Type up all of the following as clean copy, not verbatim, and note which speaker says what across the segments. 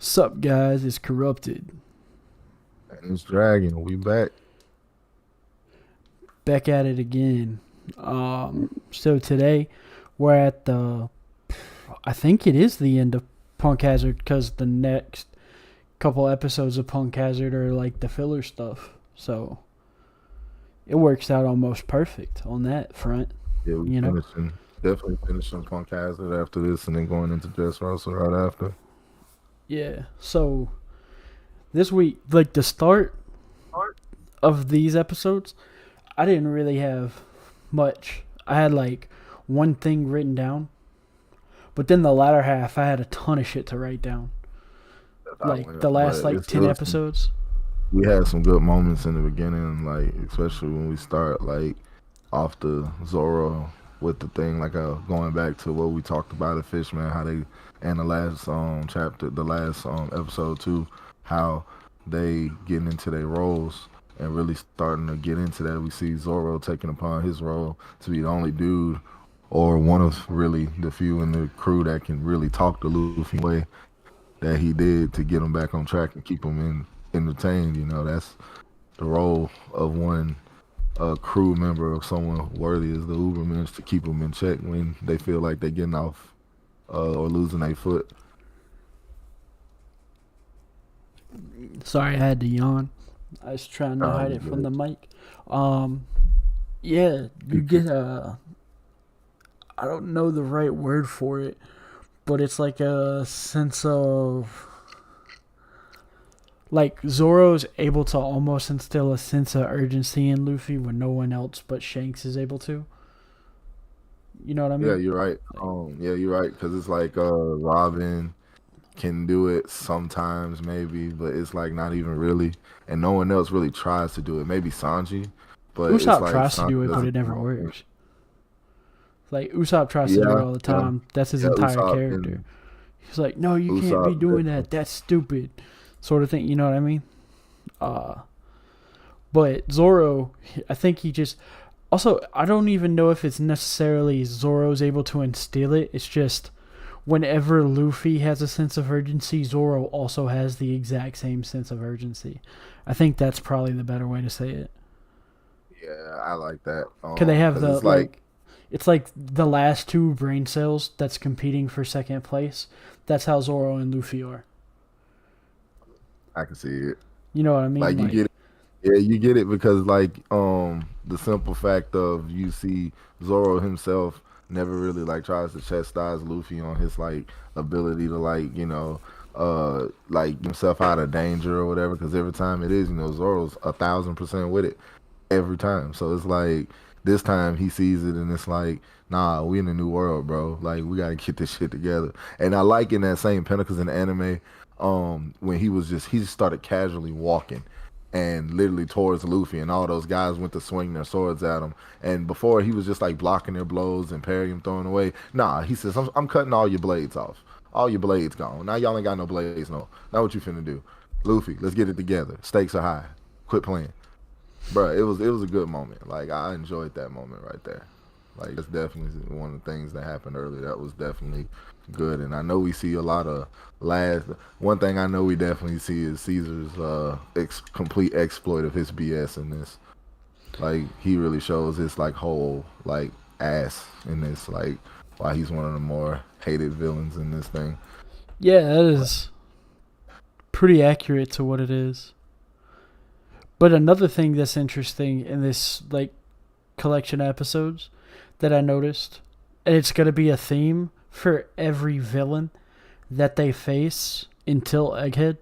Speaker 1: Sup, guys? It's Corrupted.
Speaker 2: And it's Dragon. We back.
Speaker 1: Back at it again. So today we're at I think it is the end of Punk Hazard because the next couple episodes of Punk Hazard are like the filler stuff. So it works out almost perfect on that front,
Speaker 2: Yeah, we
Speaker 1: you know?
Speaker 2: finishing. Definitely finishing Punk Hazard after this, and then going into Dress Russell right after.
Speaker 1: Yeah. So this week, like the start of these episodes, I didn't really have much. I had like one thing written down. But then the latter half, I had a ton of shit to write down.
Speaker 2: That's how I
Speaker 1: Like
Speaker 2: went.
Speaker 1: the last
Speaker 2: But
Speaker 1: like
Speaker 2: it's
Speaker 1: 10
Speaker 2: still
Speaker 1: episodes.
Speaker 2: we had some good moments in the beginning, like especially when we start like off the Zoro with the thing, like going back to what we talked about at Fishman, how they and the last chapter, the last episode too, how they getting into their roles and really starting to get into that. We see Zoro taking upon his role to be the only dude or one of really the few in the crew that can really talk to Luffy the way that he did to get him back on track and keep him entertained. That's the role of one crew member of someone worthy as the Ubermensch to keep them in check when they feel like they're getting off or losing their foot.
Speaker 1: Sorry, I had to yawn. I was trying to hide
Speaker 2: You
Speaker 1: it
Speaker 2: get
Speaker 1: from
Speaker 2: it.
Speaker 1: the mic. Um, yeah, you get I don't know the right word for it, but it's like a sense of like Zoro's able to almost instill a sense of urgency in Luffy when no one else but Shanks is able to. You know what I
Speaker 2: Yeah,
Speaker 1: mean?
Speaker 2: you're right.
Speaker 1: Like,
Speaker 2: Yeah, you're right because it's like Robin can do it sometimes, maybe, but it's like not even really, and no one else really tries to do it. Maybe Sanji, but it's
Speaker 1: Usopp
Speaker 2: like
Speaker 1: tries to do
Speaker 2: Sanji
Speaker 1: it, but
Speaker 2: doesn't
Speaker 1: it never
Speaker 2: come up with.
Speaker 1: works. Like Usopp tries to do it
Speaker 2: Yeah,
Speaker 1: all the
Speaker 2: yeah,
Speaker 1: time. That's his
Speaker 2: yeah.
Speaker 1: entire character. He's like, "No, you can't be
Speaker 2: Usopp
Speaker 1: doing
Speaker 2: definitely.
Speaker 1: that. That's stupid." Sort of thing. You know what I mean? Uh, but Zoro, I think he just. Also, I don't even know if it's necessarily Zoro's able to instill it. It's just whenever Luffy has a sense of urgency, Zoro also has the exact same sense of urgency. I think that's probably the better way to say it.
Speaker 2: Yeah, I like that.
Speaker 1: Cause they have
Speaker 2: Because
Speaker 1: the
Speaker 2: it's like
Speaker 1: like, it's like the last two brain cells that's competing for second place. That's how Zoro and Luffy are.
Speaker 2: I can see it.
Speaker 1: You know what I mean?
Speaker 2: Like you
Speaker 1: Like,
Speaker 2: get it. Yeah, you get it because like the simple fact of you see Zoro himself never really like tries to chastise Luffy on his like ability to like himself out of danger or whatever, because every time it is, Zoro's 1,000% with it every time. So it's like this time he sees it and it's like, nah, we in a new world, bro. Like we gotta get this shit together. And I like in that same Pinnacles in the anime, when he just started casually walking and literally towards Luffy, and all those guys went to swing their swords at him. And before he was just like blocking their blows and parrying them, throwing away. Nah, he says, I'm cutting all your blades off. All your blades gone. Now y'all ain't got no blades, no. Now what you finna do? Luffy, let's get it together. Stakes are high. Quit playing. Bro, it was a good moment. Like I enjoyed that moment right there. Like that's definitely one of the things that happened earlier. That was definitely good. And I know we see a lot of last. One thing I know we definitely see is Caesar's complete exploit of his BS in this. Like he really shows his like whole like ass in this. Like why he's one of the more hated villains in this thing.
Speaker 1: yeah, that is pretty accurate to what it is. But another thing that's interesting in this like collection of episodes that I noticed, and it's gonna be a theme for every villain that they face until Egghead.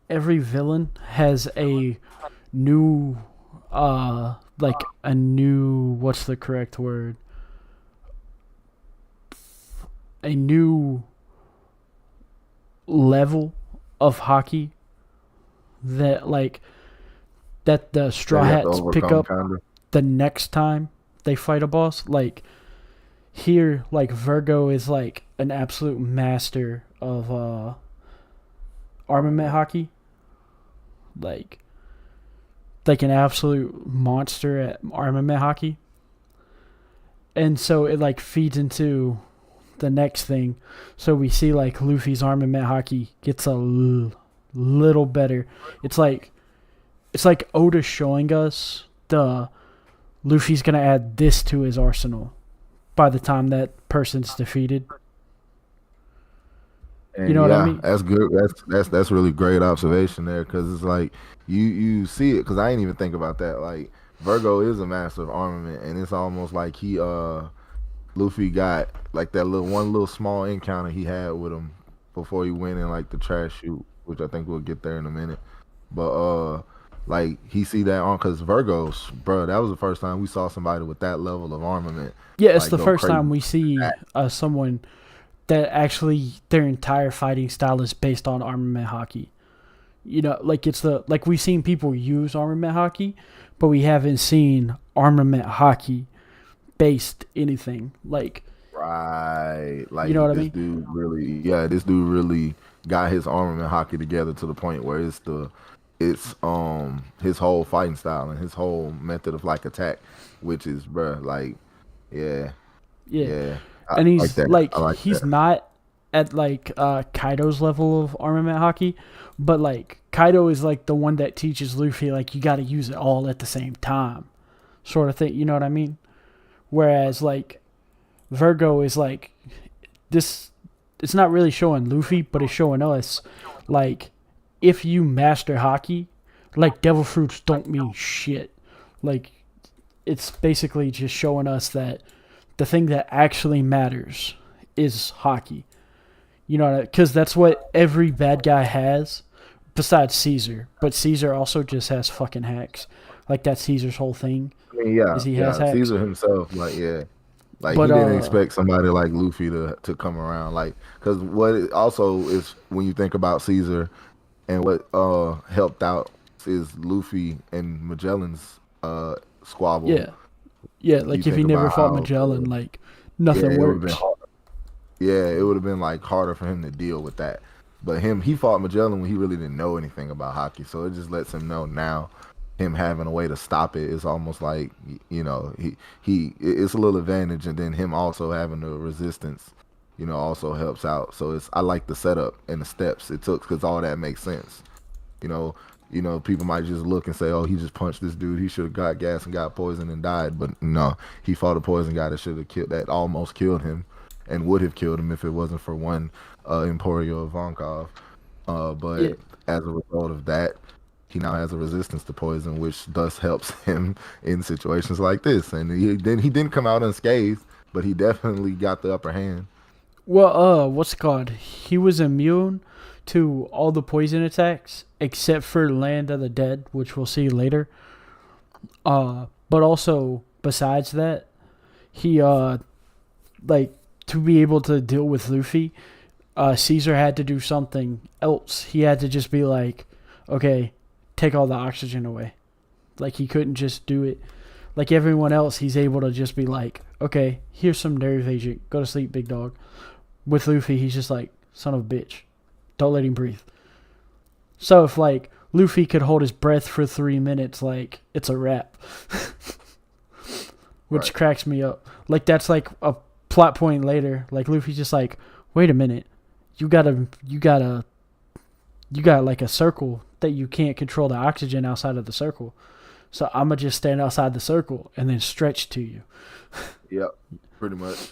Speaker 1: Every villain has a new like a new what's the correct word? A new level of hockey that like that the
Speaker 2: That
Speaker 1: straw
Speaker 2: he have to
Speaker 1: hats pick
Speaker 2: overcome,
Speaker 1: up
Speaker 2: kind of.
Speaker 1: the next time they fight a boss. Like here, like Virgo is like an absolute master of armament hockey. Like an absolute monster at armament hockey. And so it like feeds into the next thing. So we see like Luffy's armament hockey gets a little better. It's like Oda showing us the Luffy's gonna add this to his arsenal by the time that person's defeated.
Speaker 2: And
Speaker 1: You know what I mean?
Speaker 2: that's good. That's really great observation there, because it's like you see it, because I ain't even think about that. Like Virgo is a master of armament, and it's almost like Luffy got like that little small encounter he had with him before he went in like the trash chute, which I think we'll get there in a minute. But like he see that on, because Virgos, bro, that was the first time we saw somebody with that level of armament.
Speaker 1: Yeah, it's
Speaker 2: like,
Speaker 1: the
Speaker 2: go
Speaker 1: first
Speaker 2: crazy.
Speaker 1: time we see someone that actually their entire fighting style is based on armament hockey. You know, like we've seen people use armament hockey, but we haven't seen armament hockey based anything. Like,
Speaker 2: Right. Like
Speaker 1: you know what I
Speaker 2: this
Speaker 1: mean?
Speaker 2: this dude really got his armament hockey together to the point where it's his whole fighting style and his whole method of like attack, which is, bruh, like, yeah,
Speaker 1: Yeah.
Speaker 2: yeah. I
Speaker 1: And
Speaker 2: like
Speaker 1: he's
Speaker 2: that.
Speaker 1: like
Speaker 2: I like
Speaker 1: he's
Speaker 2: that.
Speaker 1: not at like Kaido's level of armament hockey, but like Kaido is like the one that teaches Luffy like you got to use it all at the same time, sort of thing. You know what I mean? Whereas like Virgo is like this. It's not really showing Luffy, but it's showing us like if you master hockey, like devil fruits don't mean shit. Like it's basically just showing us that the thing that actually matters is hockey. You know, because that's what every bad guy has, besides Caesar. But Caesar also just has fucking hacks. Like that's Caesar's whole thing
Speaker 2: I mean,
Speaker 1: is he has
Speaker 2: yeah.
Speaker 1: hacks.
Speaker 2: Caesar himself, like, yeah, like he
Speaker 1: But
Speaker 2: didn't expect somebody like Luffy to come around, like, because what it also is when you think about Caesar and what helped out is Luffy and Magellan's squabble.
Speaker 1: yeah, yeah.
Speaker 2: You
Speaker 1: Like if he
Speaker 2: think
Speaker 1: never
Speaker 2: about
Speaker 1: fought
Speaker 2: how
Speaker 1: Magellan, like
Speaker 2: yeah,
Speaker 1: nothing
Speaker 2: it would have been
Speaker 1: works.
Speaker 2: hard. Yeah, it would have been like harder for him to deal with that. But he fought Magellan when he really didn't know anything about hockey, so it just lets him know now. Him having a way to stop it is almost like, it's a little advantage, and then him also having the resistance, also helps out. So I like the setup and the steps it took, because all that makes sense. You know, people might just look and say, "Oh, he just punched this dude. He should have got gas and got poisoned and died." But no, he fought a poison guy that should have killed, that almost killed him, and would have killed him if it wasn't for one Emporio Ivankov.
Speaker 1: Yeah,
Speaker 2: But as a result of that, he now has a resistance to poison, which thus helps him in situations like this. And he didn't come out unscathed, but he definitely got the upper hand.
Speaker 1: well, what's it called? He was immune to all the poison attacks except for Land of the Dead, which we'll see later. But also besides that, he like to be able to deal with Luffy, Caesar had to do something else. He had to just be like, okay, take all the oxygen away. Like he couldn't just do it like everyone else. He's able to just be like, okay, here's some nerve agent. Go to sleep, big dog. With Luffy, he's just like, son of a bitch. Don't let him breathe. So if like Luffy could hold his breath for 3 minutes, like it's a wrap. Which
Speaker 2: Right.
Speaker 1: cracks me up. Like that's like a plot point later. Like Luffy's just like, wait a minute, you got like a circle that you can't control the oxygen outside of the circle. So I'ma just stand outside the circle and then stretch to you.
Speaker 2: Yep, pretty much.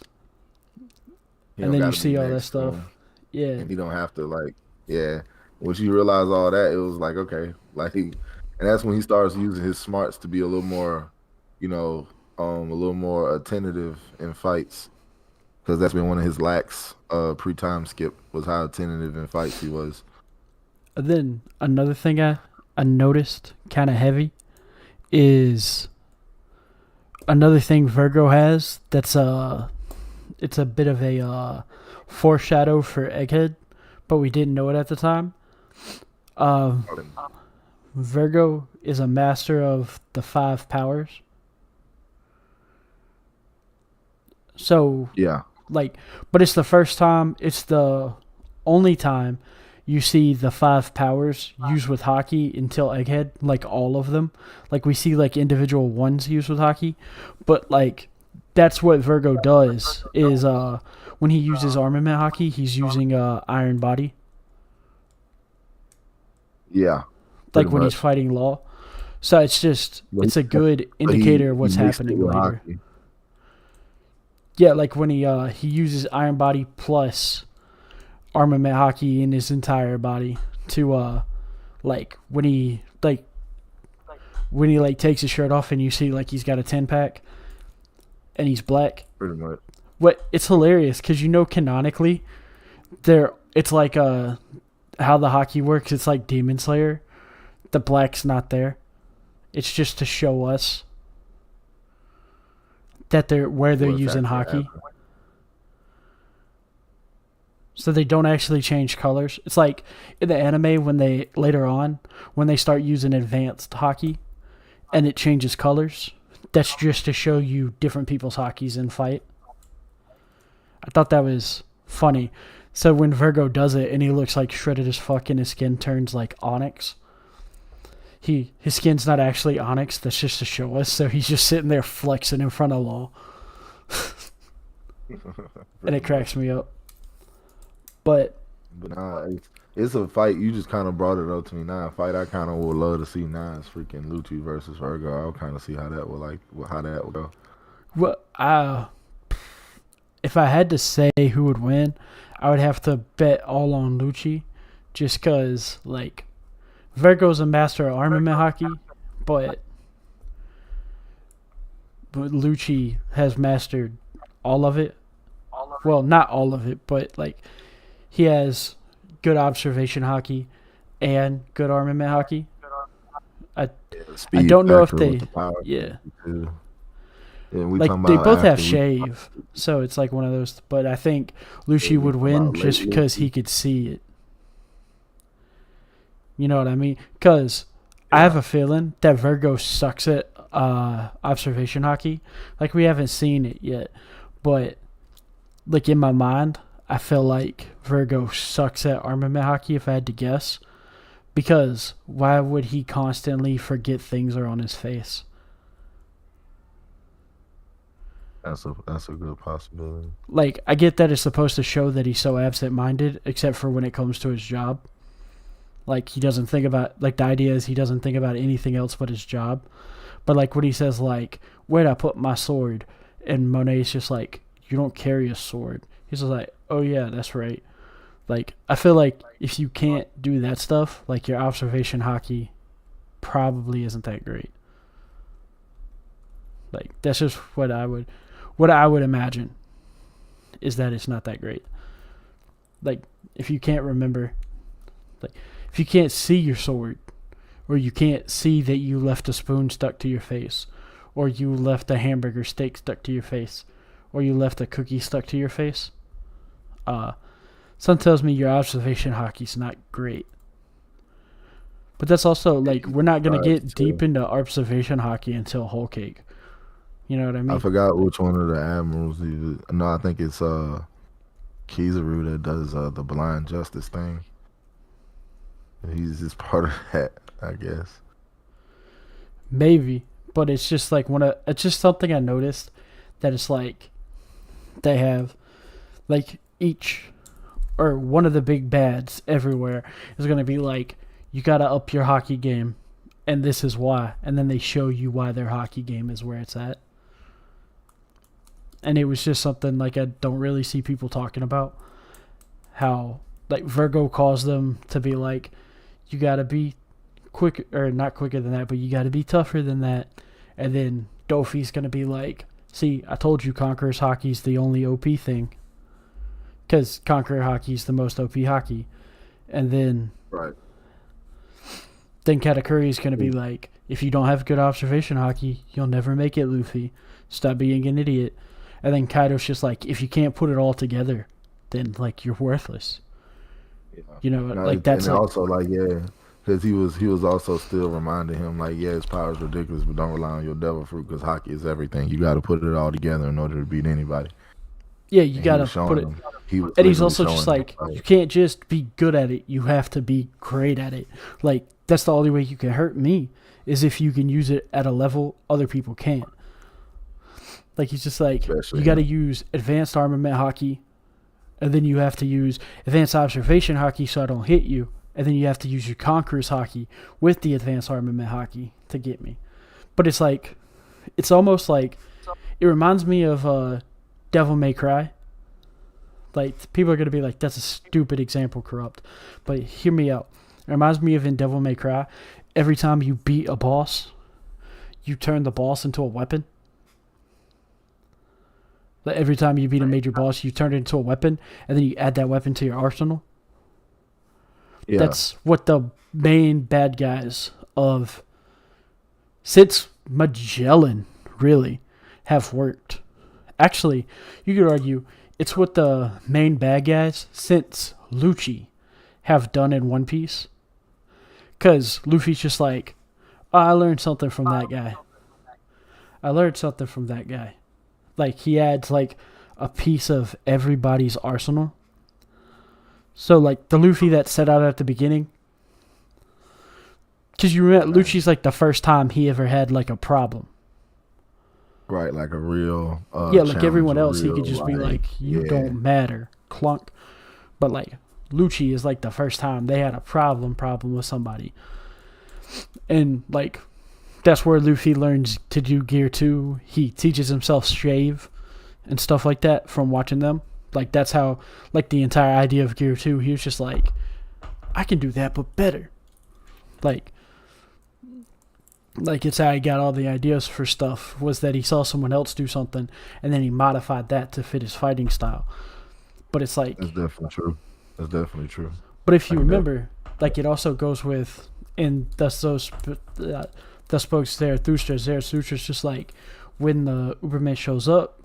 Speaker 2: He
Speaker 1: And
Speaker 2: don't
Speaker 1: then you
Speaker 2: got to be
Speaker 1: see all that
Speaker 2: next to
Speaker 1: stuff.
Speaker 2: him,
Speaker 1: Yeah.
Speaker 2: and he don't have to, like, yeah. Once you realize all that, it was like, okay, like and that's when he starts using his smarts to be a little more, a little more attentive in fights, because that's been one of his lacks. Pre-time skip was how attentive in fights he was.
Speaker 1: And then another thing I noticed kind of heavy is another thing Virgo has that's it's a bit of a foreshadow for Egghead, but we didn't know it at the time. Um, Virgo is a master of the 5 powers. So
Speaker 2: Yeah,
Speaker 1: like, but it's the first time, it's the only time you see the 5 powers used with hockey until Egghead, like all of them. Like we see like individual ones used with hockey, but like that's what Virgo does. Is when he uses armament hockey, he's using iron body.
Speaker 2: Yeah, pretty
Speaker 1: Like when he's
Speaker 2: much.
Speaker 1: fighting Law. So it's a good
Speaker 2: But
Speaker 1: indicator of
Speaker 2: he
Speaker 1: what's
Speaker 2: mixed it
Speaker 1: happening
Speaker 2: with
Speaker 1: later.
Speaker 2: hockey.
Speaker 1: Yeah, like when he uses iron body plus armament hockey in his entire body to like when he like takes his shirt off and you see like he's got a 10-pack and he's black.
Speaker 2: Pretty much.
Speaker 1: What it's hilarious because canonically it's like how the hockey works. It's like Demon Slayer. The black's not there. It's just to show us that they're using hockey. So they don't actually change colors. It's like in the anime when they start using advanced hockey and it changes colors. That's just to show you different people's hockeys in fight. I thought that was funny. So when Virgo does it and he looks like shredded as fuck and his skin turns like onyx, his skin's not actually onyx. That's just to show us. So he's just sitting there flexing in front of Law. And it cracks me up. But
Speaker 2: nah, it's a fight. You just kind of brought it up to me now. A fight I kind of would love to see now is freaking Lucci versus Virgo. I'll kind of see how that would go.
Speaker 1: well, if I had to say who would win, I would have to bet all on Lucci, just because like Virgo's a master of armament hockey, but Lucci has mastered all of it. Well, not all of it, but like he has good observation hockey and good armament hockey. I don't know if they yeah. Like they both have shave, so it's like one of those. But I think Lucci would win just because he could see it. You know what I mean? Because I have a feeling that Virgo sucks at observation hockey. Like we haven't seen it yet, but like in my mind, I feel like Virgo sucks at armament hockey if I had to guess. Because why would he constantly forget things are on his face?
Speaker 2: That's a good possibility.
Speaker 1: Like, I get that it's supposed to show that he's so absent-minded, except for when it comes to his job. Like, he doesn't think about, like, the idea is he doesn't think about anything else but his job. But, like, when he says, like, where'd I put my sword? And Monet's just like, you don't carry a sword. He's just like, oh, yeah, that's right. Like, I feel like if you can't do that stuff, like, your observation hockey probably isn't that great. Like, that's just what I would imagine is that it's not that great. Like, if you can't remember, like, if you can't see your sword, or you can't see that you left a spoon stuck to your face, or you left a hamburger steak stuck to your face, or you left a cookie stuck to your face, something tells me your observation hockey's not great. But that's also, like, we're not going to get deep into observation hockey until Whole Cake. You know what I mean?
Speaker 2: I forgot which one of the admirals he was. No, I think it's Kizaru that does the blind justice thing. He's just part of that, I guess.
Speaker 1: Maybe, but it's just like it's just something I noticed that it's like they have like each or one of the big bads everywhere is going to be like, you got to up your hockey game, and this is why, and then they show you why their hockey game is where it's at. And it was just something like I don't really see people talking about. How like Virgo calls them to be like, you gotta be quick or not quicker than that, but you gotta be tougher than that. And then Dofi's gonna be like, see, I told you Conqueror's hockey's the only OP thing. Because Conqueror hockey's the most OP hockey. And then Katakuri's gonna be like, if you don't have good observation hockey, you'll never make it, Luffy. Stop being an idiot. And then Kaido's just like, if you can't put it all together, then like you're worthless. Yeah. You know, no, like that's
Speaker 2: and like, also like because he was also still reminding him like, yeah, his power is ridiculous, but don't rely on your devil fruit because hockey is everything. You got to put it all together in order to beat anybody.
Speaker 1: Yeah, you got to put it. And he's also just like, you can't just be good at it. You have to be great at it. Like that's the only way you can hurt me is if you can use it at a level other people can't. Like he's just like,
Speaker 2: Especially
Speaker 1: you got to
Speaker 2: him.
Speaker 1: use advanced armament haki, and then you have to use advanced observation haki so I don't hit you, and then you have to use your conqueror's haki with the advanced armament haki to get me. But it's like, it's almost like, it reminds me of Devil May Cry. Like, people are going to be like, that's a stupid example, Corrupt. But hear me out. It reminds me of in Devil May Cry, every time you beat a boss, you turn the boss into a weapon. Like every time you beat a major boss, you turn it into a weapon, and then you add that weapon to your arsenal.
Speaker 2: Yeah.
Speaker 1: That's what the main bad guys of since Magellan really have worked. Actually, you could argue it's what the main bad guys since Lucci have done in One Piece. Because Luffy's just like, oh, I learned something from that guy. I learned something from that guy. Like, he adds, like, a piece of everybody's arsenal. So, like, the Luffy that set out at the beginning. Because you remember, Lucci's, like, the first time he ever had, like, a problem.
Speaker 2: Right, like a real
Speaker 1: yeah, like everyone else, he could just be like, you don't matter, clunk. But, like, Lucci is, like, the first time they had a problem with somebody. And, like, that's where Luffy learns to do Gear 2. He teaches himself shave and stuff like that from watching them. Like, that's how, like, the entire idea of Gear 2, he was just like, I can do that, but better. Like, it's how he got all the ideas for stuff, was that he saw someone else do something, and then he modified that to fit his fighting style. But it's like...
Speaker 2: That's definitely true. That's definitely true.
Speaker 1: But if you remember, like, it also goes with, in thus spokes Zarathustra's just like, when the Uberman shows up,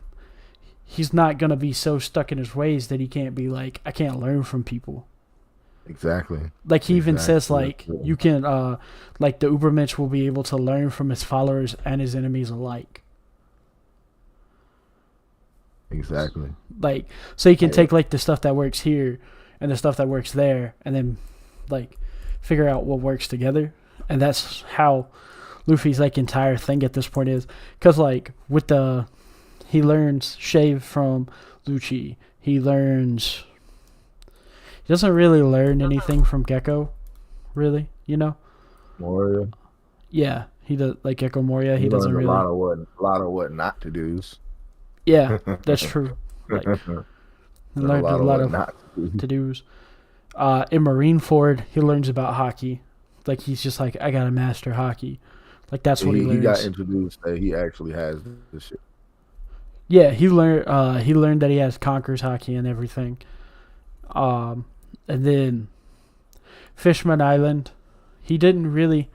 Speaker 1: he's not going to be so stuck in his ways that he can't be like, I can't learn from people.
Speaker 2: Exactly.
Speaker 1: Like, he even says, like, you can, like, the Ubermensch will be able to learn from his followers and his enemies alike.
Speaker 2: Exactly.
Speaker 1: Like, so he can take, like, the stuff that works here and the stuff that works there, and then, like, figure out what works together. And that's how Luffy's, like, entire thing at this point is. Because, like, with the... He learns shave from Lucci. He learns... He doesn't really learn anything from Gecko, really, you know?
Speaker 2: Moria.
Speaker 1: Yeah, he does, like Gecko Moria, he doesn't really...
Speaker 2: a lot of what not to do's.
Speaker 1: Yeah, that's true. Like, he learned a lot of to-dos. In Marineford, he learns about hockey. Like, he's just like, I gotta master hockey. Like, that's what he learns.
Speaker 2: He got introduced that he actually has this shit.
Speaker 1: Yeah, he learned that he has Conqueror's hockey and everything. And then Fishman Island, he didn't really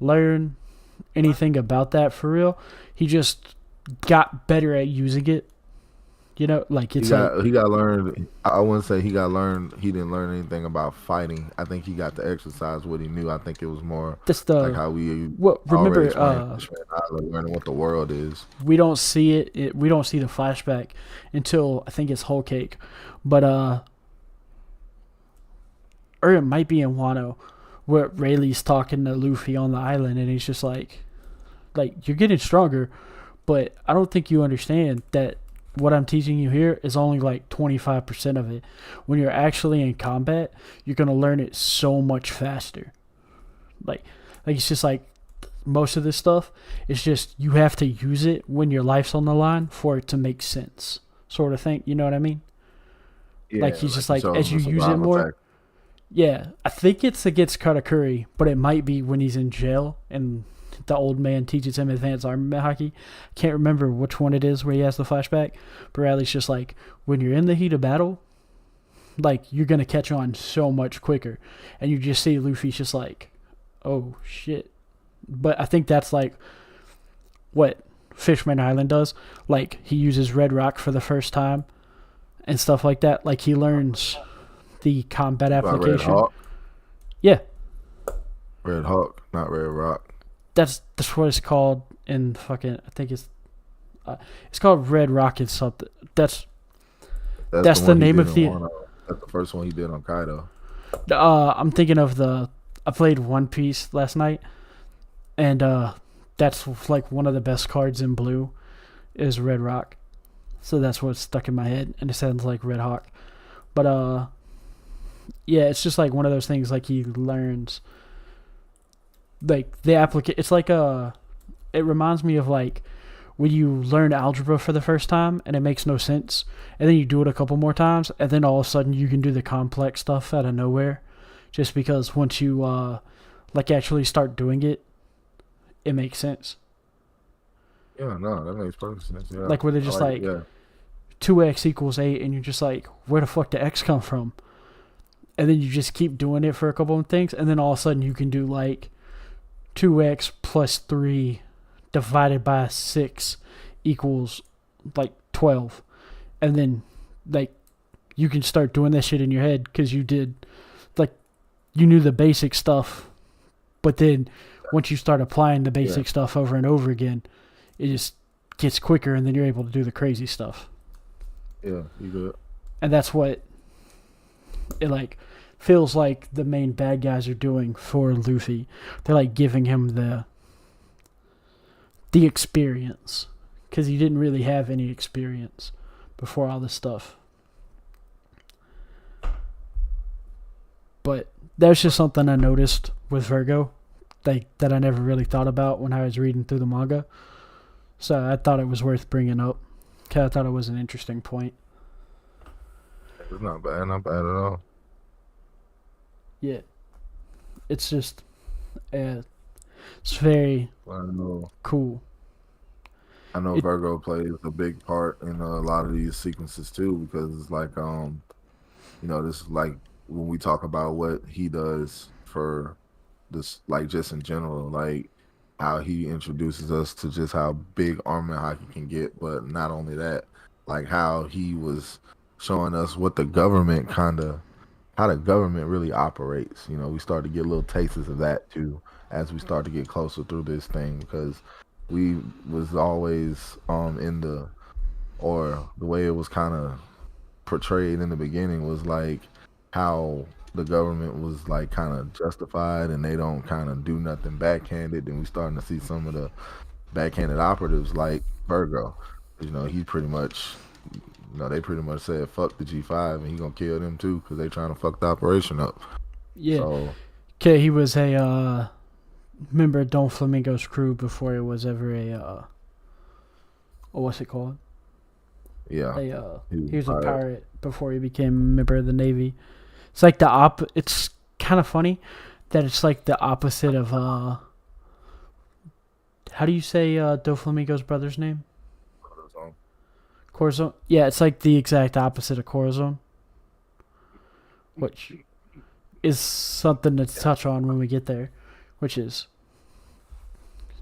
Speaker 1: learn anything about that for real. He just got better at using it. You know, like it's
Speaker 2: he got learned. I wouldn't say he got learned. He didn't learn anything about fighting. I think he got to exercise what he knew. I think it was more like how we
Speaker 1: remember
Speaker 2: learning what the world is.
Speaker 1: We don't see it. We don't see the flashback until I think it's Whole Cake, but or it might be in Wano, where Rayleigh's talking to Luffy on the island, and he's just like you're getting stronger, but I don't think you understand that what I'm teaching you here is only like 25% of it. When you're actually in combat, you're gonna learn it so much faster. Like it's just like most of this stuff. It's just you have to use it when your life's on the line for it to make sense, sort of thing. You know what I mean? Yeah, like he's just like as you use it more. Attack. Yeah, I think it's against Katakuri, but it might be when he's in jail and the old man teaches him advanced armament hockey. Can't remember which one it is where he has the flashback, but Riley's just like, when you're in the heat of battle, like, you're going to catch on so much quicker. And you just see Luffy's just like, oh, shit. But I think that's, like, what Fishman Island does. Like, he uses Red Rock for the first time and stuff like that. Like, he learns the combat application.
Speaker 2: Red Hawk?
Speaker 1: Yeah.
Speaker 2: Red Hawk, not Red Rock.
Speaker 1: That's what it's called in fucking... I think it's called Red Rocket something. That's the name of the...
Speaker 2: That's the first one he did on Kaido.
Speaker 1: I'm thinking of I played One Piece last night, and that's like one of the best cards in blue is Red Rock. So that's what's stuck in my head, and it sounds like Red Hawk. But yeah, it's just like one of those things. Like he learns, like the it's like it reminds me of like when you learn algebra for the first time and it makes no sense, and then you do it a couple more times, and then all of a sudden you can do the complex stuff out of nowhere, just because once you like actually start doing it, it makes sense.
Speaker 2: Yeah, no, that makes perfect sense. Yeah,
Speaker 1: Like where they're just like
Speaker 2: yeah,
Speaker 1: 2x equals 8, and you're just like, where the fuck did x come from? And then you just keep doing it for a couple of things, and then all of a sudden you can do like 2x plus 3 divided by 6 equals like 12. And then like you can start doing that shit in your head because you did, like, you knew the basic stuff, but then once you start applying the basic stuff over and over again, it just gets quicker, and then you're able to do the crazy stuff.
Speaker 2: Yeah, you good.
Speaker 1: And that's what it like feels like the main bad guys are doing for Luffy. They're like giving him the experience, because he didn't really have any experience before all this stuff. But that's just something I noticed with Virgo, like that I never really thought about when I was reading through the manga. So I thought it was worth bringing up, because I thought it was an interesting point.
Speaker 2: It's not bad at all.
Speaker 1: Yeah, it's just, it's very cool.
Speaker 2: I know Virgo plays a big part in a lot of these sequences too, because it's like, this is like when we talk about what he does for this, like just in general, like how he introduces us to just how big Army Hockey can get, but not only that, like how he was showing us what the government how the government really operates. We start to get little tastes of that too as we start to get closer through this thing, because we was always the way it was kind of portrayed in the beginning was like how the government was like kind of justified and they don't kind of do nothing backhanded. Then we starting to see some of the backhanded operatives like Virgo. He pretty much, they pretty much said fuck the G5 and he gonna kill them too because they trying to fuck the operation up.
Speaker 1: Yeah.
Speaker 2: So,
Speaker 1: okay, he was a member of Don Flamingo's crew before it was ever a what's it called?
Speaker 2: Yeah.
Speaker 1: He was a pirate before he became a member of the Navy. It's like it's kind of funny that it's like the opposite of how do you say Doflamingo's brother's name? Corazon. Yeah, it's like the exact opposite of Corazon, which is something to touch on when we get there, which is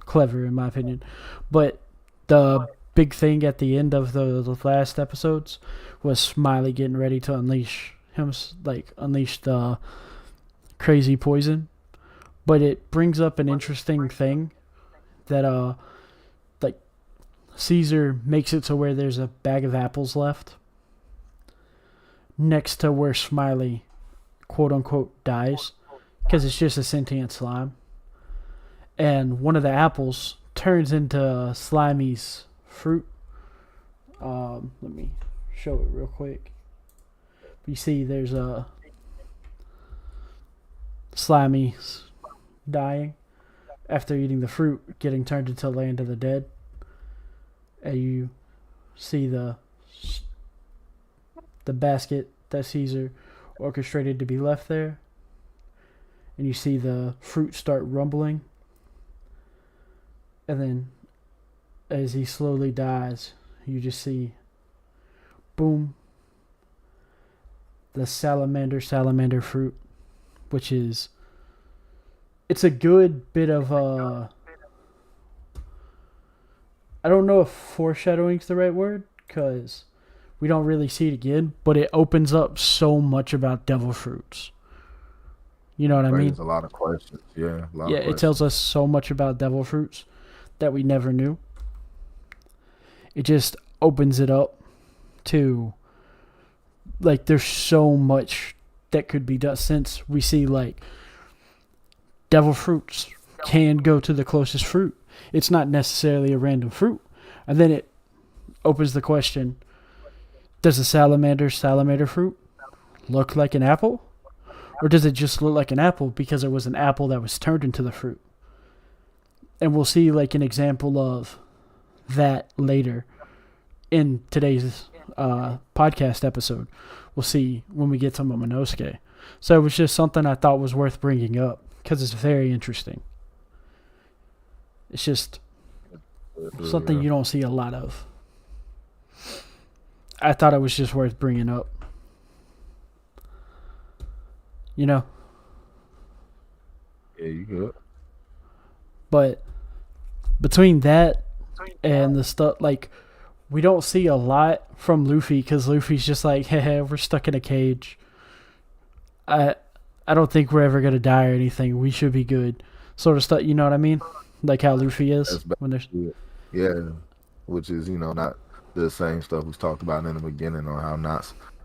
Speaker 1: clever in my opinion. But the big thing at the end of the last episodes was Smiley getting ready to unleash the crazy poison. But it brings up an interesting thing that like Caesar makes it to where there's a bag of apples left next to where Smiley quote unquote dies, because it's just a sentient slime, and one of the apples turns into Slimy's fruit. Let me show it real quick. You see there's a Slimy dying after eating the fruit, getting turned into Land of the Dead. And you see the basket that Caesar orchestrated to be left there. And you see the fruit start rumbling. And then as he slowly dies, you just see, boom, the salamander fruit, which is, it's a good bit of I don't know if foreshadowing is the right word, because we don't really see it again, but it opens up so much about devil fruits. You know what I mean?
Speaker 2: There's a lot of questions. Yeah,
Speaker 1: it tells us so much about devil fruits that we never knew. It just opens it up to, like, there's so much that could be done, since we see, like, devil fruits can go to the closest fruit. It's not necessarily a random fruit. And then it opens the question: does a salamander fruit look like an apple, or does it just look like an apple because it was an apple that was turned into the fruit? And we'll see like an example of that later in today's podcast episode. We'll see when we get to Momonosuke. So it was just something I thought was worth bringing up because it's very interesting. It's just something you don't see a lot of. I thought it was just worth bringing up. You know?
Speaker 2: Yeah, you good.
Speaker 1: But between that and the stuff, like, we don't see a lot from Luffy because Luffy's just like, hey, we're stuck in a cage. I don't think we're ever gonna die or anything. We should be good. Sort of stuff. You know what I mean? Like how Luffy is when there's
Speaker 2: yeah, which is not the same stuff we talked about in the beginning on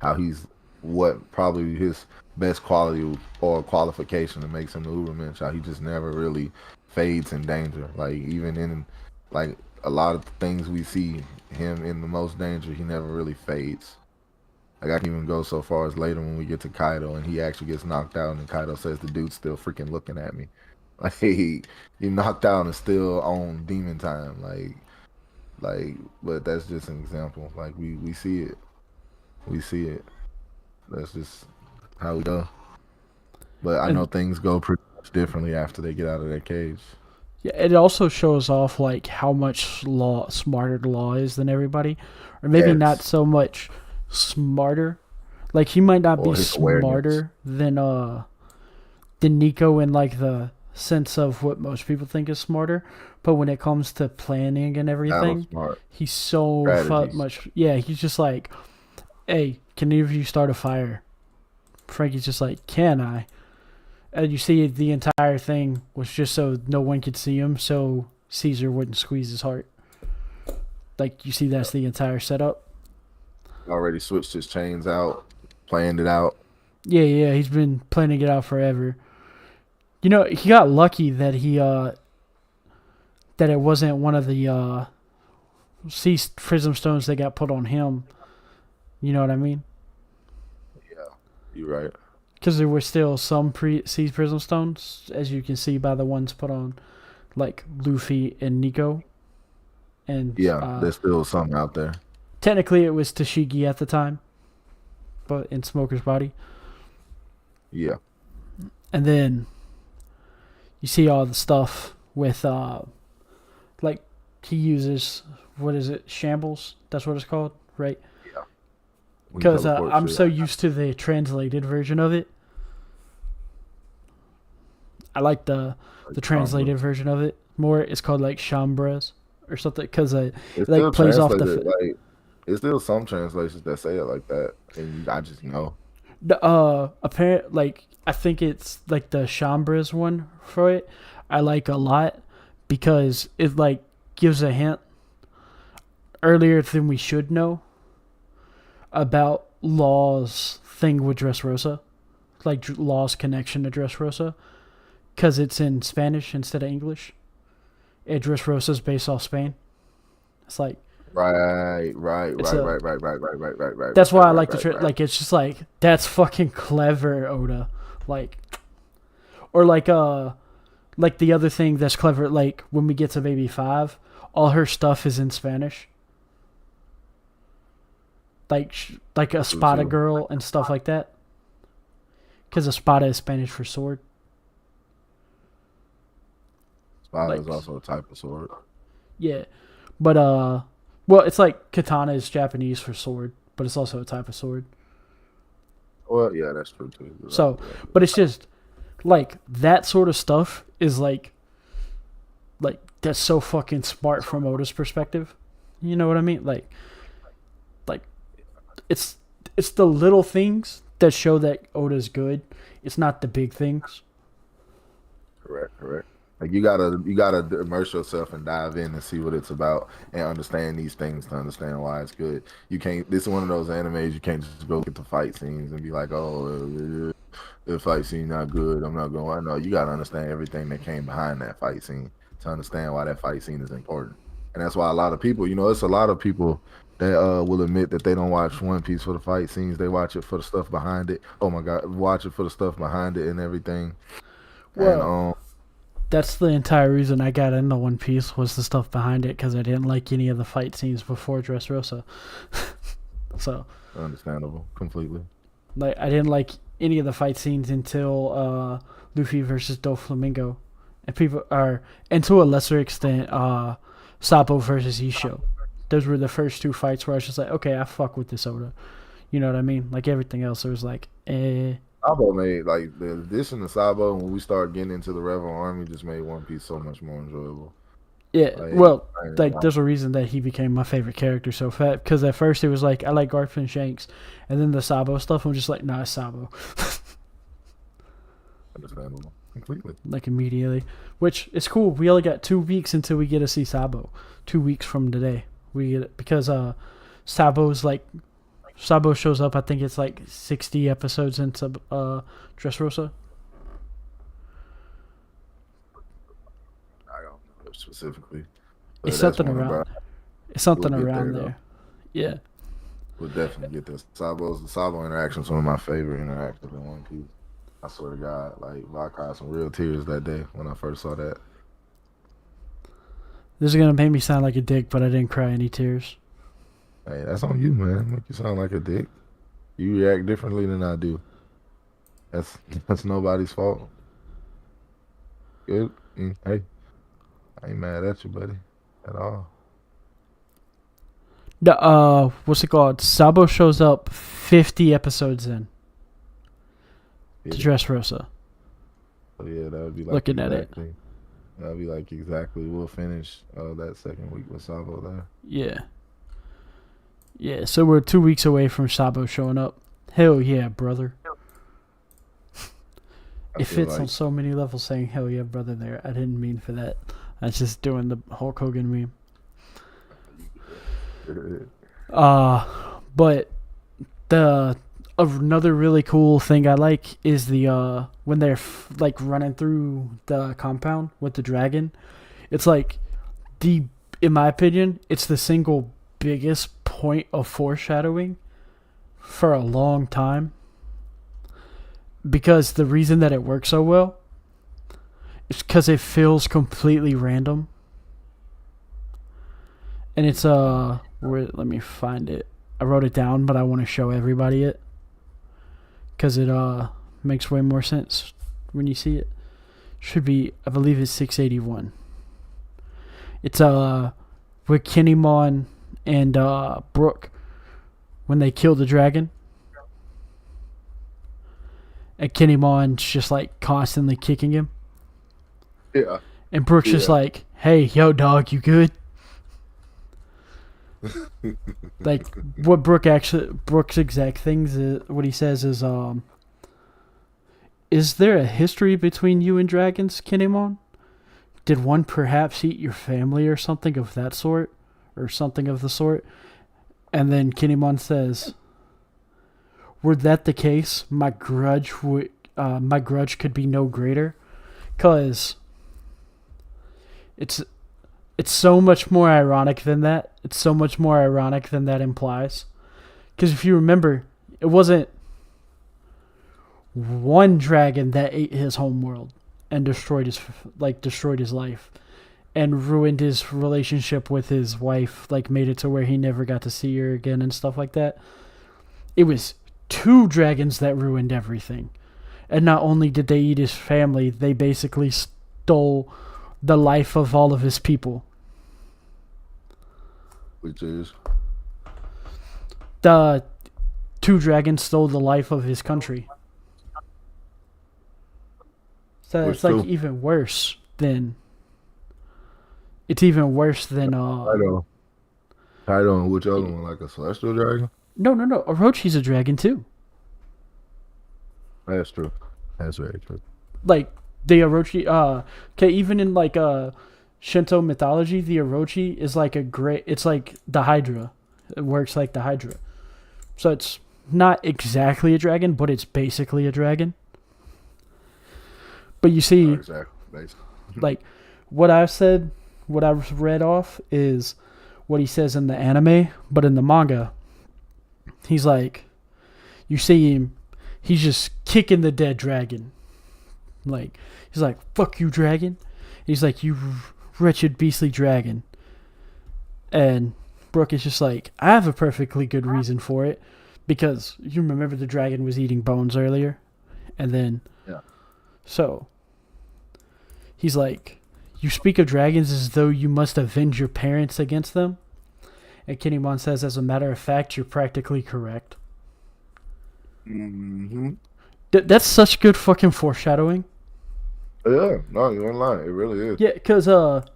Speaker 2: how he's what probably his best quality or qualification that makes him the Ubermensch. How he just never really fades in danger. Like even in like a lot of things we see him in the most danger, he never really fades. Like I can even go so far as later when we get to Kaido and he actually gets knocked out and Kaido says the dude's still freaking looking at me. Like he knocked out and still on demon time. But that's just an example. Like we see it. We see it. That's just how we go. But I know things go pretty much differently after they get out of that cage.
Speaker 1: Yeah, it also shows off like how much smarter the law is than everybody, or maybe not so much smarter. Like he might not be smarter than Nico in like the sense of what most people think is smarter, but when it comes to planning and everything, he's so much. Yeah, he's just like, hey, can either of you start a fire? Frankie's just like, can I? And you see the entire thing was just so no one could see him, so Caesar wouldn't squeeze his heart. Like, you see that's the entire setup.
Speaker 2: Already switched his chains out, planned it out.
Speaker 1: Yeah, he's been planning it out forever. You know, he got lucky that that it wasn't one of the sea prism stones that got put on him. You know what I mean?
Speaker 2: Yeah, you're right.
Speaker 1: Because there were still some sea prism stones, as you can see by the ones put on, like Luffy and Nico. And
Speaker 2: there's still some out there.
Speaker 1: Technically, it was Tashigi at the time, but in Smoker's body.
Speaker 2: Yeah.
Speaker 1: And then you see all the stuff with, like, he uses, what is it, shambles? That's what it's called, right?
Speaker 2: Yeah.
Speaker 1: Because I'm so used to the translated version of it. I like the translated version of it more. It's called, like, chambres or something, because it like, plays off the...
Speaker 2: There's still some translations that say it like that, and I just know.
Speaker 1: Apparent, like, I think it's like the chambres one for it. I like a lot because it like gives a hint earlier than we should know about Law's thing with Dressrosa, like Law's connection to Dressrosa, because it's in Spanish instead of English. And Dressrosa's based off Spain. It's like.
Speaker 2: Right.
Speaker 1: That's why I like the like. It's just like that's fucking clever, Oda. Like, or like the other thing that's clever. Like when we get to Baby 5, all her stuff is in Spanish. Like a Spada girl and stuff like that. Because a Spada is Spanish for sword.
Speaker 2: Spada is also a type of sword.
Speaker 1: Yeah, but well, it's like katana is Japanese for sword, but it's also a type of sword.
Speaker 2: Well, yeah, that's true too.
Speaker 1: So, but it's just like that sort of stuff is like that's so fucking smart from Oda's perspective. You know what I mean? Like it's the little things that show that Oda's good. It's not the big things.
Speaker 2: Correct. Like you gotta immerse yourself and dive in and see what it's about and understand these things to understand why it's good. You can't. This is one of those animes you can't just go get the fight scenes and be like, oh, the fight scene not good. I'm not going. I know you gotta understand everything that came behind that fight scene to understand why that fight scene is important. And that's why a lot of people, it's a lot of people that will admit that they don't watch One Piece for the fight scenes. They watch it for the stuff behind it. Oh my God, watch it for the stuff behind it and everything. And
Speaker 1: Well, that's the entire reason I got into One Piece was the stuff behind it because I didn't like any of the fight scenes before Dressrosa. So,
Speaker 2: understandable completely.
Speaker 1: like, I didn't like any of the fight scenes until Luffy versus Doflamingo, and people are, and to a lesser extent, Sabo versus Isho. Those were the first two fights where I was just like, okay, I fuck with this Oda. You know what I mean? Like everything else, it was like, eh.
Speaker 2: Sabo made like the addition to Sabo when we started getting into the Rebel Army just made One Piece so much more enjoyable.
Speaker 1: Yeah, well, like there's a reason that he became my favorite character so fast. Because at first it was like I like Garp and Shanks, and then the Sabo stuff, I'm just like, nah, it's Sabo.
Speaker 2: Understandable, completely.
Speaker 1: Like immediately, which is cool. We only got 2 weeks until we get to see Sabo. 2 weeks from today, we get it because Sabo's like Sabo shows up. I think it's like 60 episodes into Dressrosa.
Speaker 2: I don't know specifically.
Speaker 1: It's something around. It's something around there. Yeah.
Speaker 2: We'll definitely get this. The Sabo interaction's one of my favorite interactions in One Piece. I swear to God, like I cried some real tears that day when I first saw that.
Speaker 1: This is gonna make me sound like a dick, but I didn't cry any tears.
Speaker 2: Hey, that's on you, man. Make you sound like a dick. You react differently than I do. That's nobody's fault. Good. Hey, I ain't mad at you, buddy, at all.
Speaker 1: What's it called? Sabo shows up 50 episodes in to Dressrosa.
Speaker 2: Oh yeah, that would be like
Speaker 1: looking at it.
Speaker 2: That would be like exactly. We'll finish that second week with Sabo there.
Speaker 1: Yeah. Yeah, so we're 2 weeks away from Sabo showing up. Hell yeah, brother. It fits on so many levels saying hell yeah, brother there. I didn't mean for that. I was just doing the Hulk Hogan meme. But another really cool thing I like is the when they're like running through the compound with the dragon. It's like in my opinion, it's the single biggest point of foreshadowing for a long time. Because the reason that it works so well is because it feels completely random. And it's let me find it. I wrote it down, but I want to show everybody it. Because it makes way more sense when you see it. Should be, I believe it's 681. It's with Kinemon and Brook when they kill the dragon. And Kinemon's just like constantly kicking him.
Speaker 2: Yeah.
Speaker 1: And Brook's just like, hey, yo, dog, you good? Like, what Brook's exact things, what he says is there a history between you and dragons, Kinemon? Did one perhaps eat your family or something of that sort? Or something of the sort? And then Kinemon says, were that the case, my grudge could be no greater, cause it's so much more ironic than that. It's so much more ironic than that implies, because if you remember, it wasn't one dragon that ate his homeworld and destroyed his life, and ruined his relationship with his wife, like made it to where he never got to see her again and stuff like that. It was 2 dragons that ruined everything. And not only did they eat his family, they basically stole the life of all of his people.
Speaker 2: Which is?
Speaker 1: The 2 dragons stole the life of his country. So it's like even worse than... It's even worse than...
Speaker 2: Kaido and which other one? Like a celestial dragon?
Speaker 1: No. Orochi's a dragon too.
Speaker 2: That's true. That's very true.
Speaker 1: Like the Orochi, okay, even in like Shinto mythology, the Orochi is like it's like the Hydra. It works like the Hydra. So it's not exactly a dragon, but it's basically a dragon. But you see,
Speaker 2: exactly.
Speaker 1: Like what I've read off is what he says in the anime, but in the manga, he's like, you see him, he's just kicking the dead dragon. Like, he's like, fuck you, dragon. He's like, you wretched, beastly dragon. And Brooke is just like, I have a perfectly good reason for it. Because you remember the dragon was eating bones earlier? And then,
Speaker 2: yeah.
Speaker 1: So, he's like, you speak of dragons as though you must avenge your parents against them? And Kinemon says, as a matter of fact, you're practically correct.
Speaker 2: Mm-hmm.
Speaker 1: That's such good fucking foreshadowing.
Speaker 2: Yeah, no, you ain't lying. It really is.
Speaker 1: Yeah, because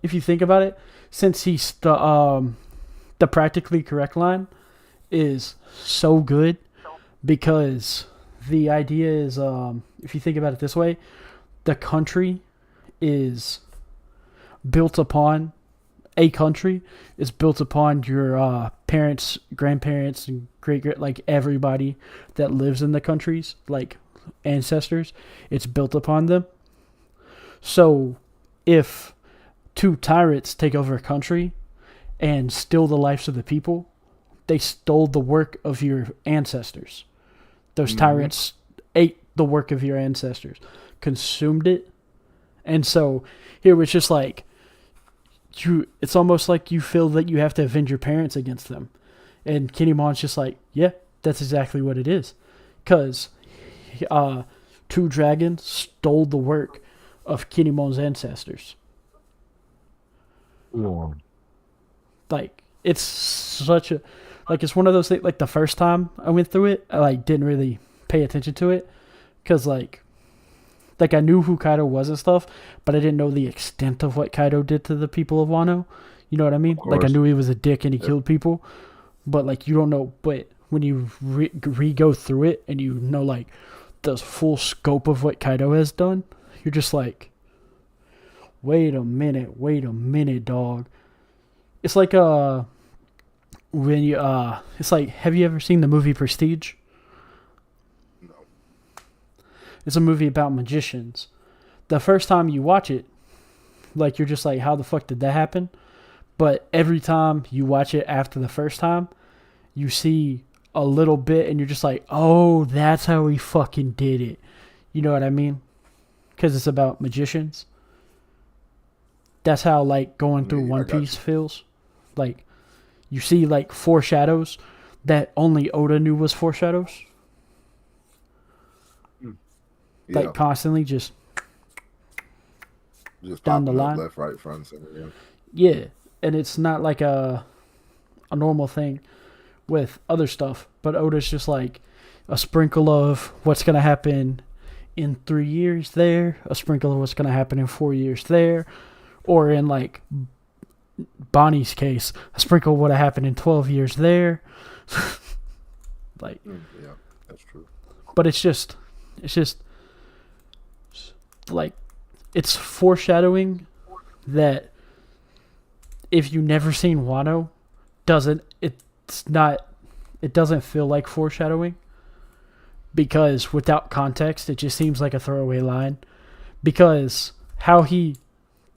Speaker 1: if you think about it, since he's the practically correct line is so good, because the idea is, if you think about it this way, the country is built upon your parents, grandparents, and great, like everybody that lives in the countries, like ancestors. It's built upon them. So, if two tyrants take over a country and steal the lives of the people, they stole the work of your ancestors. Those tyrants ate the work of your ancestors, consumed it, and so here it's just like it's almost like you feel that you have to avenge your parents against them, and Kinemon's just like, yeah, that's exactly what it is, because two dragons stole the work of Kinemon's ancestors.
Speaker 2: Yeah.
Speaker 1: Like, it's such a, like, it's one of those things, like, the first time I went through it, I, like, didn't really pay attention to it, because, like, I knew who Kaido was and stuff, but I didn't know the extent of what Kaido did to the people of Wano. You know what I mean? Like, I knew he was a dick and he killed people, but, like, you don't know, but when you re-go through it, and you know, like, the full scope of what Kaido has done, you're just like, wait a minute, dog. It's like, when you, it's like, have you ever seen the movie Prestige?
Speaker 2: No.
Speaker 1: It's a movie about magicians. The first time you watch it, like, you're just like, how the fuck did that happen? But every time you watch it after the first time, you see a little bit and you're just like, oh, that's how he fucking did it. You know what I mean? Because it's about magicians. That's how, like, going through One Piece feels. Like, you see, like, foreshadows that only Oda knew was foreshadows.
Speaker 2: Yeah.
Speaker 1: Like, constantly just down the line.
Speaker 2: Left, right, front, center, yeah.
Speaker 1: Yeah, and it's not like a normal thing with other stuff, but Oda's just like a sprinkle of what's going to happen in 3 years there, a sprinkle of what's going to happen in 4 years there, or in, like, Bonnie's case, a sprinkle of what happened in 12 years there. Like,
Speaker 2: yeah, that's true.
Speaker 1: But it's just like, it's foreshadowing that if you've never seen Wano, it doesn't feel like foreshadowing, because without context it just seems like a throwaway line, because the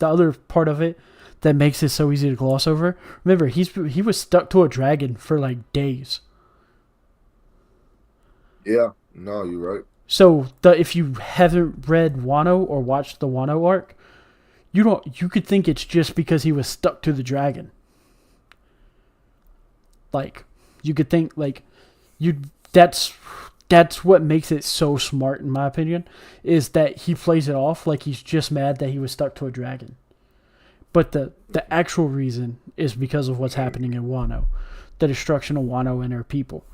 Speaker 1: other part of it that makes it so easy to gloss over, remember, he was stuck to a dragon for, like, days.
Speaker 2: Yeah, no, you're right.
Speaker 1: So if you haven't read Wano or watched the Wano arc, you could think it's just because he was stuck to the dragon. Like, you could think, like, that's what makes it so smart, in my opinion, is that he plays it off like he's just mad that he was stuck to a dragon. But the actual reason is because of what's happening in Wano, the destruction of Wano and her people.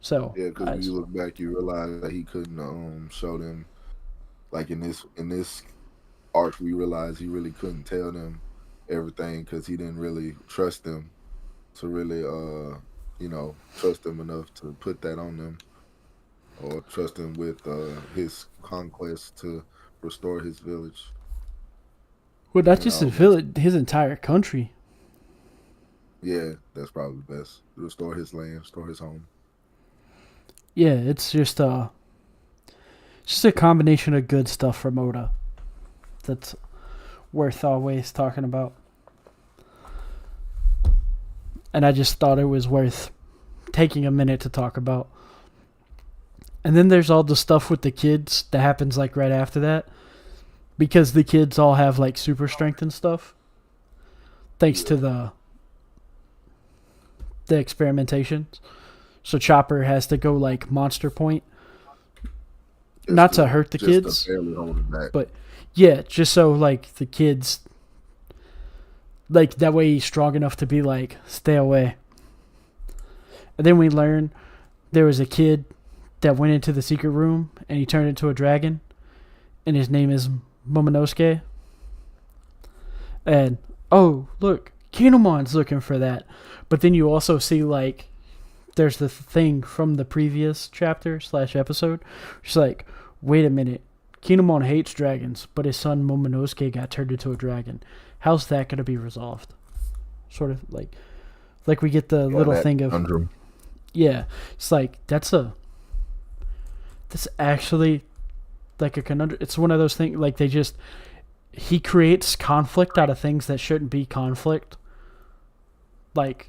Speaker 1: So
Speaker 2: yeah, because when you look back, you realize that he couldn't show them, like, in this arc, we realize he really couldn't tell them everything because he didn't really trust them to really trust them enough to put that on them, or trust him with his conquest to restore his village.
Speaker 1: Well, not just his village, his entire country.
Speaker 2: Yeah, that's probably the best. Restore his land, restore his home.
Speaker 1: Yeah, it's just a combination of good stuff from Oda that's worth always talking about. and I just thought it was worth taking a minute to talk about. And then there's all the stuff with the kids that happens like right after that, because the kids all have like super strength and stuff, thanks to the experimentations. So Chopper has to go like monster point, not to hurt the kids, but yeah, just so like the kids, like that way he's strong enough to be like, stay away. And then we learn there was a kid that went into the secret room and he turned into a dragon, and his name is Momonosuke. And oh look, Kinemon's looking for that. But then you also see like there's the thing from the previous chapter / episode. It's like, wait a minute, Kinemon hates dragons, but his son Momonosuke got turned into a dragon. How's that going to be resolved? Sort of like we get the little thing of conundrum. Yeah, it's like that's actually like a conundrum. It's one of those things like he creates conflict out of things that shouldn't be conflict. Like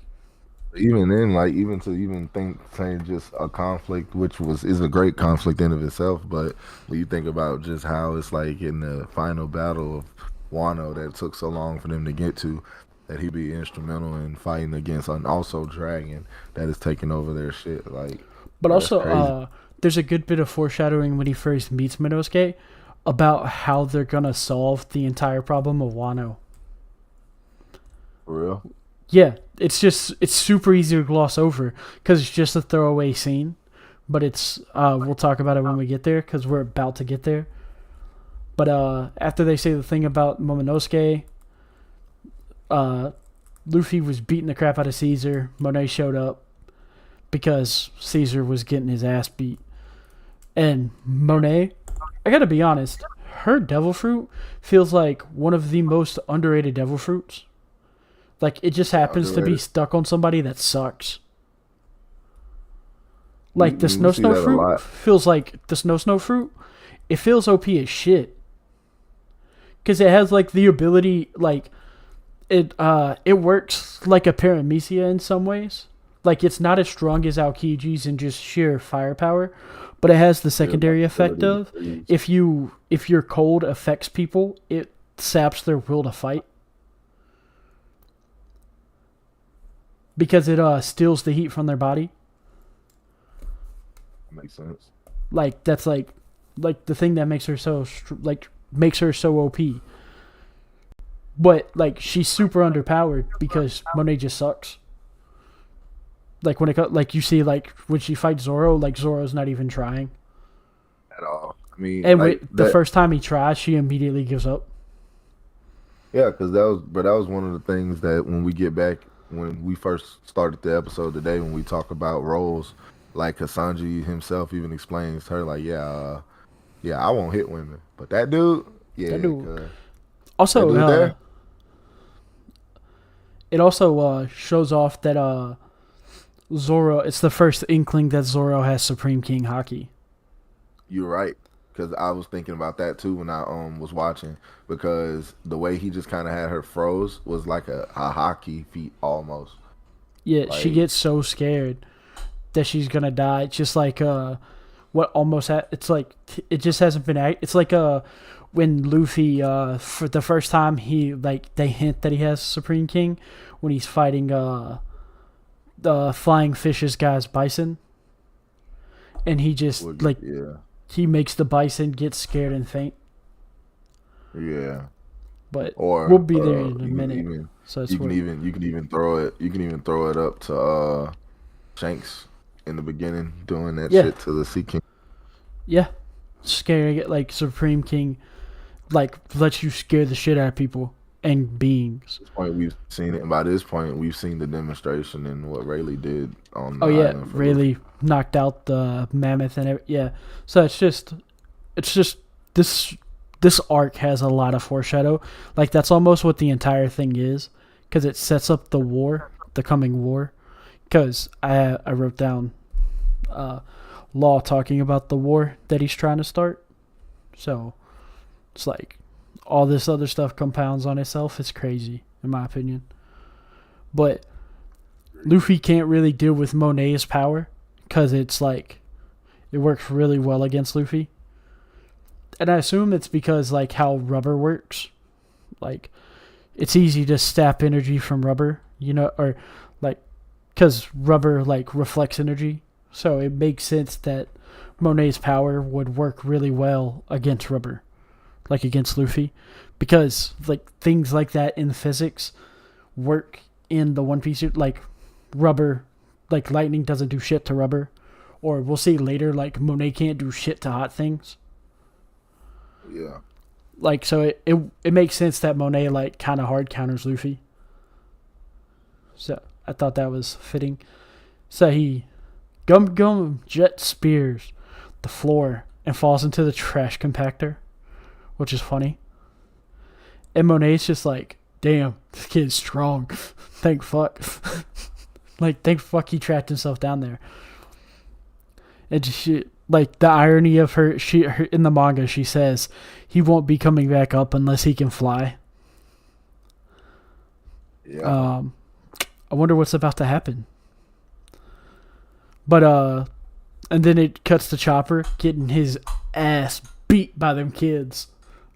Speaker 2: even then, like even to think saying just a conflict, which is a great conflict in of itself, but when you think about just how it's like in the final battle of Wano that took so long for them to get to, that he'd be instrumental in fighting against an also dragon that is taking over their shit. Like,
Speaker 1: but also, there's a good bit of foreshadowing when he first meets Momonosuke about how they're gonna solve the entire problem of Wano.
Speaker 2: For real?
Speaker 1: Yeah, it's super easy to gloss over because it's just a throwaway scene, but it's we'll talk about it when we get there because we're about to get there. But after they say the thing about Momonosuke, Luffy was beating the crap out of Caesar. Monet showed up because Caesar was getting his ass beat, and Monet, I gotta be honest, her devil fruit feels like one of the most underrated devil fruits. Like, it just happens to be stuck on somebody that sucks. Like, the snow fruit feels like... The snow fruit, it feels OP as shit. Because it has, like, the ability... Like, it works like a paramecia in some ways. Like, it's not as strong as Aokiji's in just sheer firepower. But it has the secondary effect of... If your cold affects people, it saps their will to fight. Because it steals the heat from their body.
Speaker 2: Makes sense.
Speaker 1: Like that's like the thing that makes her so makes her so OP. But like she's super underpowered because Monet just sucks. Like you see like when she fights Zoro, like Zoro's not even trying
Speaker 2: at all. I mean,
Speaker 1: and the first time he tries, she immediately gives up.
Speaker 2: Yeah, because that was one of the things that when we get back. When we first started the episode today, when we talk about roles, like Kasanji himself even explains to her, like, yeah, I won't hit women, but that dude, yeah.
Speaker 1: That dude. Also,
Speaker 2: that dude there?
Speaker 1: It also shows off that Zoro. It's the first inkling that Zoro has Supreme King Haki.
Speaker 2: You're right. Because I was thinking about that too when I was watching, because the way he just kind of had her froze was like a hockey feat almost.
Speaker 1: Yeah, like, she gets so scared that she's gonna die. It's just like what almost it's like it just hasn't been. It's like when Luffy for the first time they hint that he has Supreme King when he's fighting the flying fishes guy's bison, and he just He makes the bison get scared and faint.
Speaker 2: Yeah.
Speaker 1: But we'll be there in a minute.
Speaker 2: You can even throw it up to Shanks in the beginning doing that shit to the Sea King.
Speaker 1: Yeah. Scaring it like Supreme King like lets you scare the shit out of people and beings.
Speaker 2: At this point we've seen it, and by this point we've seen the demonstration and what Rayleigh did on the
Speaker 1: island. Rayleigh knocked out the mammoth and so it's just this arc has a lot of foreshadow. Like that's almost what the entire thing is, because it sets up the coming war. Because I wrote down Law talking about the war that he's trying to start. So it's like all this other stuff compounds on itself. It's crazy, in my opinion. But Luffy can't really deal with Monet's power because it's like it works really well against Luffy. And I assume it's because like how rubber works. Like it's easy to sap energy from rubber, or like because rubber like reflects energy. So it makes sense that Monet's power would work really well against rubber, like against Luffy, because like things like that in physics work in the One Piece. Like rubber, like lightning doesn't do shit to rubber, or we'll see later like Monet can't do shit to hot things.
Speaker 2: Yeah.
Speaker 1: Like so, it makes sense that Monet like kind of hard counters Luffy. So I thought that was fitting. So he gum jet spears the floor and falls into the trash compactor, which is funny. And Monet's just like, damn, this kid's strong. Thank fuck. Like, thank fuck he trapped himself down there. And she, like, the irony of her in the manga, she says, he won't be coming back up unless he can fly.
Speaker 2: Yeah.
Speaker 1: I wonder what's about to happen. But, and then it cuts to Chopper getting his ass beat by them kids.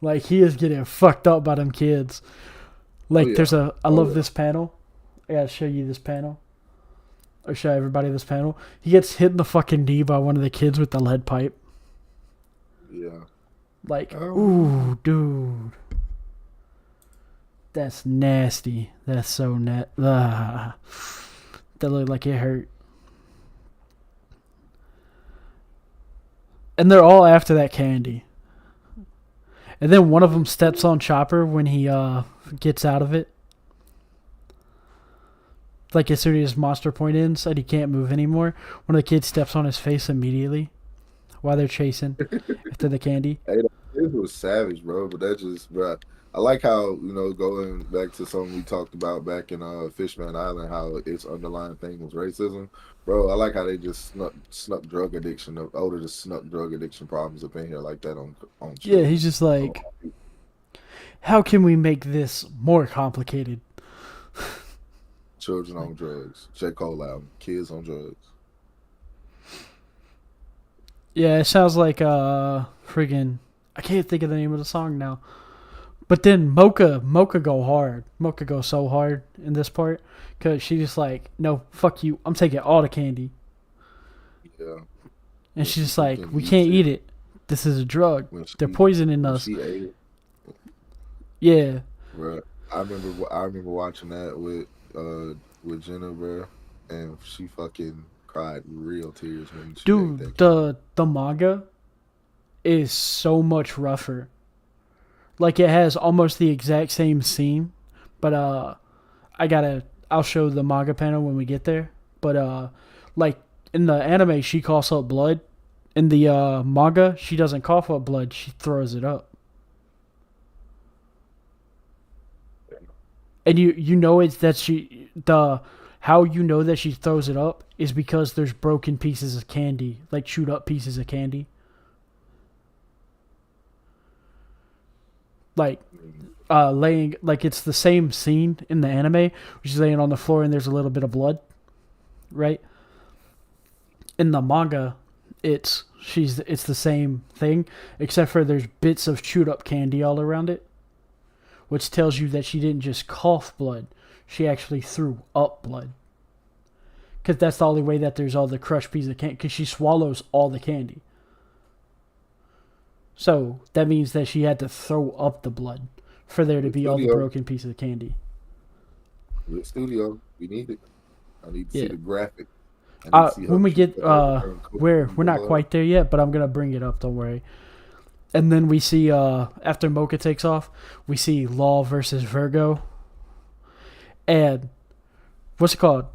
Speaker 1: Like, he is getting fucked up by them kids. Like, there's I love this panel. I gotta show you this panel. Or show everybody this panel. He gets hit in the fucking knee by one of the kids with the lead pipe.
Speaker 2: Yeah.
Speaker 1: Like, ooh, dude. That's nasty. That's so that looked like it hurt. And they're all after that candy. And then one of them steps on Chopper when he gets out of it. Like as soon as his monster point ends and he can't move anymore, one of the kids steps on his face immediately while they're chasing after the candy.
Speaker 2: Hey, it was savage, bro. But that just, bro. I like how, going back to something we talked about back in Fishman Island, how its underlying thing was racism. Bro, I like how they just snuck drug addiction. Older just snuck drug addiction problems up in here like that on
Speaker 1: Yeah, he's just like, how can we make this more complicated?
Speaker 2: Children on drugs. J. Cole album. Kids on drugs.
Speaker 1: Yeah, it sounds like friggin' I can't think of the name of the song now. But then Mocha go hard. Mocha go so hard in this part because she just like, no, fuck you. I'm taking all the candy.
Speaker 2: Yeah.
Speaker 1: And she's just like, we can't eat it. This is a drug. They're poisoning us.
Speaker 2: She ate it.
Speaker 1: Yeah.
Speaker 2: Bro, I remember watching that with Jenna, bro, and she fucking cried real tears when she ate that.
Speaker 1: The manga is so much rougher. Like it has almost the exact same scene, but I'll show the manga panel when we get there. But like in the anime, she coughs up blood. In the manga, she doesn't cough up blood; she throws it up. And you know it's that how you know that she throws it up is because there's broken pieces of candy, like chewed up pieces of candy. Like laying, like it's the same scene in the anime where she's laying on the floor and there's a little bit of blood, right? In the manga, it's the same thing except for there's bits of chewed up candy all around it, which tells you that she didn't just cough blood, she actually threw up blood. Because that's the only way that there's all the crushed pieces of candy, because she swallows all the candy. So that means that she had to throw up the blood for there to be all the broken pieces of candy.
Speaker 2: The studio, we need it. I need to see the graphic.
Speaker 1: When we get we're not quite there yet, but I'm gonna bring it up. Don't worry. And then we see after Mocha takes off, we see Law versus Virgo. And what's it called?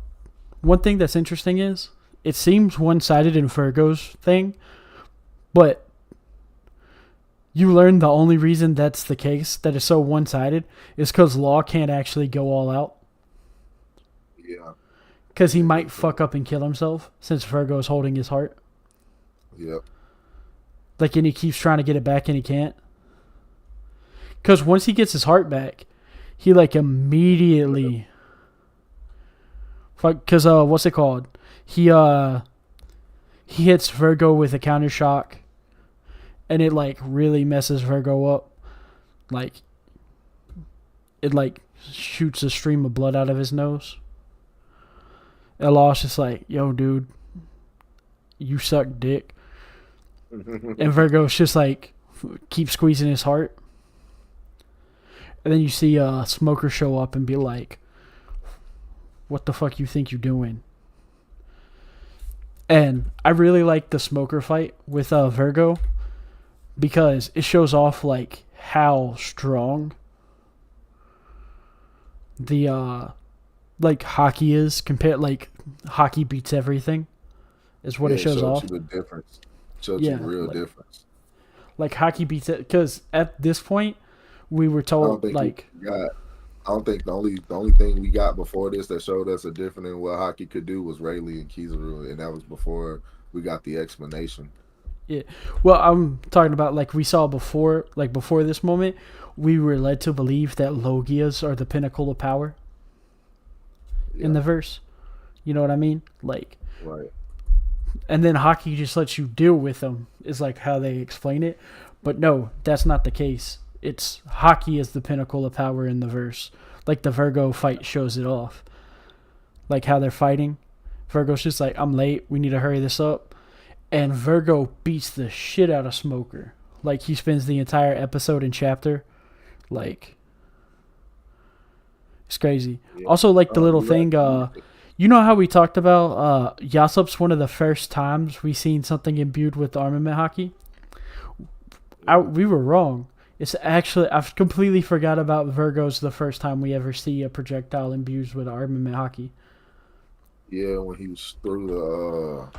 Speaker 1: One thing that's interesting is it seems one-sided in Virgo's thing, but you learn the only reason that's the case, that it's so one-sided, is because Law can't actually go all out.
Speaker 2: Yeah.
Speaker 1: Because he might fuck up and kill himself, since Virgo's holding his heart.
Speaker 2: Yep.
Speaker 1: Like, and he keeps trying to get it back and he can't. Because once he gets his heart back, he, like, immediately Because what's it called? He hits Virgo with a counter shock, and it like really messes Virgo up. Like it like shoots a stream of blood out of his nose. And Law's just like, yo, dude, you suck dick. And Virgo's just like, keep squeezing his heart. And then you see Smoker show up and be like, what the fuck you think you're doing? And I really like the Smoker fight with Virgo because it shows off like how strong the like hockey is compared. Like hockey beats everything is what it shows off.
Speaker 2: You the difference. Showed you the real difference.
Speaker 1: Like hockey beats it because at this point we were told
Speaker 2: I don't think the only thing we got before this that showed us a different in what hockey could do was Rayleigh and Kizaru, and that was before we got the explanation.
Speaker 1: Yeah, well, I'm talking about like we saw before, like before this moment, we were led to believe that Logias are the pinnacle of power in the verse. You know what I mean? Like,
Speaker 2: right.
Speaker 1: And then hockey just lets you deal with them is like how they explain it, but no, that's not the case. It's hockey is the pinnacle of power in the verse. Like the Virgo fight shows it off. Like how they're fighting. Virgo's just like, I'm late. We need to hurry this up. And Virgo beats the shit out of Smoker. Like he spends the entire episode and chapter. Like, it's crazy. Yeah. Also, like the little thing, you know how we talked about Yasop's one of the first times we seen something imbued with armament hockey? We were wrong. It's actually, I've completely forgot about Virgo's the first time we ever see a projectile imbued with armament hockey.
Speaker 2: Yeah, when he was through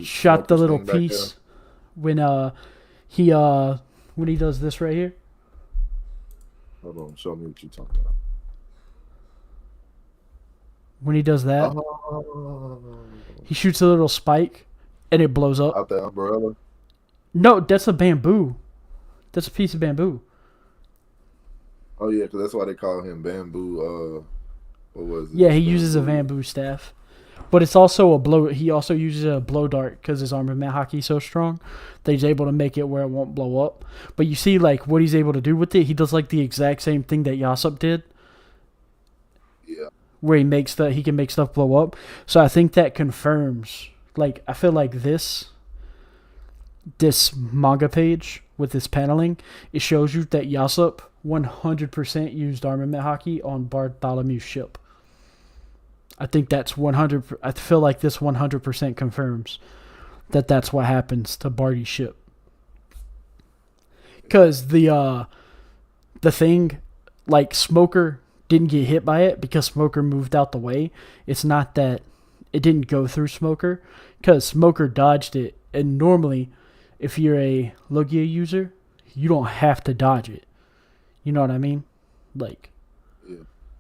Speaker 1: shot the little piece when he does this right here.
Speaker 2: Hold on, show me what you're talking about.
Speaker 1: When he does that, he shoots a little spike and it blows up.
Speaker 2: Out the umbrella?
Speaker 1: No, that's a bamboo. That's a piece of bamboo.
Speaker 2: Oh yeah, because that's why they call him bamboo. What was it?
Speaker 1: Yeah, he uses a bamboo staff, but it's also a blow. He also uses a blow dart because his armament hockey is so strong that he's able to make it where it won't blow up. But you see, like what he's able to do with it, he does like the exact same thing that Yasop did.
Speaker 2: Yeah.
Speaker 1: Where he can make stuff blow up. So I think that confirms. Like I feel like this manga page with this paneling, it shows you that Yasop 100% used armament hockey on Bartholomew's ship. I think that's 100. I feel like this 100% confirms that that's what happens to Barty's ship. Because the thing, like Smoker didn't get hit by it because Smoker moved out the way. It's not that it didn't go through Smoker because Smoker dodged it, and normally, if you're a Logia user, you don't have to dodge it. You know what I mean? Like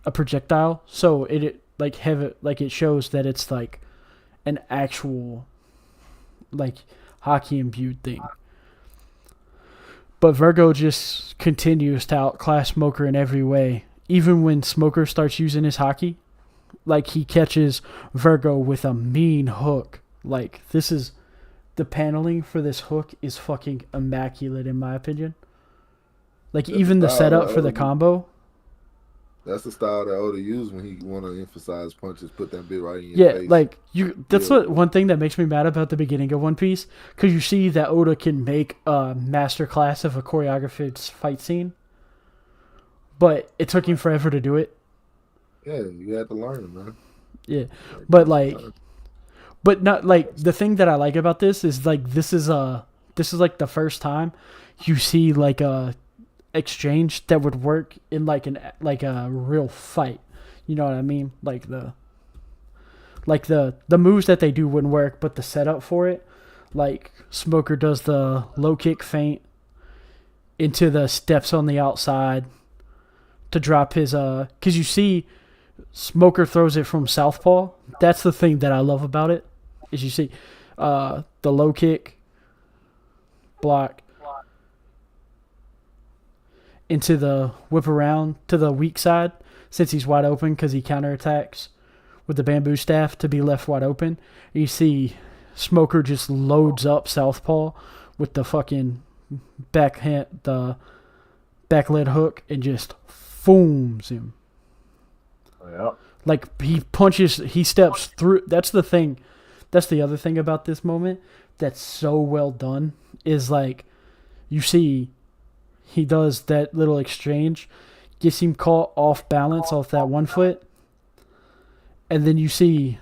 Speaker 1: a projectile. So it like have it like it shows that it's like an actual like hockey imbued thing. But Virgo just continues to outclass Smoker in every way. Even when Smoker starts using his hockey, like he catches Virgo with a mean hook. Like this is the paneling for this hook is fucking immaculate in my opinion. Like that's even the setup for the combo.
Speaker 2: That's the style that Oda used when he want to emphasize punches, put that bit right in your face.
Speaker 1: Yeah, like that's what one thing that makes me mad about the beginning of One Piece, because you see that Oda can make a masterclass of a choreographed fight scene, but it took him forever to do it.
Speaker 2: Yeah, you had to learn, man.
Speaker 1: Yeah, but not like the thing that I like about this is like this is like the first time you see like a exchange that would work in like a real fight. You know what I mean? Like the moves that they do wouldn't work, but the setup for it, like Smoker does the low kick feint into the steps on the outside to drop his because you see Smoker throws it from southpaw. That's the thing that I love about it, is you see the low kick block into the whip around to the weak side since he's wide open because he counterattacks with the bamboo staff to be left wide open. You see Smoker just loads up Southpaw with the fucking the back lead hook and just fooms him.
Speaker 2: Yeah.
Speaker 1: Like he punches, he steps through. That's the thing. That's the other thing about this moment that's so well done is like you see he does that little exchange, gets him caught off balance off that 1 foot, and then you see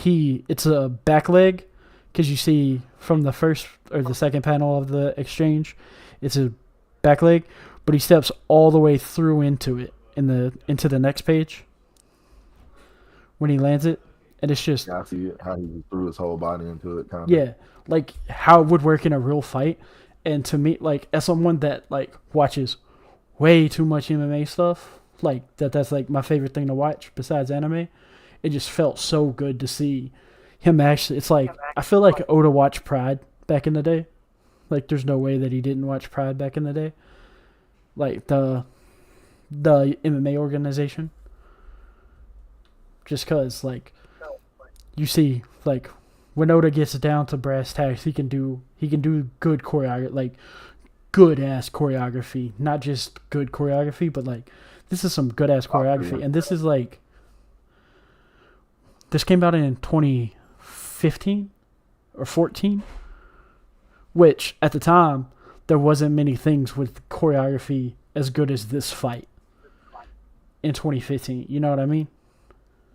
Speaker 1: it's a back leg because you see from the first or the second panel of the exchange, it's a back leg, but he steps all the way through into it into the next page when he lands it, and it's just
Speaker 2: I see how he threw his whole body into it. Kind of.
Speaker 1: Yeah, like how it would work in a real fight. And to me, like as someone that like watches way too much MMA stuff, like that's like my favorite thing to watch besides anime. It just felt so good to see him actually. It's like I feel like Oda watched Pride back in the day. Like there's no way that he didn't watch Pride back in the day. Like the MMA organization. Just cause like you see like when Oda gets down to brass tacks, he can do good choreography, like good ass choreography, not just good choreography, but like this is some good ass choreography, and this is like this came out in 2015 or 14, which at the time there wasn't many things with choreography as good as this fight in 2015. You know what I mean?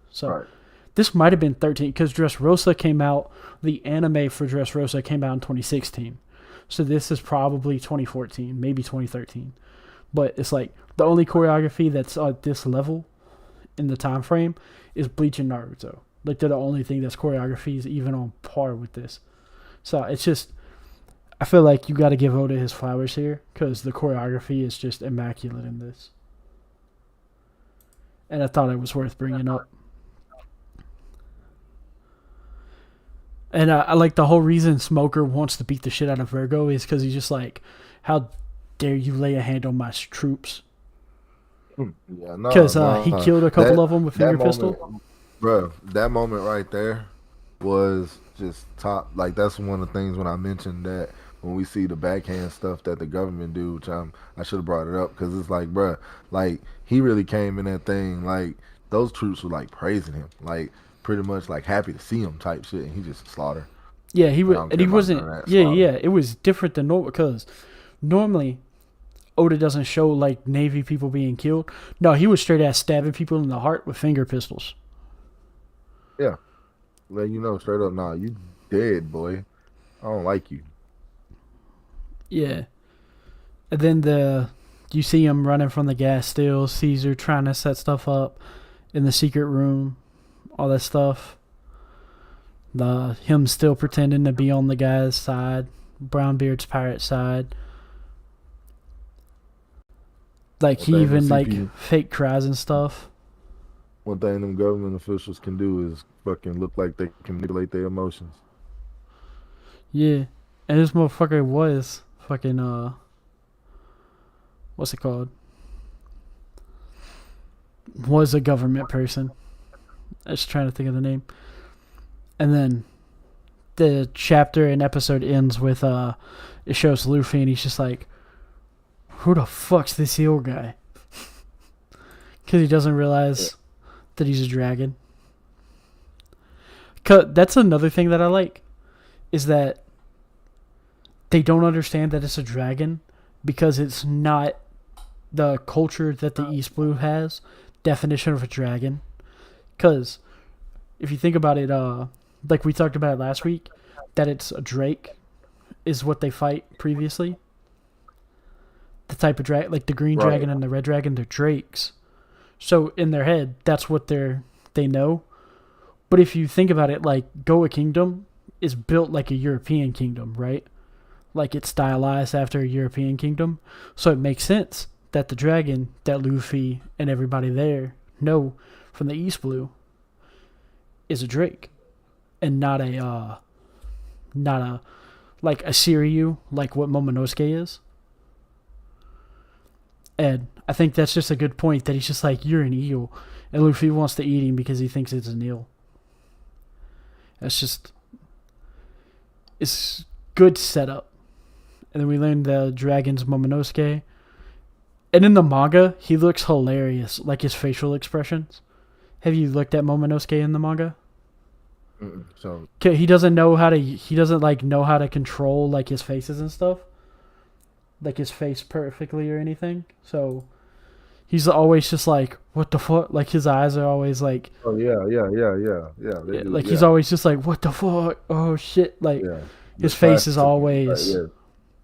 Speaker 1: So.
Speaker 2: Right.
Speaker 1: This might have been 13 because Dressrosa came out. The anime for Dressrosa came out in 2016, so this is probably 2014, maybe 2013. But it's like the only choreography that's at this level in the time frame is Bleach and Naruto. Like they're the only thing that's choreography is even on par with this. So it's just, I feel like you got to give Oda his flowers here because the choreography is just immaculate in this, and I thought it was worth bringing up. And I like the whole reason Smoker wants to beat the shit out of Virgo is because he's just like, how dare you lay a hand on my troops?
Speaker 2: Yeah,
Speaker 1: because he killed a couple of them with finger pistol.
Speaker 2: Bro, that moment right there was just top. Like that's one of the things when I mentioned that when we see the backhand stuff that the government do, which I should have brought it up because it's like, bro, like he really came in that thing like those troops were like praising him, like. Pretty much like happy to see him type shit, and he just slaughtered.
Speaker 1: Yeah, he was, and he wasn't. Yeah, it was different than normal because normally Oda doesn't show like Navy people being killed. No, he was straight ass stabbing people in the heart with finger pistols.
Speaker 2: Yeah, let you know straight up, nah, you dead, boy. I don't like you.
Speaker 1: Yeah, and then you see him running from the gas still. Caesar trying to set stuff up in the secret room. All that stuff. Him still pretending to be on the guy's side, Brownbeard's pirate side. Like he even like fake cries and stuff.
Speaker 2: One thing them government officials can do is fucking look like they can manipulate their emotions.
Speaker 1: Yeah, and this motherfucker was fucking what's it called? Was a government person. I was trying to think of the name. And then the chapter and episode ends with it shows Luffy and he's just like, who the fuck's this heel guy? Because he doesn't realize that he's a dragon. That's another thing that I like is that they don't understand that it's a dragon because it's not the culture that the East Blue has definition of a dragon. Because if you think about it, like we talked about it last week, that it's a drake is what they fight previously. The type of dragon, like the green dragon and the red dragon, they're drakes. So in their head, that's what they know. But if you think about it, like Goa Kingdom is built like a European kingdom, right? Like it's stylized after a European kingdom. So it makes sense that the dragon that Luffy and everybody there know from the East Blue is a drake and not a like a Shiryu like what Momonosuke is. And I think that's just a good point that he's just like, you're an eel, and Luffy wants to eat him because he thinks it's an eel. It's good setup. And then we learn the dragon's Momonosuke. And in the manga, he looks hilarious, like his facial expressions. Have you looked at Momonosuke in the manga?
Speaker 2: So
Speaker 1: He doesn't know how to. He doesn't like know how to control like his faces and stuff, like his face perfectly or anything. So he's always just like, what the fuck? Like his eyes are always like,
Speaker 2: oh yeah.
Speaker 1: like he's always just like, what the fuck? Oh shit! Like his face is always.
Speaker 2: Yeah,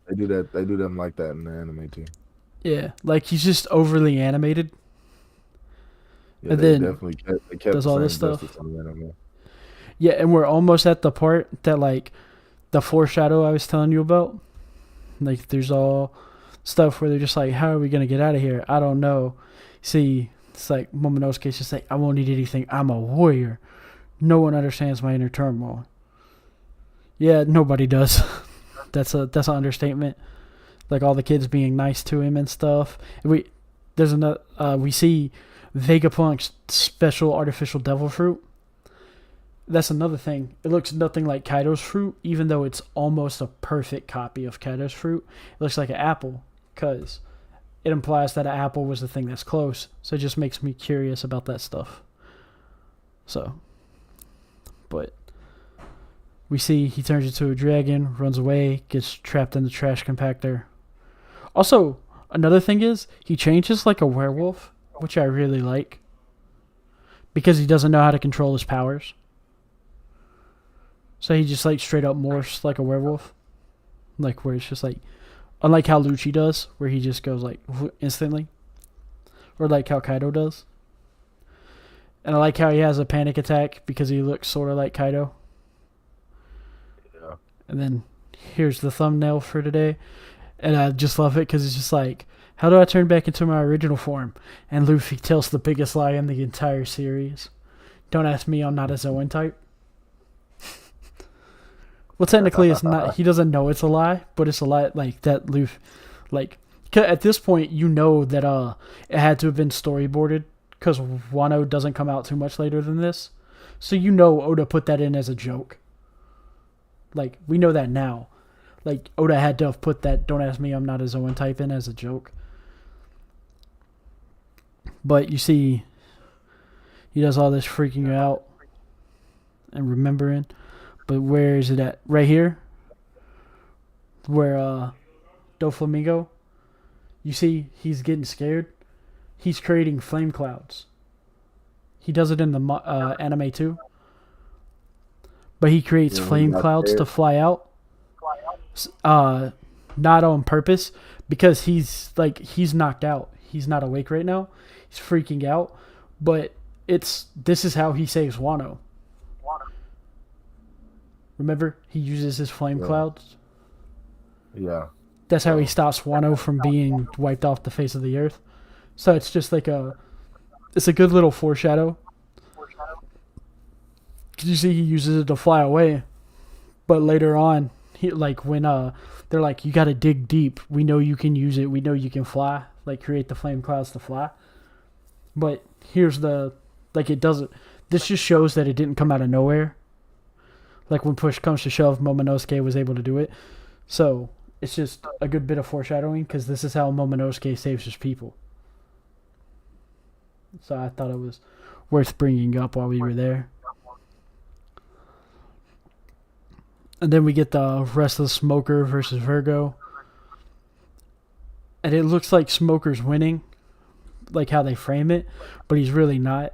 Speaker 2: they do that. They do them like that in the anime too.
Speaker 1: Yeah, like he's just overly animated.
Speaker 2: Yeah,
Speaker 1: And
Speaker 2: they
Speaker 1: then
Speaker 2: definitely kept
Speaker 1: does
Speaker 2: the
Speaker 1: all
Speaker 2: same
Speaker 1: this stuff.
Speaker 2: justice on the anime.
Speaker 1: Yeah, and we're almost at the part that like the foreshadow I was telling you about. Like there's all stuff where they're just like, how are we gonna get out of here? I don't know. See, it's like Momonosuke's just like, I won't need anything. I'm a warrior. No one understands my inner turmoil. Yeah, nobody does. That's an understatement. Like all the kids being nice to him and stuff. We see Vegapunk's special artificial devil fruit. That's another thing. It looks nothing like Kaido's fruit, even though it's almost a perfect copy of Kaido's fruit. It looks like an apple, because it implies that an apple was the thing that's close. So it just makes me curious about that stuff. So, but we see he turns into a dragon, runs away, gets trapped in the trash compactor. Also, another thing is, he changes like a werewolf, which I really like, because he doesn't know how to control his powers. So he just like straight up morphs like a werewolf. Like where it's just like, unlike how Lucci does, where he just goes like instantly. Or like how Kaido does. And I like how he has a panic attack because he looks sort of like Kaido.
Speaker 2: Yeah.
Speaker 1: And then here's the thumbnail for today. And I just love it because it's just like, how do I turn back into my original form? And Luffy tells the biggest lie in the entire series. Don't ask me, I'm not a Zoan type. Well, technically, it's not. He doesn't know it's a lie, but it's a lie like that. Luffy, like, at this point, you know that it had to have been storyboarded because Wano doesn't come out too much later than this, so you know Oda put that in as a joke. Like we know that now. Like Oda had to have put that "Don't ask me, I'm not a Zoan type" in as a joke. But you see, he does all this freaking out and remembering. But where is it at? Right here? Where Doflamingo, you see he's getting scared. He's creating flame clouds. He does it in the anime too. But he creates flame clouds to fly out. Not on purpose, because he's knocked out. He's not awake right now. He's freaking out. But this is how he saves Wano. Remember, he uses his flame clouds.
Speaker 2: Yeah.
Speaker 1: That's how he stops Wano from being wiped off the face of the earth. So it's just like it's a good little foreshadow. Cause you see, he uses it to fly away, but later on, when they're like, you got to dig deep. We know you can use it. We know you can fly. Like create the flame clouds to fly. But here's it doesn't. This just shows that it didn't come out of nowhere. Like when push comes to shove, Momonosuke was able to do it. So it's just a good bit of foreshadowing because this is how Momonosuke saves his people. So I thought it was worth bringing up while we were there. And then we get the Restless Smoker versus Virgo. And it looks like Smoker's winning, like how they frame it, but he's really not.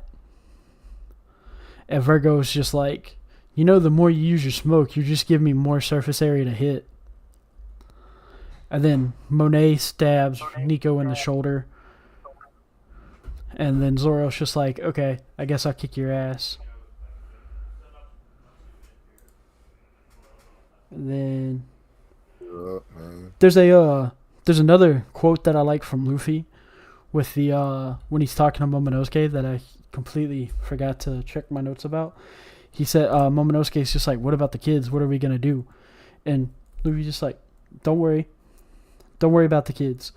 Speaker 1: And Virgo's just like, the more you use your smoke, you just give me more surface area to hit. And then Monet stabs Nico in the shoulder. And then Zoro's just like, okay, I guess I'll kick your ass. And then there's another quote that I like from Luffy with the when he's talking to Momonosuke that I completely forgot to check my notes about. He said, Momonosuke's just like, what about the kids? What are we going to do? And Luffy's just like, don't worry. Don't worry about the kids.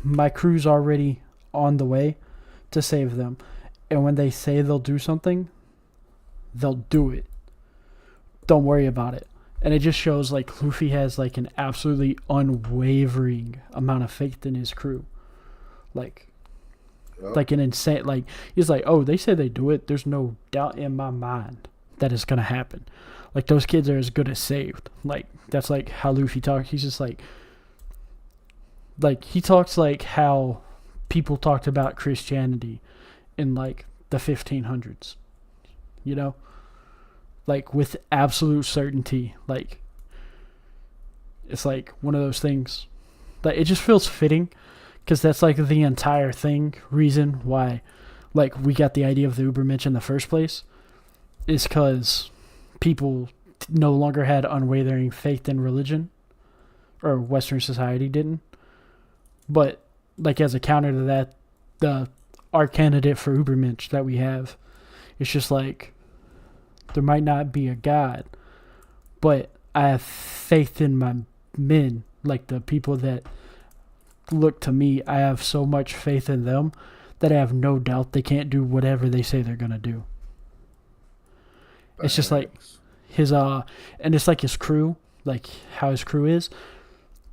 Speaker 1: My crew's already on the way to save them. And when they say they'll do something, they'll do it. don't worry about it. And it just shows like Luffy has like an absolutely unwavering amount of faith in his crew. Like
Speaker 2: Yep.
Speaker 1: like an insane, like he's like, oh, they say they do it, there's no doubt in my mind that it's gonna happen. Like those kids are as good as saved. Like that's like how Luffy talks. He's just like he talks like how people talked about Christianity in like the 1500s, you know, like with absolute certainty. Like it's like one of those things that it just feels fitting, because that's like the entire reason why like we got the idea of the Ubermensch in the first place, is because people no longer had unwavering faith in religion, or Western society didn't. But like as a counter to that, our candidate for Ubermensch that we have, it's just like there might not be a God, but I have faith in my men, like the people that look to me. I have so much faith in them that I have no doubt they can't do whatever they say they're gonna do. It's just like his and it's like his crew, like how his crew is.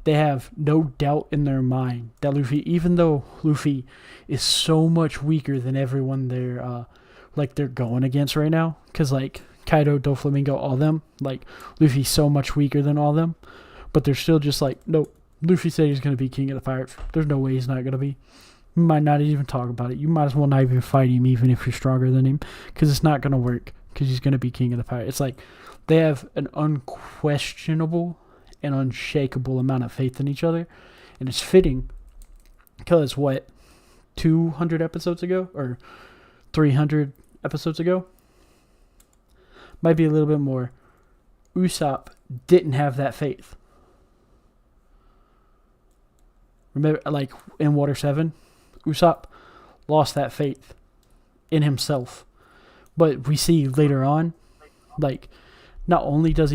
Speaker 1: They have no doubt in their mind that Luffy, even though Luffy is so much weaker than everyone they're going against right now, because like Kaido, Doflamingo, all them, like Luffy's so much weaker than all them, but they're still just like, nope. Luffy said he's gonna be king of the pirates. There's no way he's not gonna be. You might not even talk about it. You might as well not even fight him, even if you're stronger than him, because it's not gonna work. Because he's gonna be king of the pirates. It's like they have an unquestionable and unshakable amount of faith in each other, and it's fitting because 200 episodes ago or 300 episodes ago, might be a little bit more, Usopp didn't have that faith. Remember, like in Water 7, Usopp lost that faith in himself. But we see later on, like, not only did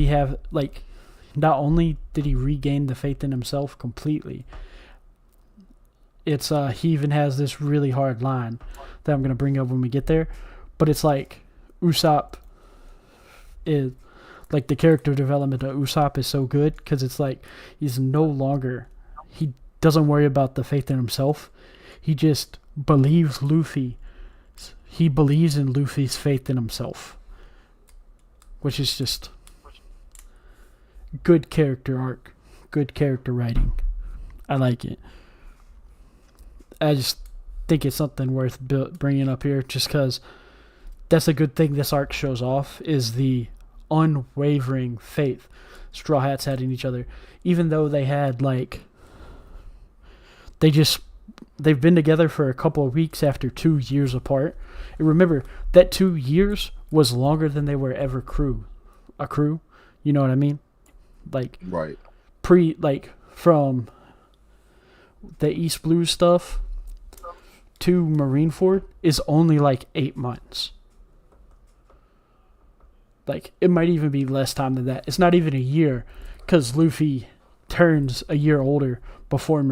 Speaker 1: he regain the faith in himself completely, it's he even has this really hard line that I'm gonna bring up when we get there. But it's like Usopp is like the character development of Usopp is so good because it's like he doesn't worry about the faith in himself. He just believes Luffy. He believes in Luffy's faith in himself, which is just good character arc, good character writing. I like it. I just think it's something worth bringing up here, just because that's a good thing this arc shows off, is the unwavering faith Straw Hats had in each other, even though they had they've been together for a couple of weeks after 2 years apart. And remember, that 2 years was longer than they were ever a crew. You know what I mean? Like,
Speaker 2: right.
Speaker 1: From the East Blue stuff to Marineford is only 8 months. Like, it might even be less time than that. It's not even a year, because Luffy turns a year older before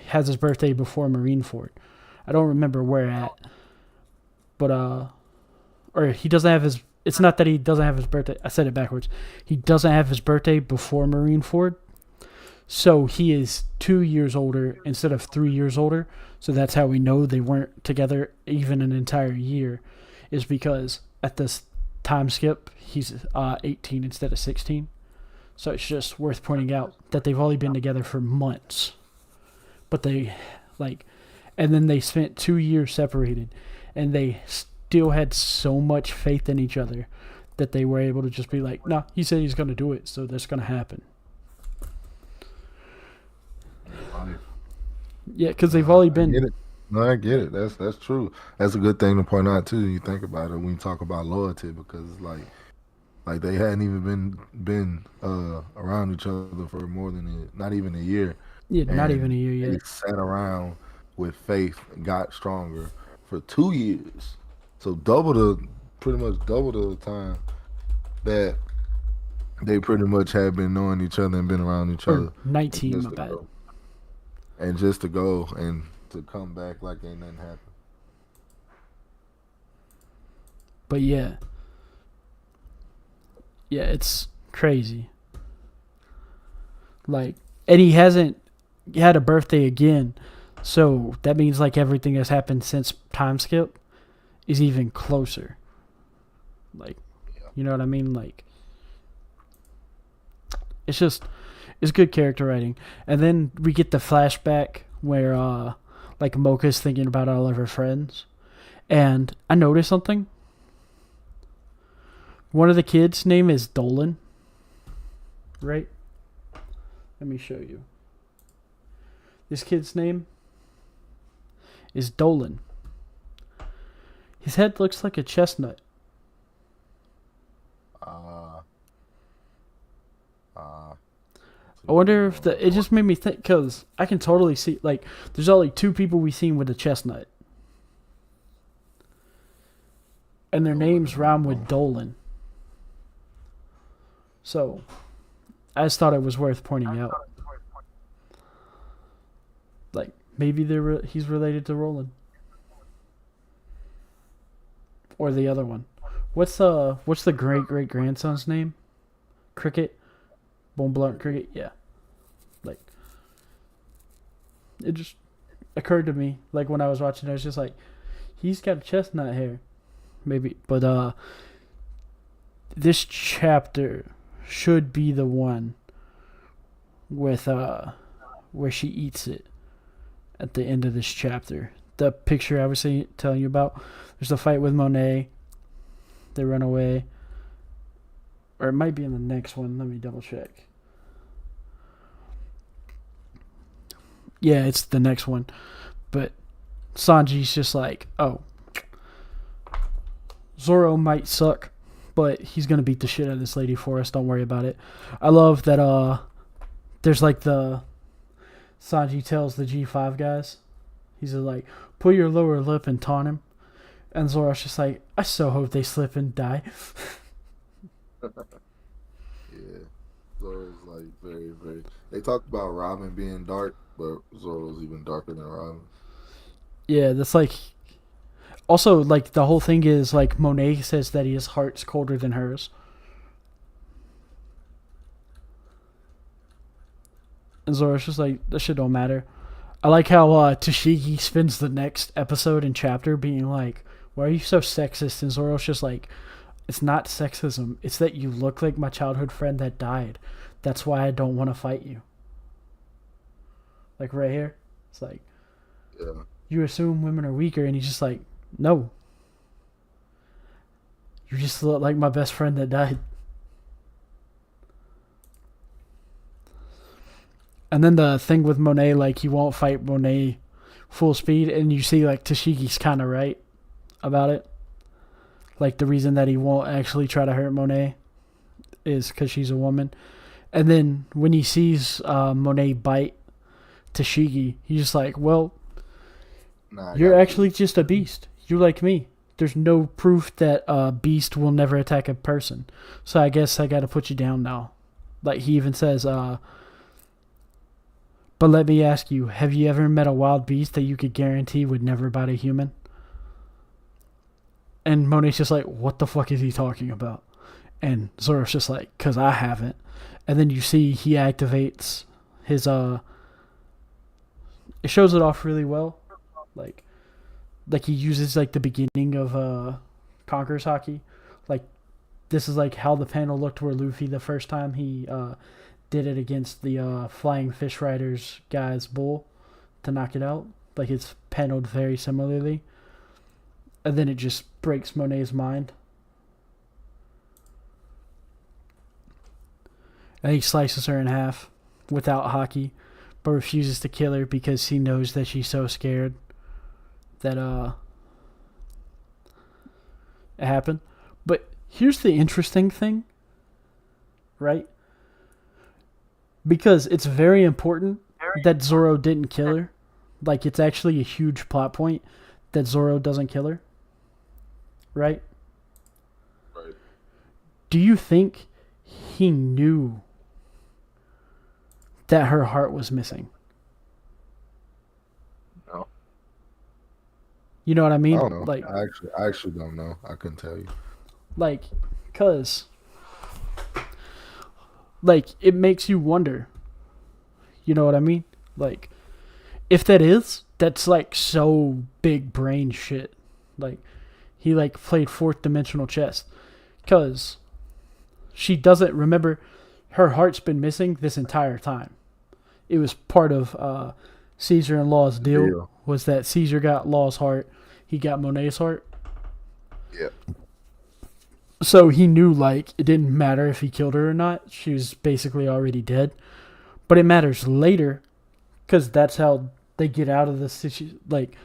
Speaker 1: has his birthday before Marineford. I don't remember where at, but or he doesn't have his. It's not that he doesn't have his birthday. I said it backwards. He doesn't have his birthday before Marineford, so he is 2 years older instead of 3 years older. So that's how we know they weren't together even an entire year, is because at this time skip he's 18 instead of 16. So it's just worth pointing out that they've only been together for months. But they, and then they spent 2 years separated, and they still had so much faith in each other that they were able to just be like, nah, he said he's going to do it, so that's going to happen. Yeah, because they've only been...
Speaker 2: I get it. That's true. That's a good thing to point out, too, when you think about it, when you talk about loyalty, because it's like they hadn't even been around each other for more than not even a year.
Speaker 1: Yeah, not even a year yet.
Speaker 2: They sat around with faith and got stronger for 2 years. So pretty much double the time that they pretty much had been knowing each other and been around each other.
Speaker 1: 19, my bad.
Speaker 2: And just to go and to come back like ain't nothing happened.
Speaker 1: But yeah. Yeah, it's crazy. Like, and he hasn't had a birthday again, so that means like everything that's happened since time skip is even closer. Like, you know what I mean? Like, it's just it's good character writing, and then we get the flashback where like Mocha's thinking about all of her friends, and I noticed something. One of the kids' name is Dolan, right? Let me show you. This kid's name is Dolan. His head looks like a chestnut. I wonder if it just made me think, because I can totally see, like, there's only two people we've seen with a chestnut. And their names rhyme with Dolan. So, I just thought it was worth pointing out. Like, maybe he's related to Roland. Or the other one. What's the great grandson's name? Cricket? Bone Blunt Cricket? Yeah. Like, it just occurred to me, like, when I was watching it, I was just like, he's got chestnut hair. Maybe. But, this chapter should be the one with, where she eats it at the end of this chapter. The picture I was telling you about, there's a fight with Monet. They run away. Or it might be in the next one. Let me double check. Yeah, it's the next one. But Sanji's just like, oh, Zoro might suck, but he's going to beat the shit out of this lady for us. Don't worry about it. I love that there's like the Sanji tells the G5 guys. He's like, pull your lower lip and taunt him. And Zoro's just like, I so hope they slip and die.
Speaker 2: Yeah. Zoro's like very, very... They talked about Robin being dark, but Zoro's even darker than Robin.
Speaker 1: Yeah, that's like... Also, like, the whole thing is, like, Monet says that his heart's colder than hers. And Zoro's just like, that shit don't matter. I like how Tashigi spends the next episode and chapter being like, why are you so sexist? And Zoro's just like, it's not sexism. It's that you look like my childhood friend that died. That's why I don't want to fight you. Like, right here. It's like,
Speaker 2: yeah.
Speaker 1: You assume women are weaker, and he's just like, no. You just look like my best friend that died. And then the thing with Monet, like, he won't fight Monet full speed, and you see, like, Tashigi's kind of right about it. Like, the reason that he won't actually try to hurt Monet is because she's a woman. And then when he sees Monet bite Tashigi, he's just like, well, you're actually just a beast. You're like me. There's no proof that a beast will never attack a person. So I guess I got to put you down now. Like, he even says, but let me ask you, have you ever met a wild beast that you could guarantee would never bite a human? And Monet's just like, what the fuck is he talking about? And Zoro's just like, because I haven't. And then you see he activates his, it shows it off really well. Like he uses, like, the beginning of Conqueror's Haki. Like, this is, like, how the panel looked where Luffy, the first time he, did it against the Flying Fish Riders guy's bull to knock it out. Like, it's paneled very similarly. And then it just breaks Monet's mind. And he slices her in half without Haki, but refuses to kill her because he knows that she's so scared that it happened. But here's the interesting thing, right? Because it's very important that Zoro didn't kill her. Like, it's actually a huge plot point that Zoro doesn't kill her. Right?
Speaker 2: Right.
Speaker 1: Do you think he knew that her heart was missing?
Speaker 2: No.
Speaker 1: You know what I mean?
Speaker 2: I don't know.
Speaker 1: Like,
Speaker 2: I actually don't know. I couldn't tell you.
Speaker 1: Like, cause like, it makes you wonder. You know what I mean? Like, if that's like so big brain shit. Like, he like played fourth dimensional chess. Because she doesn't remember, her heart's been missing this entire time. It was part of Caesar and Law's deal. Was that Caesar got Law's heart, he got Monet's heart.
Speaker 2: Yeah.
Speaker 1: So he knew, like, it didn't matter if he killed her or not. She was basically already dead. But it matters later, because that's how they get out of this situation. Like,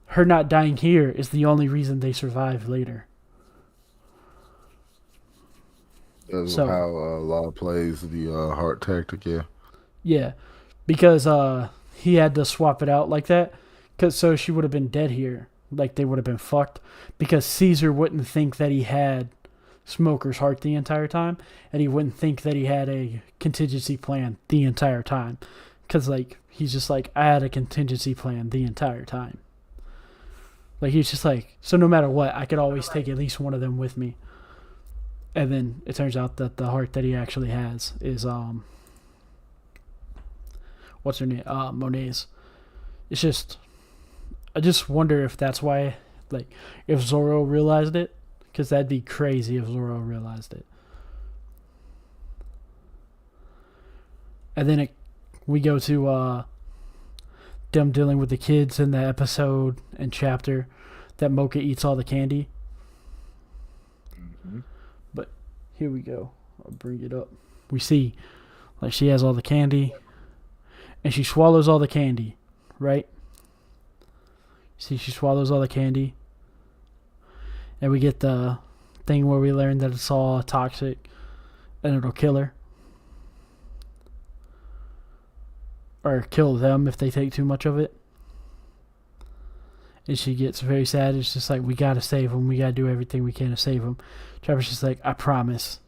Speaker 1: her not dying here is the only reason they survive later.
Speaker 2: That's how Law plays the heart tactic, yeah.
Speaker 1: Yeah, because he had to swap it out like that, so she would have been dead here. Like, they would have been fucked. Because Caesar wouldn't think that he had Smoker's heart the entire time, and he wouldn't think that he had a contingency plan the entire time. Because, like, he's just like, I had a contingency plan the entire time. Like, he's just like, so no matter what, I could always take at least one of them with me. And then it turns out that the heart that he actually has is, what's her name? Monet's. It's just, I just wonder if that's why, like, if Zoro realized it. Because that'd be crazy if Zoro realized it. And then we go to them dealing with the kids in the episode and chapter that Mocha eats all the candy.
Speaker 2: Mm-hmm.
Speaker 1: But here we go. I'll bring it up. We see, like, she has all the candy, and she swallows all the candy, right? See, she swallows all the candy. And we get the thing where we learn that it's all toxic and it'll kill her. Or kill them if they take too much of it. And she gets very sad. It's just like, we gotta save him. We gotta do everything we can to save him. Chopper's just like, I promise.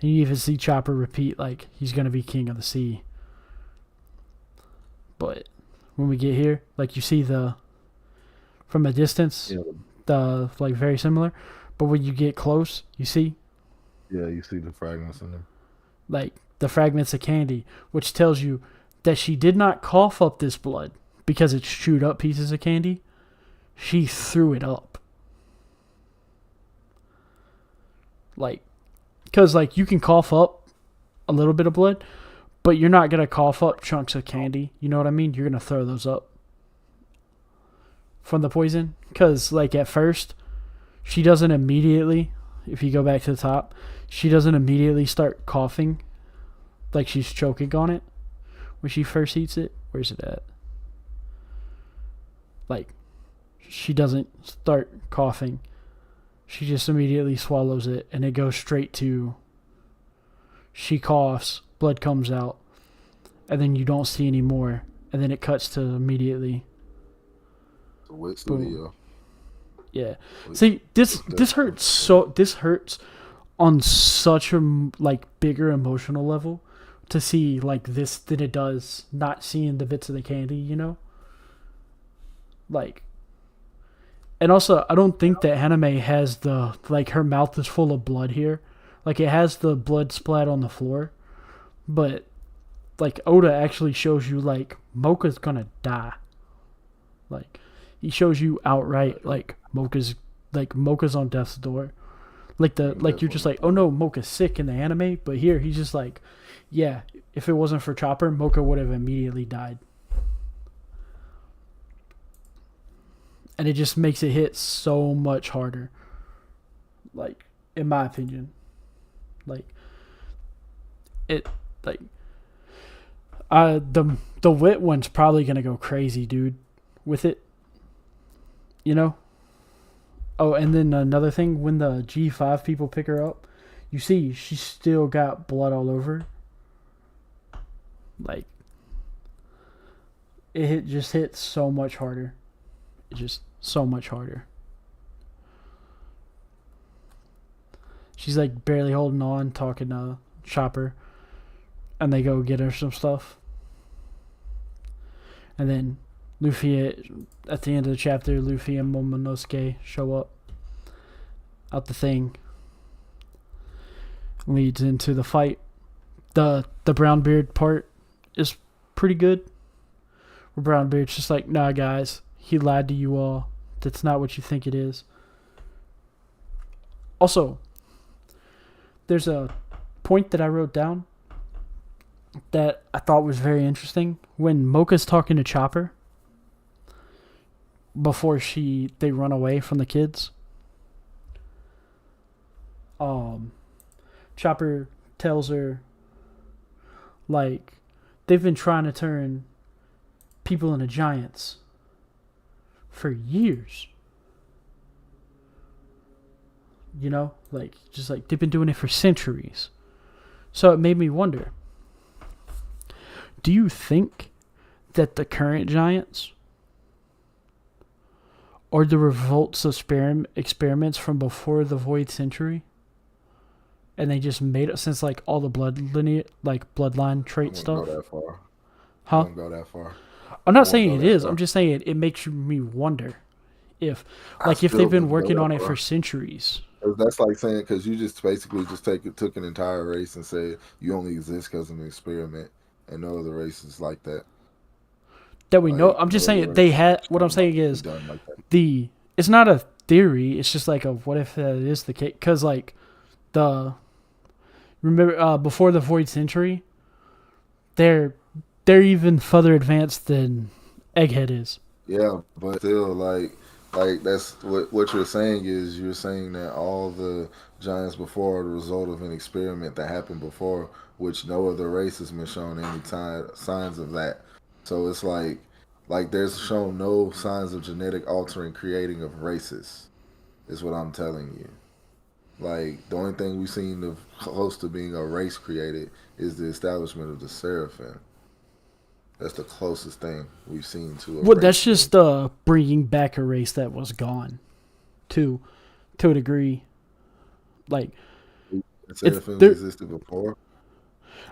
Speaker 1: And you even see Chopper repeat, like, he's gonna be king of the sea. But when we get here, like, you see from a distance, the, like, very similar. But when you get close, you see?
Speaker 2: Yeah, you see the fragments in there.
Speaker 1: Like, the fragments of candy, which tells you that she did not cough up this blood because it's chewed up pieces of candy. She threw it up. Like, because, like, you can cough up a little bit of blood, but you're not going to cough up chunks of candy. You know what I mean? You're going to throw those up from the poison. Because, like, at first, she doesn't immediately, if you go back to the top, she doesn't immediately start coughing like she's choking on it when she first eats it. Where's it at? Like, she doesn't start coughing. She just immediately swallows it, and it goes straight to, she coughs, blood comes out, and then you don't see any more, and then it cuts to immediately.
Speaker 2: Boom.
Speaker 1: Yeah. See, this hurts this hurts on such a, like, bigger emotional level to see, like, this than it does not seeing the bits of the candy, you know? Like, and also, I don't think that Haname has the, like, her mouth is full of blood here. Like, it has the blood splat on the floor, but, like, Oda actually shows you, like, Mocha's gonna die. Like, he shows you outright, like, Mocha's on death's door. Like, you're just like, oh no, Mocha's sick in the anime, but here he's just like, yeah, if it wasn't for Chopper, Mocha would have immediately died. And it just makes it hit so much harder. Like, in my opinion. Like, it, like, the wit one's probably gonna go crazy, dude, with it. You know? Oh, and then another thing, when the G5 people pick her up, you see she's still got blood all over. Like, it just hits so much harder. It just so much harder. She's, like, barely holding on, talking to Chopper, and they go get her some stuff. And then Luffy, at the end of the chapter, Luffy and Momonosuke show up out the thing. Leads into the fight the brown beard part is pretty good. Where brown beard's just like, nah, guys, he lied to you all. That's not what you think it is. Also, there's a point that I wrote down that I thought was very interesting. When Mocha's talking to Chopper before they run away from the kids, Chopper tells her, like, they've been trying to turn people into giants for years. You know, like, just like they've been doing it for centuries. So it made me wonder, do you think that the current giants are the results of experiments from before the Void Century? And they just made it since like all the bloodline trait stuff?
Speaker 2: Go that far.
Speaker 1: Huh?
Speaker 2: I won't go that far.
Speaker 1: I'm not saying it is. I'm just saying it makes me wonder if they've been working on it for centuries.
Speaker 2: That's like saying, because you just basically just took an entire race and said you only exist because of an experiment, and no other races like that.
Speaker 1: That we know. I'm just saying they had. What I'm saying is it's not a theory. It's just like a what if that is the case? Because like remember before the Void Century, they're even further advanced than Egghead is.
Speaker 2: Yeah, but still, like that's what you're saying is you're saying that all the giants before are the result of an experiment that happened before, which no other race has been shown any signs of that. So it's like there's shown no signs of genetic altering creating of races, is what I'm telling you. Like, the only thing we've seen of close to being a race created is the establishment of the Seraphim. That's the closest thing we've seen to a race.
Speaker 1: Well, that's just bringing back a race that was gone, to a degree. Like,
Speaker 2: the Seraphims existed before?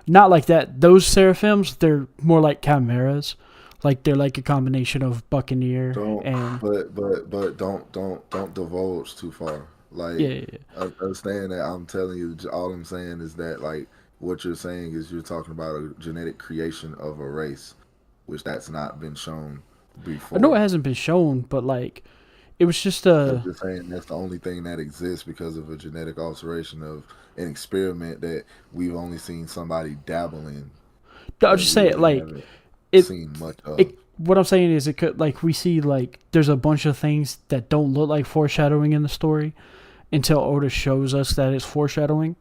Speaker 1: Not like that. Those Seraphims, they're more like chimeras. Like, they're like a combination of Buccaneer and...
Speaker 2: But don't divulge too far. Like,
Speaker 1: yeah.
Speaker 2: Understand that I'm telling you, all I'm saying is that, like, what you're saying is you're talking about a genetic creation of a race, which that's not been shown before.
Speaker 1: I know it hasn't been shown, but, like, it was just
Speaker 2: I'm just saying that's the only thing that exists because of a genetic alteration of an experiment that we've only seen somebody dabble in.
Speaker 1: I'll just say it, like,
Speaker 2: seen much of.
Speaker 1: What I'm saying is it could, like, we see, like, there's a bunch of things that don't look like foreshadowing in the story until Oda shows us that it's foreshadowing.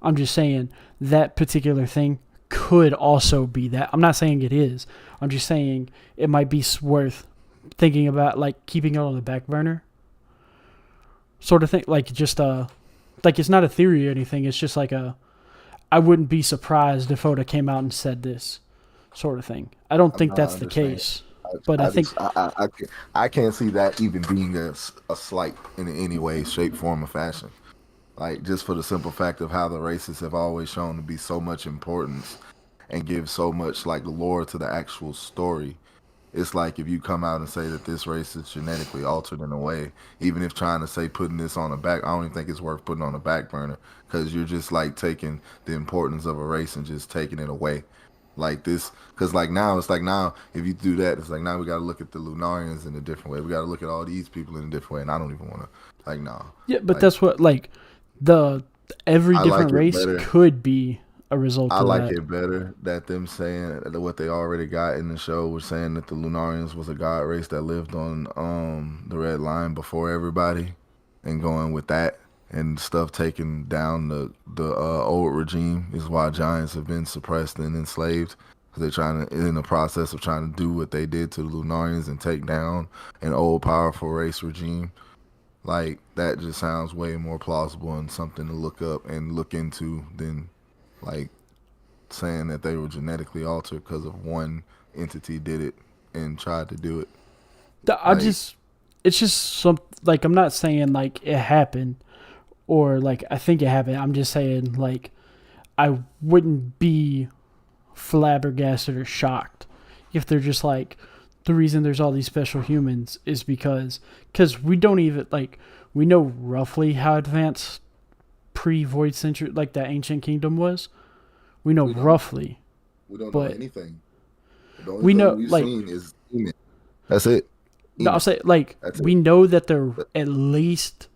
Speaker 1: I'm just saying that particular thing could also be that. I'm not saying it is. I'm just saying it might be worth thinking about, like, keeping it on the back burner. Sort of thing. Like, just, like, it's not a theory or anything. It's just like I wouldn't be surprised if Oda came out and said this sort of thing. I don't think that's the case. But I think
Speaker 2: I can't see that even being a slight in any way, shape, form, or fashion. Like, just for the simple fact of how the races have always shown to be so much importance and give so much, like, lore to the actual story. It's like if you come out and say that this race is genetically altered in a way, even if trying to say putting this on the back, I don't even think it's worth putting on the back burner, because you're just, like, taking the importance of a race and just taking it away. Like this, because like now, it's like now, if you do that, it's like now we got to look at the Lunarians in a different way. We got to look at all these people in a different way, and I don't even want to, like, no.
Speaker 1: Yeah, but like, that's what, like, every different race could be a result of that.
Speaker 2: I like it better that them saying that what they already got in the show was saying that the Lunarians was a god race that lived on the Red Line before everybody, and going with that and stuff taking down the old regime is why giants have been suppressed and enslaved, because they're trying to, in the process of trying to do what they did to the Lunarians and take down an old powerful race regime. Like, that just sounds way more plausible and something to look up and look into than, like, saying that they were genetically altered because of one entity did it and tried to do it.
Speaker 1: It's just some, like, I'm not saying, like, it happened or, like, I think it happened. I'm just saying, like, I wouldn't be flabbergasted or shocked if they're just, like, the reason there's all these special humans is because we don't even, like, we know roughly how advanced pre-Void Century, like, that ancient kingdom was. We know
Speaker 2: We don't.
Speaker 1: roughly,
Speaker 2: We don't know
Speaker 1: but
Speaker 2: anything. The only
Speaker 1: we
Speaker 2: thing
Speaker 1: know
Speaker 2: we've
Speaker 1: like
Speaker 2: seen is Eamon. That's it.
Speaker 1: no, I'll
Speaker 2: Eamon.
Speaker 1: say like
Speaker 2: That's
Speaker 1: we
Speaker 2: it.
Speaker 1: know that they're
Speaker 2: But
Speaker 1: at least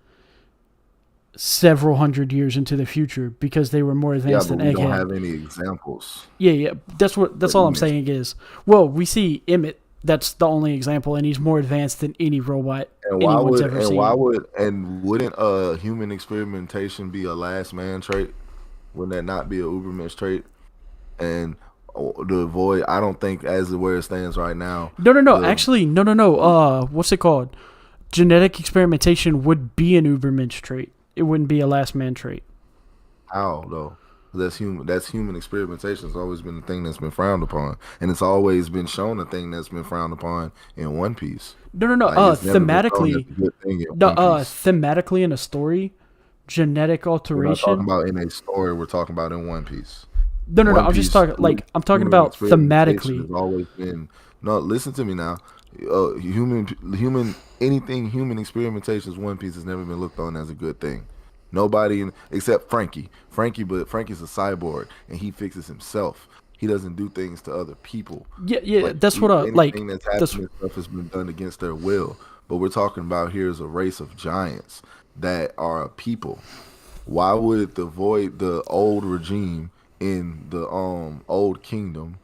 Speaker 1: several hundred years into the future because they were more
Speaker 2: yeah,
Speaker 1: advanced
Speaker 2: but
Speaker 1: than
Speaker 2: we don't
Speaker 1: Egghead.
Speaker 2: have any examples
Speaker 1: Yeah, yeah. That's
Speaker 2: for
Speaker 1: all I'm
Speaker 2: Eamon.
Speaker 1: saying is, well, we see Emmett. That's the only example, and he's more advanced than any robot
Speaker 2: And why
Speaker 1: anyone's
Speaker 2: would
Speaker 1: ever
Speaker 2: and why
Speaker 1: seen.
Speaker 2: would and wouldn't human experimentation be a last man trait? Wouldn't that not be a Ubermensch trait? And to avoid, I don't think as where it stands right now,
Speaker 1: No, no, no.
Speaker 2: the
Speaker 1: Actually, no, no, no. What's it called? Genetic experimentation would be an Ubermensch trait. It wouldn't be a last man trait.
Speaker 2: how though? That's human. That's human experimentation. It's always been a thing that's been frowned upon, and it's always been shown a thing that's been frowned upon in One Piece.
Speaker 1: No, no, no.
Speaker 2: Like it's never been shown as
Speaker 1: Thematically,
Speaker 2: a good thing in
Speaker 1: no,
Speaker 2: One Piece.
Speaker 1: thematically in a story, genetic
Speaker 2: We're not talking
Speaker 1: alteration.
Speaker 2: about in a story. We're talking about in One Piece.
Speaker 1: No, no, no.
Speaker 2: One
Speaker 1: I'm just
Speaker 2: Piece
Speaker 1: talking like I'm talking
Speaker 2: human
Speaker 1: about
Speaker 2: experimentation
Speaker 1: thematically.
Speaker 2: has always been. No, listen to me now. Human anything human experimentations. One Piece has never been looked on as a good thing. Nobody except Frankie. But Frankie's a cyborg and he fixes himself. He doesn't do things to other people.
Speaker 1: Yeah, yeah.
Speaker 2: Like
Speaker 1: That's what I like.
Speaker 2: anything that's
Speaker 1: That's
Speaker 2: happened and stuff has been done against their will. But we're talking about here is a race of giants that are a people. Why would the old regime in the old kingdom,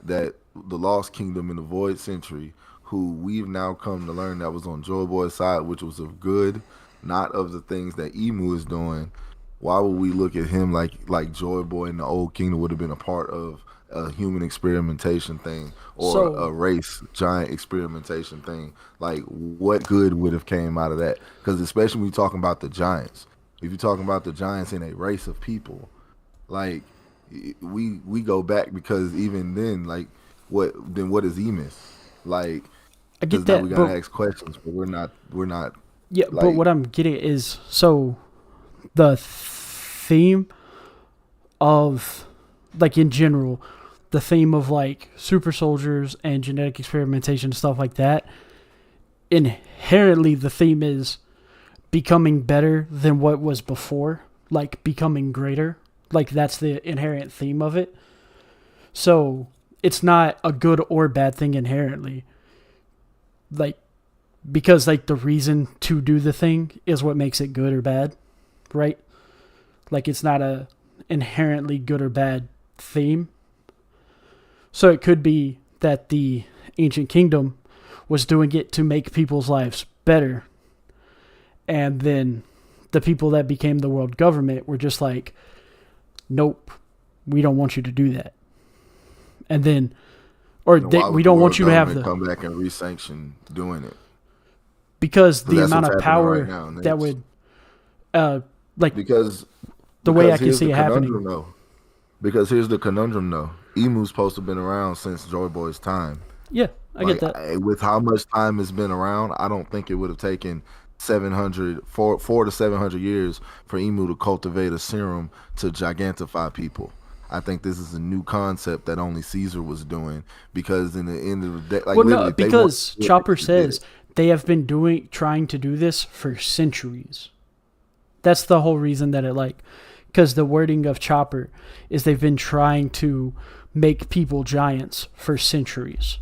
Speaker 2: that the lost kingdom in the void century, who we've now come to learn that was on Joy Boy's side, which was of good, not of the things that Emu is doing? Why would we look at him like Joy Boy in the old kingdom would have been a part of a human experimentation thing or
Speaker 1: so
Speaker 2: a race giant experimentation thing? Like what good would have came out of that? Because especially when you're talking about the giants, if you're talking about the giants in a race of people, like we go back, because even then, like what is Emus? Like,
Speaker 1: I get
Speaker 2: because now we
Speaker 1: that, but
Speaker 2: gotta ask questions, but we're not
Speaker 1: yeah, but
Speaker 2: like
Speaker 1: what I'm getting is so the theme of like in general, the theme of like super soldiers and genetic experimentation and stuff like that. Inherently, the theme is becoming better than what was before, like becoming greater. Like that's the inherent theme of it. So it's not a good or bad thing inherently. Like because like the reason to do the thing is what makes it good or bad, right? Like it's not a inherently good or bad theme. So it could be that the ancient kingdom was doing it to make people's lives better, and then the people that became the world government were just like, nope, we don't want you to do that. And then, or
Speaker 2: why
Speaker 1: we
Speaker 2: would the
Speaker 1: don't want
Speaker 2: world
Speaker 1: you to have
Speaker 2: government
Speaker 1: the,
Speaker 2: come back and re-sanction doing it?
Speaker 1: because
Speaker 2: Because
Speaker 1: the
Speaker 2: that's
Speaker 1: amount
Speaker 2: what's
Speaker 1: of
Speaker 2: happening
Speaker 1: power
Speaker 2: right now. And
Speaker 1: that would, like
Speaker 2: because
Speaker 1: the way I can
Speaker 2: here's
Speaker 1: see
Speaker 2: the
Speaker 1: it
Speaker 2: conundrum
Speaker 1: happening.
Speaker 2: though. Because here's the conundrum though. Emu's supposed to have been around since Joy Boy's time.
Speaker 1: Yeah, I get
Speaker 2: Like
Speaker 1: that.
Speaker 2: with how much time it's been around, I don't think it would have taken 4 to 700 years for Emu to cultivate a serum to gigantify people. I think this is a new concept that only Caesar was doing, because in the end of the day, like
Speaker 1: Well, no,
Speaker 2: literally, if they want
Speaker 1: because
Speaker 2: to do it,
Speaker 1: Chopper
Speaker 2: they just did
Speaker 1: says
Speaker 2: it.
Speaker 1: they have been trying to do this for centuries. That's the whole reason that because the wording of Chopper is they've been trying to make people giants for centuries.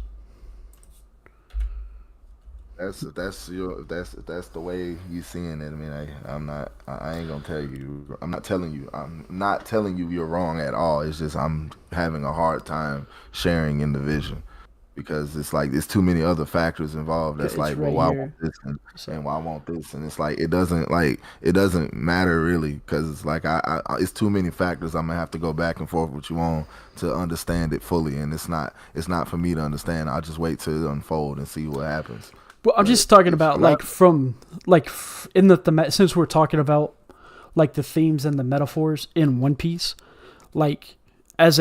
Speaker 2: That's the way you seeing it. I mean, I ain't gonna tell you. I'm not telling you you're wrong at all. It's just I'm having a hard time sharing in the vision, because it's like there's too many other factors involved. That's
Speaker 1: It's
Speaker 2: like, well,
Speaker 1: right
Speaker 2: why I want
Speaker 1: here.
Speaker 2: this
Speaker 1: So,
Speaker 2: and why I want this, and it's like it doesn't matter really, because it's like it's too many factors. I'm gonna have to go back and forth with you on to understand it fully, and it's not for me to understand. I'll just wait till it unfold and see what happens.
Speaker 1: well, I'm
Speaker 2: But
Speaker 1: just talking
Speaker 2: if
Speaker 1: about
Speaker 2: I'm
Speaker 1: like
Speaker 2: not,
Speaker 1: from like in since we're talking about like the themes and the metaphors in One Piece, like as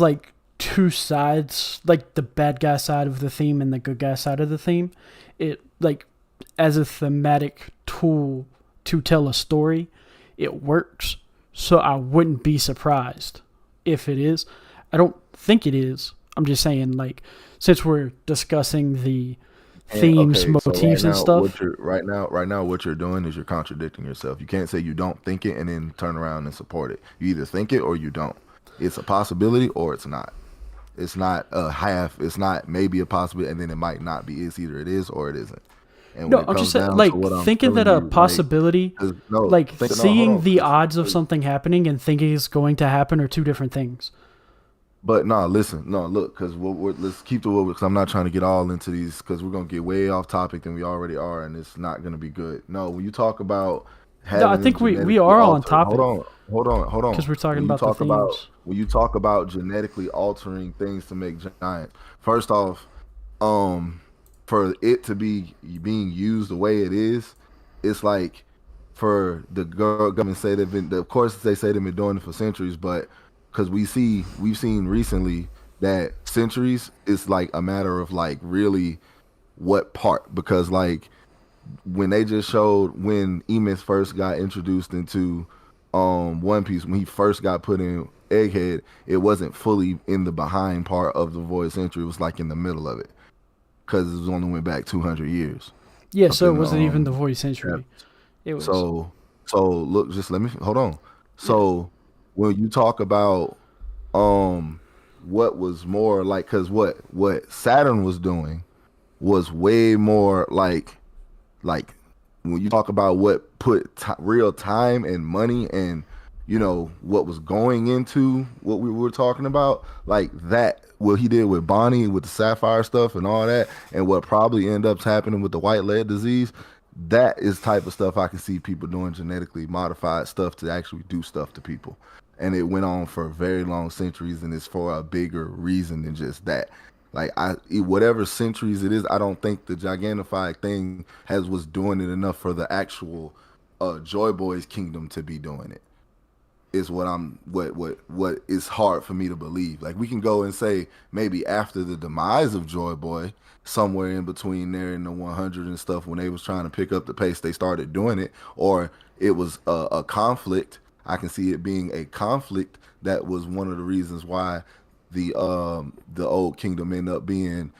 Speaker 1: like two sides, like the bad guy side of the theme and the good guy side of the theme, it like as a thematic tool to tell a story, it works. So I wouldn't be surprised if it is. I don't think it is. I'm just saying, like, since we're discussing the
Speaker 2: And
Speaker 1: themes,
Speaker 2: okay, so
Speaker 1: motifs, and stuff.
Speaker 2: right now what you're doing is you're contradicting yourself. You can't say you don't think it and then turn around and support it. You either think it or you don't. It's a possibility or it's not. It's not a half. It's not maybe a possibility, and then it might not be. It's either it is or it isn't. And when
Speaker 1: No,
Speaker 2: it
Speaker 1: I'm just
Speaker 2: comes
Speaker 1: saying,
Speaker 2: down to
Speaker 1: like
Speaker 2: what I'm
Speaker 1: thinking
Speaker 2: telling
Speaker 1: that a
Speaker 2: you, like,
Speaker 1: possibility,
Speaker 2: 'cause no,
Speaker 1: like
Speaker 2: think no, hold
Speaker 1: seeing
Speaker 2: on,
Speaker 1: the odds of something happening and thinking it's going to happen are two different things.
Speaker 2: but no, listen, no, look, because let's keep the what because I'm not trying to get all into these because we're gonna get way off topic than we already are, and it's not gonna be good. No, when you talk about
Speaker 1: No, I
Speaker 2: having them
Speaker 1: think we
Speaker 2: genetically
Speaker 1: are on
Speaker 2: altered,
Speaker 1: topic
Speaker 2: hold
Speaker 1: because
Speaker 2: on.
Speaker 1: we're talking about the themes.
Speaker 2: When you talk about genetically altering things to make giants, first off, um, for it to be being used the way it is, it's like for the government say they've been, of course they say they've been doing it for centuries, but because we've seen recently that centuries is like a matter of like really what part because like when they just showed when Emis first got introduced into One Piece when he first got put in Egghead, it wasn't fully in the behind part of the void century. It was like in the middle of it because it was only went back 200 years
Speaker 1: Yeah,
Speaker 2: up
Speaker 1: so it
Speaker 2: in the
Speaker 1: wasn't even the voice
Speaker 2: chap-
Speaker 1: century. It was.
Speaker 2: so look, just let me hold on.
Speaker 1: Yeah.
Speaker 2: So when you talk about um what was more like because what Saturn was doing was way more like when you talk about what put real time and money and you know what was going into what we were talking about like that what he did with Bonnie with the sapphire stuff and all that and what probably end up happening with the white lead disease that is type of stuff I can see people doing genetically modified stuff to actually do stuff to people and it went on for very long centuries and it's for a bigger reason than just that like whatever centuries it is, I don't think the Gigantified thing has was doing it enough for the actual Joy Boys kingdom to be doing it. Is what I'm what is hard for me to believe. Like we can go and say maybe after the demise of Joy Boy, somewhere in between there in the 100 and stuff, when they was trying to pick up the pace, they started doing it, or it was a conflict. I can see it being a conflict that was one of the reasons why the old kingdom ended up being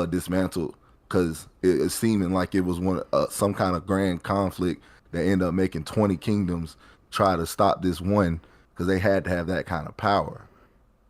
Speaker 2: dismantled because it's seeming like it was one some kind of grand conflict that ended up making 20 kingdoms try to stop this one because they had to have that kind of power.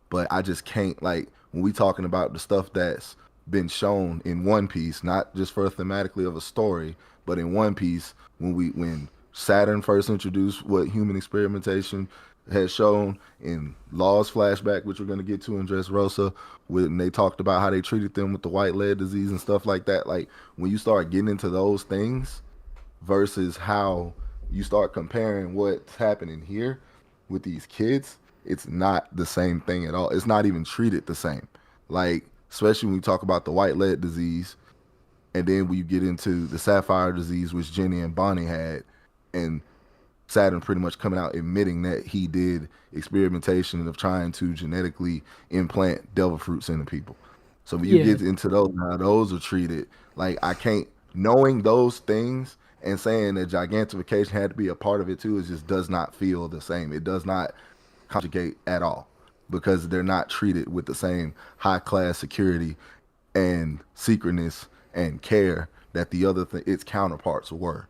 Speaker 2: But I just can't like when we talking about the stuff that's been shown in One Piece, not just for thematically of a story, but in One Piece when Saturn first introduced what human experimentation had shown in Law's flashback, which we're going to get to in Dressrosa, when they talked about how they treated them with the white lead disease and stuff like that. Like when you start getting into those things versus how you start comparing what's happening here with these kids, it's not the same thing at all. It's not even treated the same. Like, especially when you talk about the white lead disease, and then when you get into the sapphire disease, which Jenny and Bonnie had, and Saturn pretty much coming out admitting that he did experimentation of trying to genetically implant devil fruits into people. So when you
Speaker 1: Yeah.
Speaker 2: get into those, how those are treated, like I can't knowing those things and saying that gigantification had to be a part of it too, it just does not feel the same. It does not conjugate at all because they're not treated with the same high class security and secretness and care that the other its counterparts were.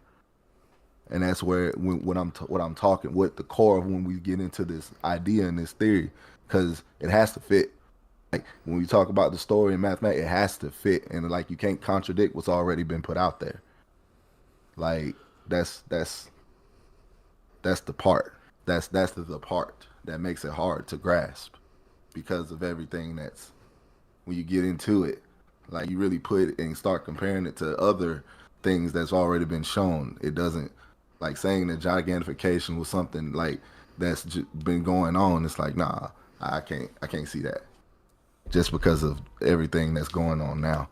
Speaker 2: And that's where what I'm talking what the core of when we get into this idea and this theory because it has to fit. Like when we talk about the story in mathematics, it has to fit, and like you can't contradict what's already been put out there. Like that's that's the part. That's the part that makes it hard to grasp because of everything that's when you get into it. Like you really put it and start comparing it to other things that's already been shown. It doesn't like saying that gigantification was something like that's been going on. It's like nah, I can't see that just because of everything that's going on now.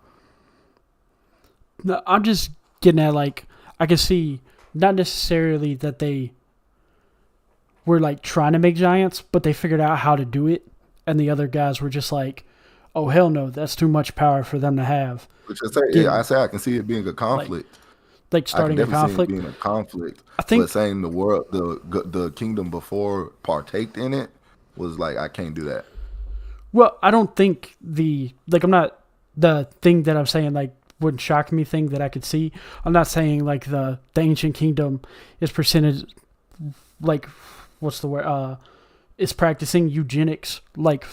Speaker 1: No, I'm just getting at like I can see not necessarily that they were like trying to make giants, but they figured out how to do it, and the other guys were just like, "Oh hell no, that's too much power for them to have."
Speaker 2: Which I say,
Speaker 1: Get
Speaker 2: yeah, I say I can see it being a
Speaker 1: like
Speaker 2: conflict. I can
Speaker 1: starting a
Speaker 2: definitely see it
Speaker 1: conflict.
Speaker 2: being a conflict,
Speaker 1: I
Speaker 2: but
Speaker 1: think.
Speaker 2: saying the world, the kingdom before partaked in it was like I can't do that.
Speaker 1: Well, I don't think the like I'm not the thing that I'm saying like wouldn't shock me thing that I could see. I'm not saying like the ancient kingdom is percentage like what's the word is practicing eugenics like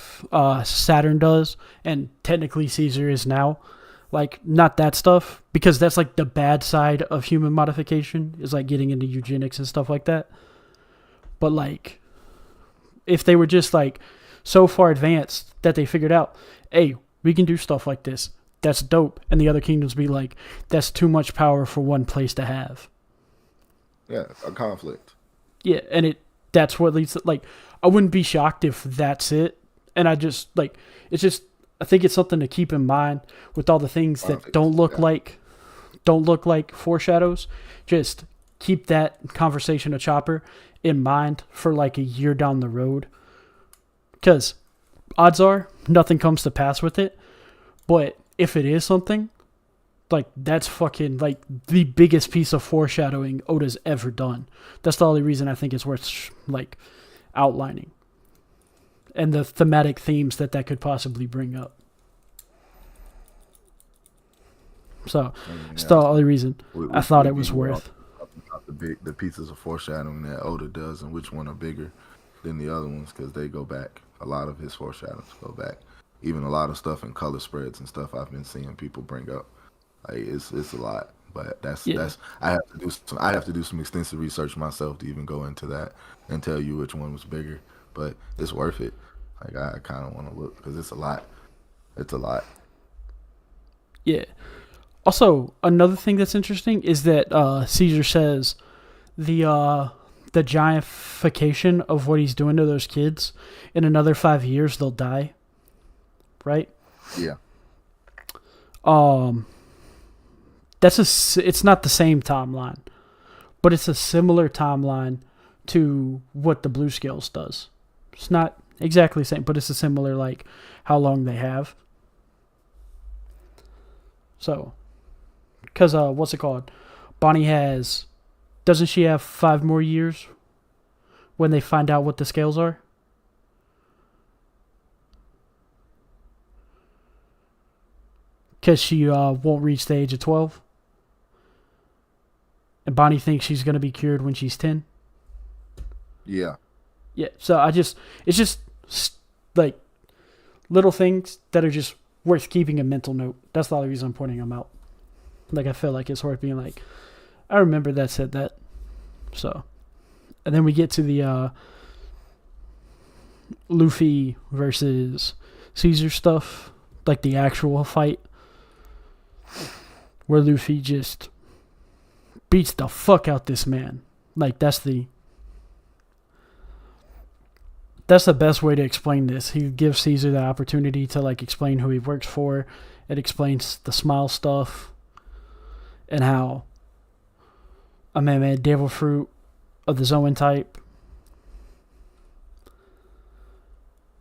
Speaker 1: Saturn does and technically Caesar is now. Like, not that stuff, because that's like the bad side of human modification, is like getting into eugenics and stuff like that. But like, if they were just like so far advanced that they figured out, hey, we can do stuff like this, that's dope, and the other kingdoms be like, that's too much power for one place to have.
Speaker 2: Yeah, a conflict.
Speaker 1: Yeah, and that's what leads to, like, I wouldn't be shocked if that's it. And I just like, it's just, I think it's something to keep in mind with all the things that don't look like foreshadows. Just keep that conversation of Chopper in mind for like a year down the road, because odds are nothing comes to pass with it. But if it is something, like, that's fucking like the biggest piece of foreshadowing Oda's ever done. That's the only reason I think it's worth like outlining, and the thematic themes that could possibly bring up. So, it's the only reason I thought it was worth.
Speaker 2: The pieces of foreshadowing that Oda does and which one are bigger than the other ones, because they go back. A lot of his foreshadows go back. Even a lot of stuff in color spreads and stuff I've been seeing people bring up. Like, it's a lot. But that's I have to do some extensive research myself to even go into that and tell you which one was bigger. But it's worth it. Like, I kind of want to look, because it's a lot. It's a lot.
Speaker 1: Yeah. Also, another thing that's interesting is that Caesar says the giantification of what he's doing to those kids, in another 5 years they'll die. Right?
Speaker 2: Yeah.
Speaker 1: It's not the same timeline, but it's a similar timeline to what the Blue Scales does. It's not exactly the same, but it's a similar, like, how long they have. So, because, what's it called? Bonnie doesn't she have 5 more years when they find out what the scales are? Because she won't reach the age of 12. And Bonnie thinks she's going to be cured when she's 10.
Speaker 2: Yeah.
Speaker 1: Yeah, so it's just like little things that are just worth keeping a mental note. That's the only reason I'm pointing them out. Like, I feel like it's worth being like, I remember that said that. So, and then we get to the Luffy versus Caesar stuff, like the actual fight, where Luffy just beats the fuck out this man. Like, that's the best way to explain this. He gives Caesar the opportunity to, like, explain who he works for. It explains the smile stuff and how a man made devil fruit of the Zoan type.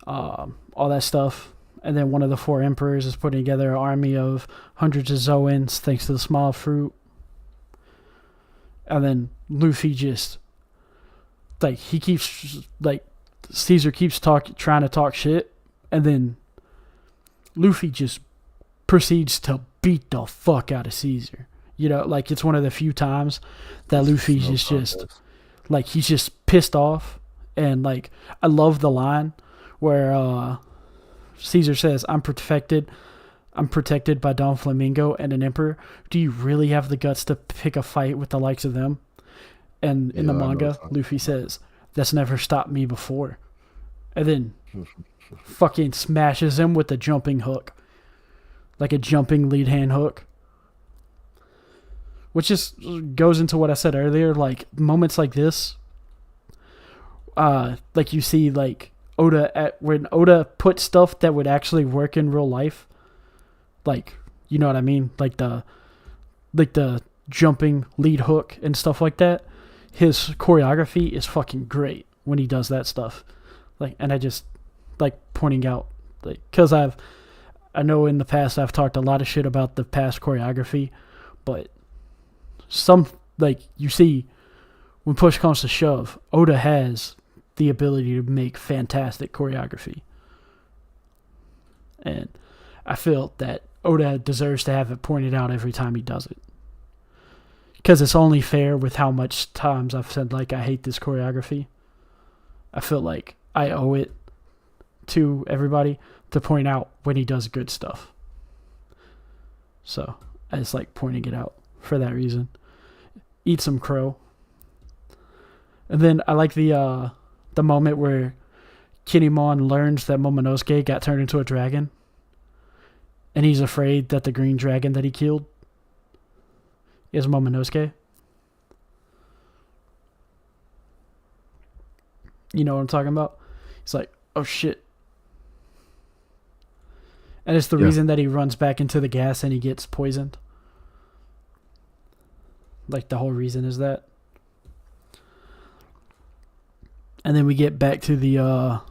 Speaker 1: All that stuff. And then one of the 4 emperors is putting together an army of hundreds of Zoans thanks to the smile fruit. And then Luffy just, like, he keeps, like, Caesar keeps trying to talk shit, and then Luffy just proceeds to beat the fuck out of Caesar. You know, like, it's one of the few times that Luffy's just like, he's just pissed off. And, like, I love the line where Caesar says, I'm protected by Don Flamingo and an emperor. Do you really have the guts to pick a fight with the likes of them? And in the manga, Luffy says, that's never stopped me before. And then fucking smashes him with a jumping hook. Like a jumping lead hand hook. Which just goes into what I said earlier. Like, moments like this, like, you see, like, when Oda put stuff that would actually work in real life. Like, you know what I mean? Like the jumping lead hook and stuff like that. His choreography is fucking great when he does that stuff. Like, and I just like pointing out, like, because I know in the past I've talked a lot of shit about the past choreography, but some, like, you see, when push comes to shove, Oda has the ability to make fantastic choreography. And I feel that Oda deserves to have it pointed out every time he does it. Because it's only fair with how much times I've said, like, I hate this choreography. I feel like I owe it to everybody to point out when he does good stuff. So, I just like pointing it out for that reason. Eat some crow. And then I like the moment where Kinemon learns that Momonosuke got turned into a dragon. And he's afraid that the green dragon that he killed is Momonosuke. You know what I'm talking about? He's like, oh shit. And it's the reason that he runs back into the gas and he gets poisoned. Like, the whole reason is that. And then we get back to the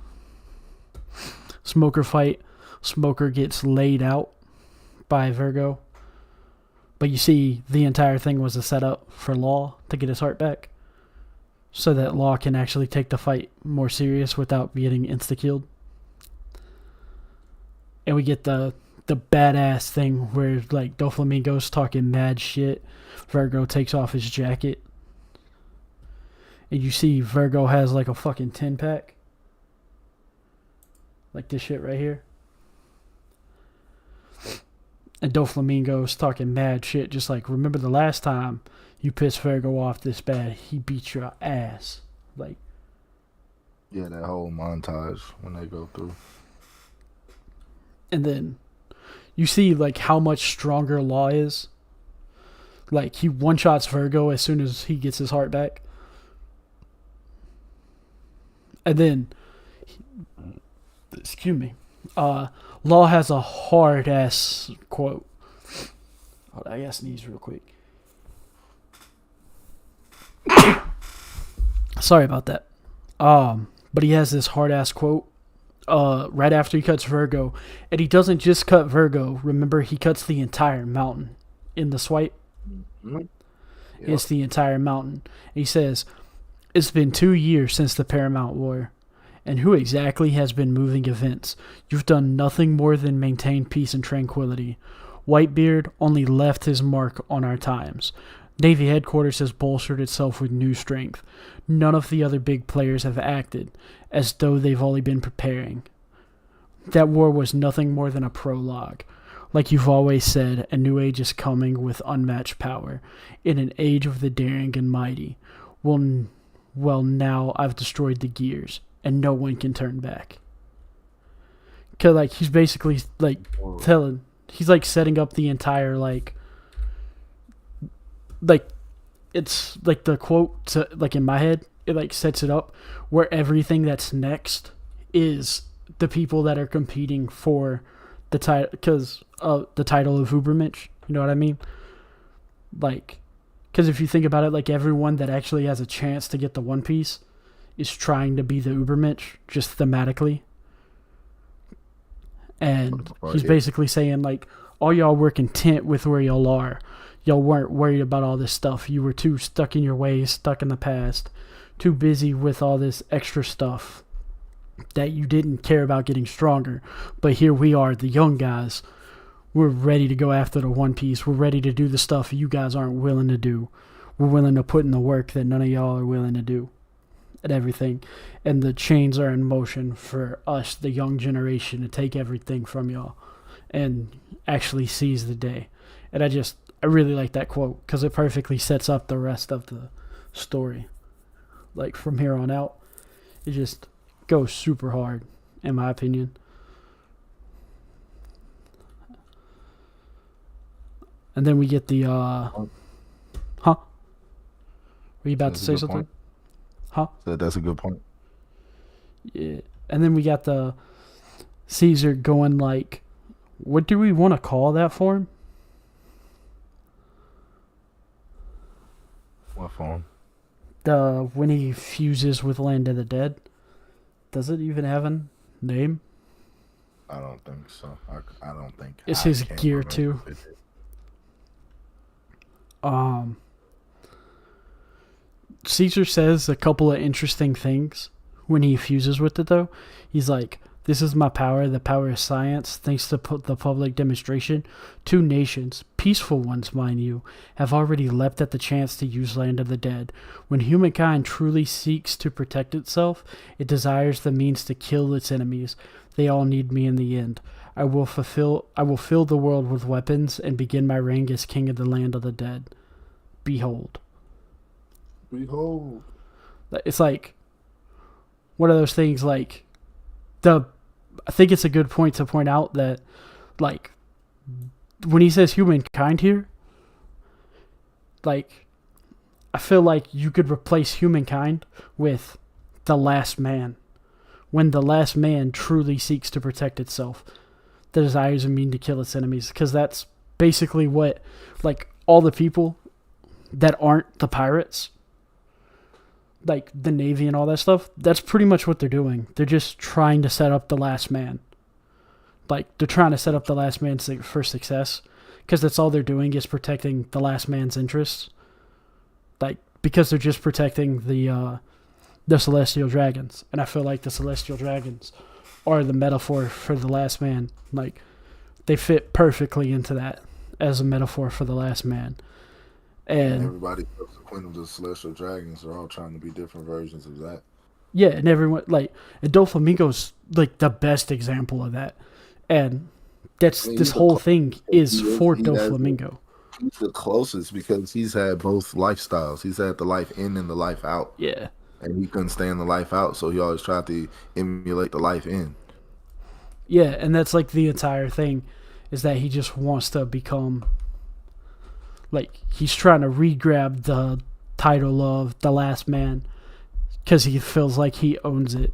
Speaker 1: Smoker fight. Smoker gets laid out by Virgo. But you see, the entire thing was a setup for Law to get his heart back. So that Law can actually take the fight more serious without getting insta-killed. And we get the badass thing where, like, Doflamingo's talking mad shit. Virgo takes off his jacket. And you see Virgo has, like, a fucking 10-pack. Like this shit right here. And Doflamingo's talking mad shit, just like, remember the last time you pissed Virgo off this bad, he beat your ass. Like,
Speaker 2: yeah, that whole montage when they go through.
Speaker 1: And then you see, like, how much stronger Law is. Like, he one-shots Virgo as soon as he gets his heart back. And then, excuse me, Law has a hard-ass quote. Hold on, I gotta sneeze real quick. Sorry about that. But he has this hard-ass quote right after he cuts Virgo. And he doesn't just cut Virgo. Remember, he cuts the entire mountain in the swipe. Mm-hmm. Yep. It's the entire mountain. And he says, it's been 2 years since the Paramount War. And who exactly has been moving events? You've done nothing more than maintain peace and tranquility. Whitebeard only left his mark on our times. Navy headquarters has bolstered itself with new strength. None of the other big players have acted, as though they've only been preparing. That war was nothing more than a prologue. Like you've always said, a new age is coming with unmatched power. In an age of the daring and mighty. Well, now I've destroyed the gears, and no one can turn back. Cause, like, he's basically, like, he's, like, setting up the entire, like, it's, like, the quote, to, like, in my head, it, like, sets it up where everything that's next is the people that are competing for the title, because the title of Ubermensch, you know what I mean? Like, because if you think about it, like, everyone that actually has a chance to get the One Piece is trying to be the Ubermensch, just thematically. And he's basically saying, like, all y'all were content with where y'all are. Y'all weren't worried about all this stuff. You were too stuck in your ways, stuck in the past, too busy with all this extra stuff that you didn't care about getting stronger. But here we are, the young guys. We're ready to go after the One Piece. We're ready to do the stuff you guys aren't willing to do. We're willing to put in the work that none of y'all are willing to do. And everything. And the chains are in motion for us, the young generation, to take everything from y'all and actually seize the day. And I really like that quote because it perfectly sets up the rest of the story. Like, from here on out, it just goes super hard, in my opinion. And then we get the, Were you about to say something?
Speaker 2: Point.
Speaker 1: Huh?
Speaker 2: That's a good point.
Speaker 1: Yeah. And then we got the Caesar going, like, what do we want to call that form?
Speaker 2: What form?
Speaker 1: When he fuses with Land of the Dead. Does it even have a name?
Speaker 2: I don't think so. I don't think.
Speaker 1: It's his gear too. Caesar says a couple of interesting things when he fuses with it, though. He's like, This is my power, the power of science, thanks to the public demonstration. 2 nations, peaceful ones, mind you, have already leapt at the chance to use Land of the Dead. When humankind truly seeks to protect itself, it desires the means to kill its enemies. They all need me in the end. I will fill the world with weapons and begin my reign as king of the Land of the Dead. Behold.
Speaker 2: Behold.
Speaker 1: It's like one of those things, like, I think it's a good point to point out that, like, when he says humankind here, like, I feel like you could replace humankind with the last man. When the last man truly seeks to protect itself, the desires and mean to kill its enemies. Because that's basically what, like, all the people that aren't the pirates, like the Navy and all that stuff, that's pretty much what they're doing. They're just trying to set up the last man. Like, they're trying to set up the last man for success, because that's all they're doing is protecting the last man's interests. Like, because they're just protecting the celestial dragons. And I feel like the celestial dragons are the metaphor for the last man. Like, they fit perfectly into that as a metaphor for the last man. And
Speaker 2: everybody subsequent of the celestial dragons are all trying to be different versions of that.
Speaker 1: Yeah, and everyone, like, and Doflamingo's like the best example of that. And that's, this whole thing is for Doflamingo.
Speaker 2: He's the closest because he's had both lifestyles. He's had the life in and the life out.
Speaker 1: Yeah.
Speaker 2: And he couldn't stand the life out, so he always tried to emulate the life in.
Speaker 1: Yeah, and that's like the entire thing, is that he just wants to become, like, he's trying to re-grab the title of the last man because he feels like he owns it.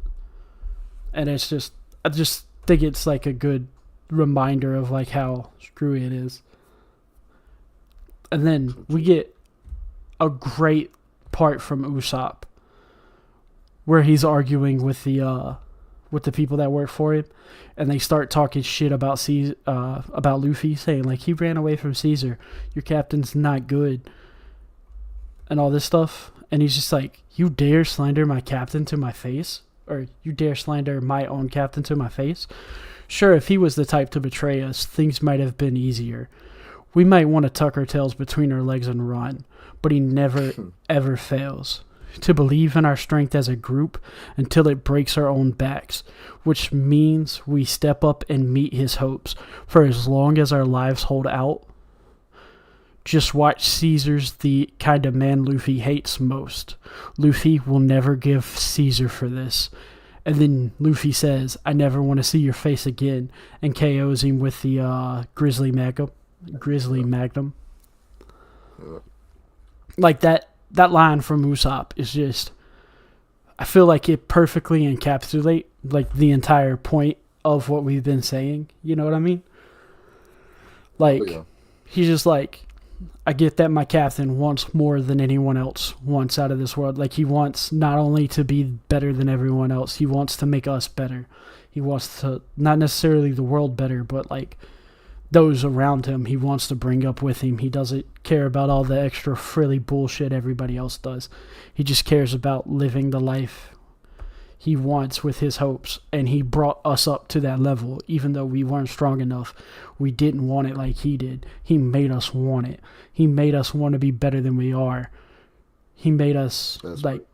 Speaker 1: And it's just, I just think it's like a good reminder of like how screwy it is. And then we get a great part from Usopp where he's arguing with the people that work for him, and they start talking shit about Luffy, saying like, he ran away from Caesar, your captain's not good, and all this stuff. And he's just like, you dare slander my captain to my face? Or you dare slander my own captain to my face? Sure, if he was the type to betray us, things might have been easier. We might want to tuck our tails between our legs and run, but he never, ever fails to believe in our strength as a group until it breaks our own backs, which means we step up and meet his hopes for as long as our lives hold out. Just watch Caesar's the kind of man Luffy hates most. Luffy will never give Caesar for this. And then Luffy says, I never want to see your face again, and KOs him with the Grizzly Magnum. Like that line from Usopp is just, I feel like it perfectly encapsulates like the entire point of what we've been saying. You know what I mean? Like, he's just like, I get that my captain wants more than anyone else wants out of this world. Like, he wants not only to be better than everyone else, he wants to make us better. He wants to, not necessarily the world better, but like those around him he wants to bring up with him. He doesn't care about all the extra frilly bullshit everybody else does. He just cares about living the life he wants with his hopes, and he brought us up to that level. Even though we weren't strong enough, we didn't want it like he did. He made us want it. He made us want to be better than we are. He made us, like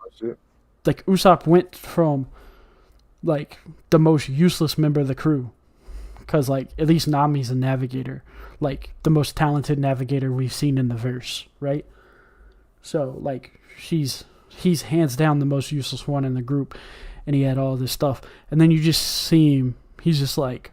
Speaker 1: Usopp went from like the most useless member of the crew, because like at least Nami's a navigator, like the most talented navigator we've seen in the verse, right? So like he's hands down the most useless one in the group, and he had all this stuff. And then you just see him, he's just like,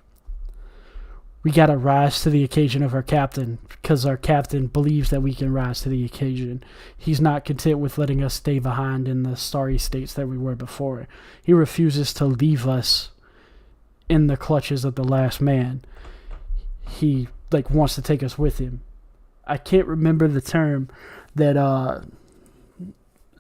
Speaker 1: we gotta rise to the occasion of our captain, because our captain believes that we can rise to the occasion. He's not content with letting us stay behind in the sorry states that we were before. He refuses to leave us in the clutches of the last man. He like wants to take us with him. I can't remember the term that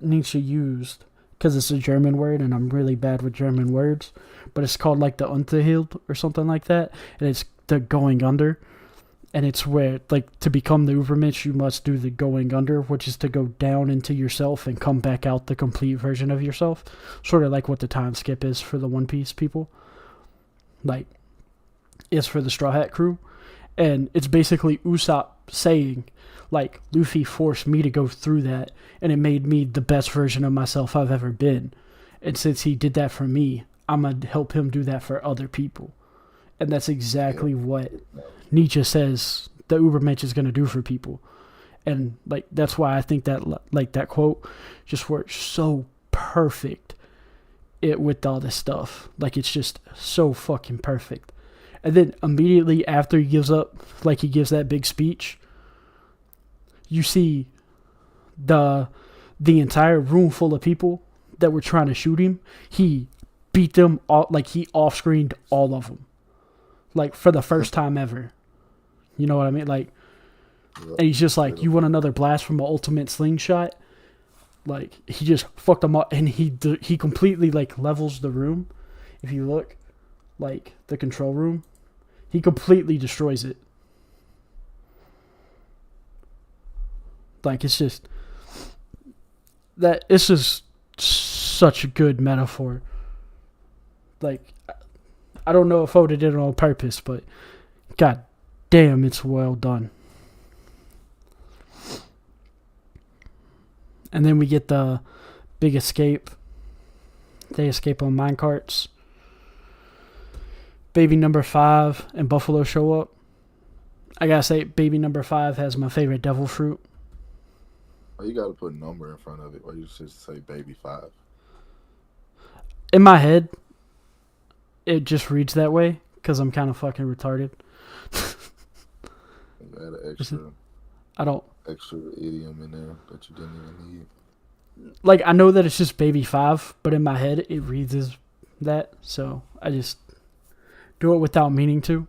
Speaker 1: Nietsche used, because it's a German word and I'm really bad with German words, but it's called like the Unterhild or something like that, and it's the going under. And it's where, like, to become the Ubermensch, you must do the going under, which is to go down into yourself and come back out the complete version of yourself. Sort of like what the time skip is for the One Piece people. like, is for the Straw Hat crew. And it's basically Usopp saying, like, Luffy forced me to go through that, and it made me the best version of myself I've ever been. And since he did that for me, I'm going to help him do that for other people. And that's exactly what Nietsche says the Ubermensch is going to do for people. And, like, that's why I think that, like, that quote just works so perfect with all this stuff. Like, it's just so fucking perfect. And then immediately after he gives up, like, he gives that big speech, you see the entire room full of people that were trying to shoot him. He beat them all, like, he off-screened all of them, like, for the first time ever. You know what I mean? Like, and he's just like, you want another blast from an ultimate slingshot? Like, he just fucked them up, and he completely, like, levels the room. If you look, like, the control room, he completely destroys it. Like, it's just such a good metaphor. Like, I don't know if Oda did it on purpose, but god damn, it's well done. And then we get the big escape. They escape on minecarts. Baby number 5 and Buffalo show up. I gotta say, baby number 5 has my favorite devil fruit.
Speaker 2: Oh, you gotta put a number in front of it, or you just say baby 5.
Speaker 1: In my head, it just reads that way because I'm kind of fucking retarded.
Speaker 2: You add an extra idiom in there that you didn't even need.
Speaker 1: Like, I know that it's just baby 5, but in my head it reads as that, so I just do it without meaning to.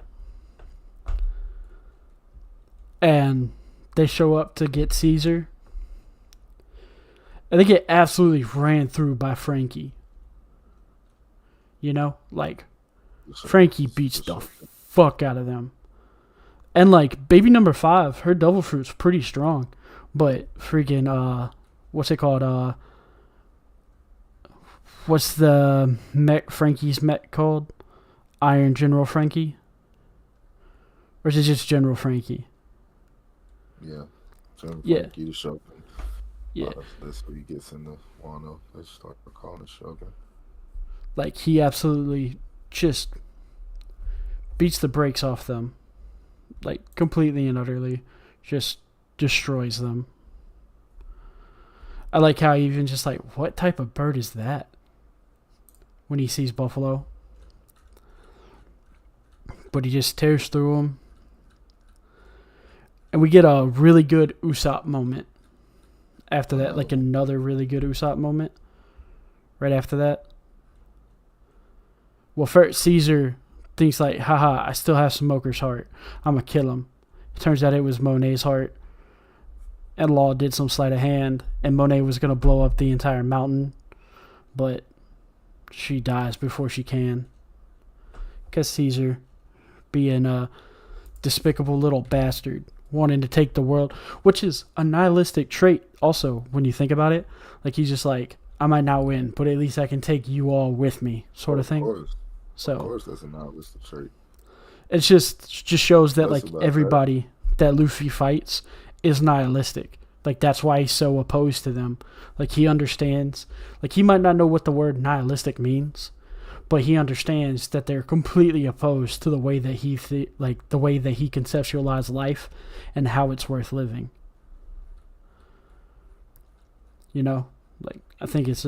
Speaker 1: And they show up to get Caesar, and they get absolutely ran through by Frankie. You know, like, Frankie beats the fuck out of them. And, like, baby number 5, her devil fruit's pretty strong. But freaking, what's it called? What's the Frankie's mech called? Iron General Frankie? Or is it just General Frankie?
Speaker 2: Yeah. General Frankie the Shogun.
Speaker 1: Yeah.
Speaker 2: That's what he gets in the Wano. They start calling it Shogun.
Speaker 1: Like, he absolutely just beats the brakes off them. Like, completely and utterly. Just destroys them. I like how he even just like, what type of bird is that? When he sees Buffalo. But he just tears through them. And we get a really good Usopp moment. After that, like another really good Usopp moment. Right after that. Well, first, Caesar thinks like, haha, I still have Smoker's heart. I'm going to kill him. It turns out it was Monet's heart. And Law did some sleight of hand. And Monet was going to blow up the entire mountain. But she dies before she can. Because Caesar, being a despicable little bastard, wanting to take the world. Which is a nihilistic trait also, when you think about it. Like, he's just like, I might not win, but at least I can take you all with me, sort of thing.
Speaker 2: Of course, that's a nihilistic trait.
Speaker 1: It just shows that like everybody that Luffy fights is nihilistic. Like, that's why he's so opposed to them. Like, he understands. Like, he might not know what the word nihilistic means, but he understands that they're completely opposed to the way that the way that he conceptualized life and how it's worth living. You know, like, I think it's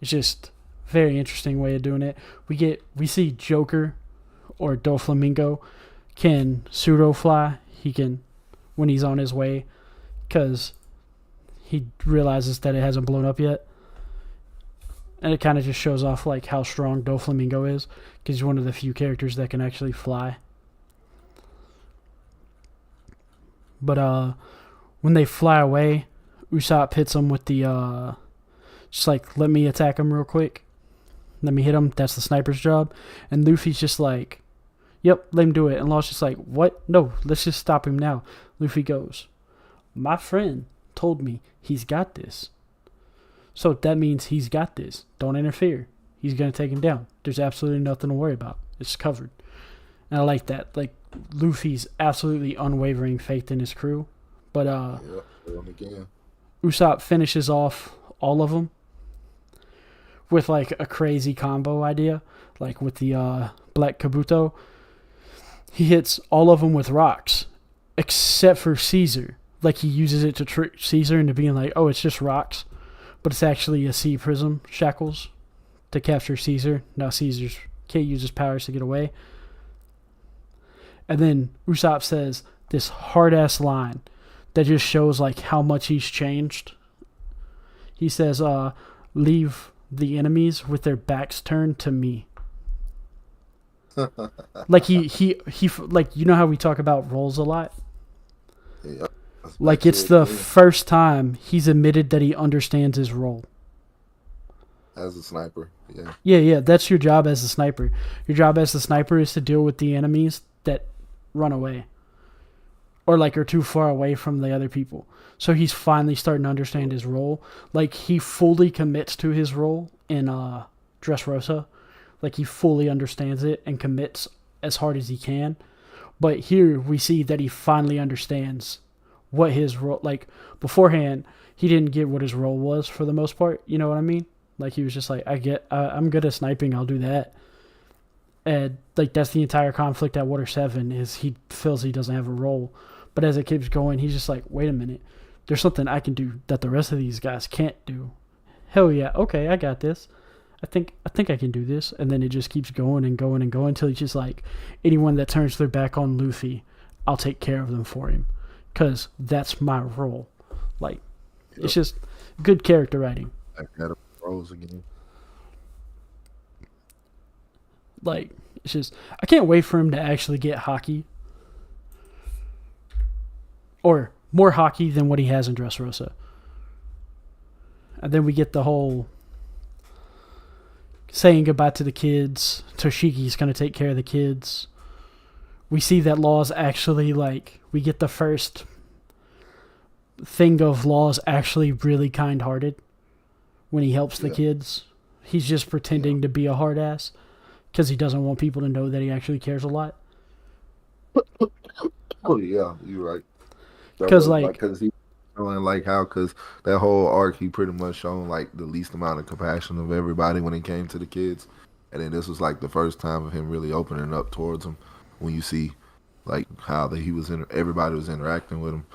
Speaker 1: just very interesting way of doing it. We see Joker or Doflamingo can pseudo fly. He can, when he's on his way, because he realizes that it hasn't blown up yet. And it kind of just shows off like how strong Doflamingo is, because he's one of the few characters that can actually fly. But when they fly away, Usopp hits him with the just like, let me attack him real quick. Let me hit him. That's the sniper's job. And Luffy's just like, yep, let him do it. And Law's just like, what? No, let's just stop him now. Luffy goes, my friend told me he's got this. So that means he's got this. Don't interfere. he's going to take him down. There's absolutely nothing to worry about. It's covered. And I like that. Like, Luffy's absolutely unwavering faith in his crew. But Usopp finishes off all of them with, like, a crazy combo idea. Like, with the Black Kabuto. He hits all of them with rocks, except for Caesar. Like, he uses it to trick Caesar into being like, oh, it's just rocks. But it's actually a sea prism shackles to capture Caesar. Now Caesar can't use his powers to get away. And then Usopp says this hard-ass line that just shows, like, how much he's changed. He says, leave the enemies with their backs turned to me. Like, he like, you know how we talk about roles a lot?
Speaker 2: Yeah.
Speaker 1: Like, it's the first time he's admitted that he understands his role.
Speaker 2: As a sniper, yeah.
Speaker 1: Yeah, that's your job as a sniper. Your job as a sniper is to deal with the enemies that run away. Or, like, are too far away from the other people. So he's finally starting to understand his role. Like, he fully commits to his role in Dressrosa. Like, he fully understands it and commits as hard as he can. But here we see that he finally understands what his role... Like, beforehand, he didn't get what his role was for the most part. You know what I mean? Like, he was just like, I'm good at sniping, I'll do that. And, like, that's the entire conflict at Water 7, is he feels he doesn't have a role. But as it keeps going, he's just like, wait a minute. There's something I can do that the rest of these guys can't do. Hell yeah, okay, I got this. I think I can do this. And then it just keeps going and going and going until he's just like, anyone that turns their back on Luffy, I'll take care of them for him. Because that's my role. Like, It's just good character writing.
Speaker 2: I got roles again.
Speaker 1: Like, it's just, I can't wait for him to actually get hockey. Or more hockey than what he has in Dressrosa. And then we get the whole saying goodbye to the kids. Toshiki's going to take care of the kids. We see that Law's actually, like, we get the first thing of Law's actually really kind-hearted when he helps the kids. He's just pretending to be a hard ass because he doesn't want people to know that he actually cares a lot.
Speaker 2: Oh yeah, you're right.
Speaker 1: Because
Speaker 2: he showing like how, because that whole arc he pretty much shown like the least amount of compassion of everybody when it came to the kids, and then this was like the first time of him really opening up towards them. When you see like how everybody was interacting with him.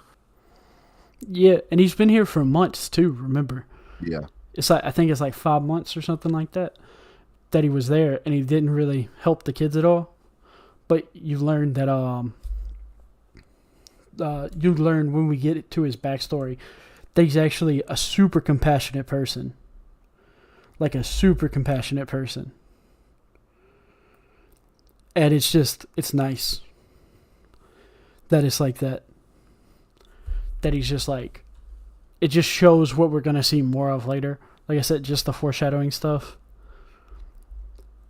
Speaker 1: Yeah, and he's been here for months too. Remember?
Speaker 2: Yeah.
Speaker 1: It's like, I think it's like 5 months or something like that he was there, and he didn't really help the kids at all. But you learn that you learn when we get to his backstory that he's actually a super compassionate person. Like a super compassionate person. And it's just, it's nice that it's like that. That he's just like, it just shows what we're going to see more of later. Like I said, just the foreshadowing stuff.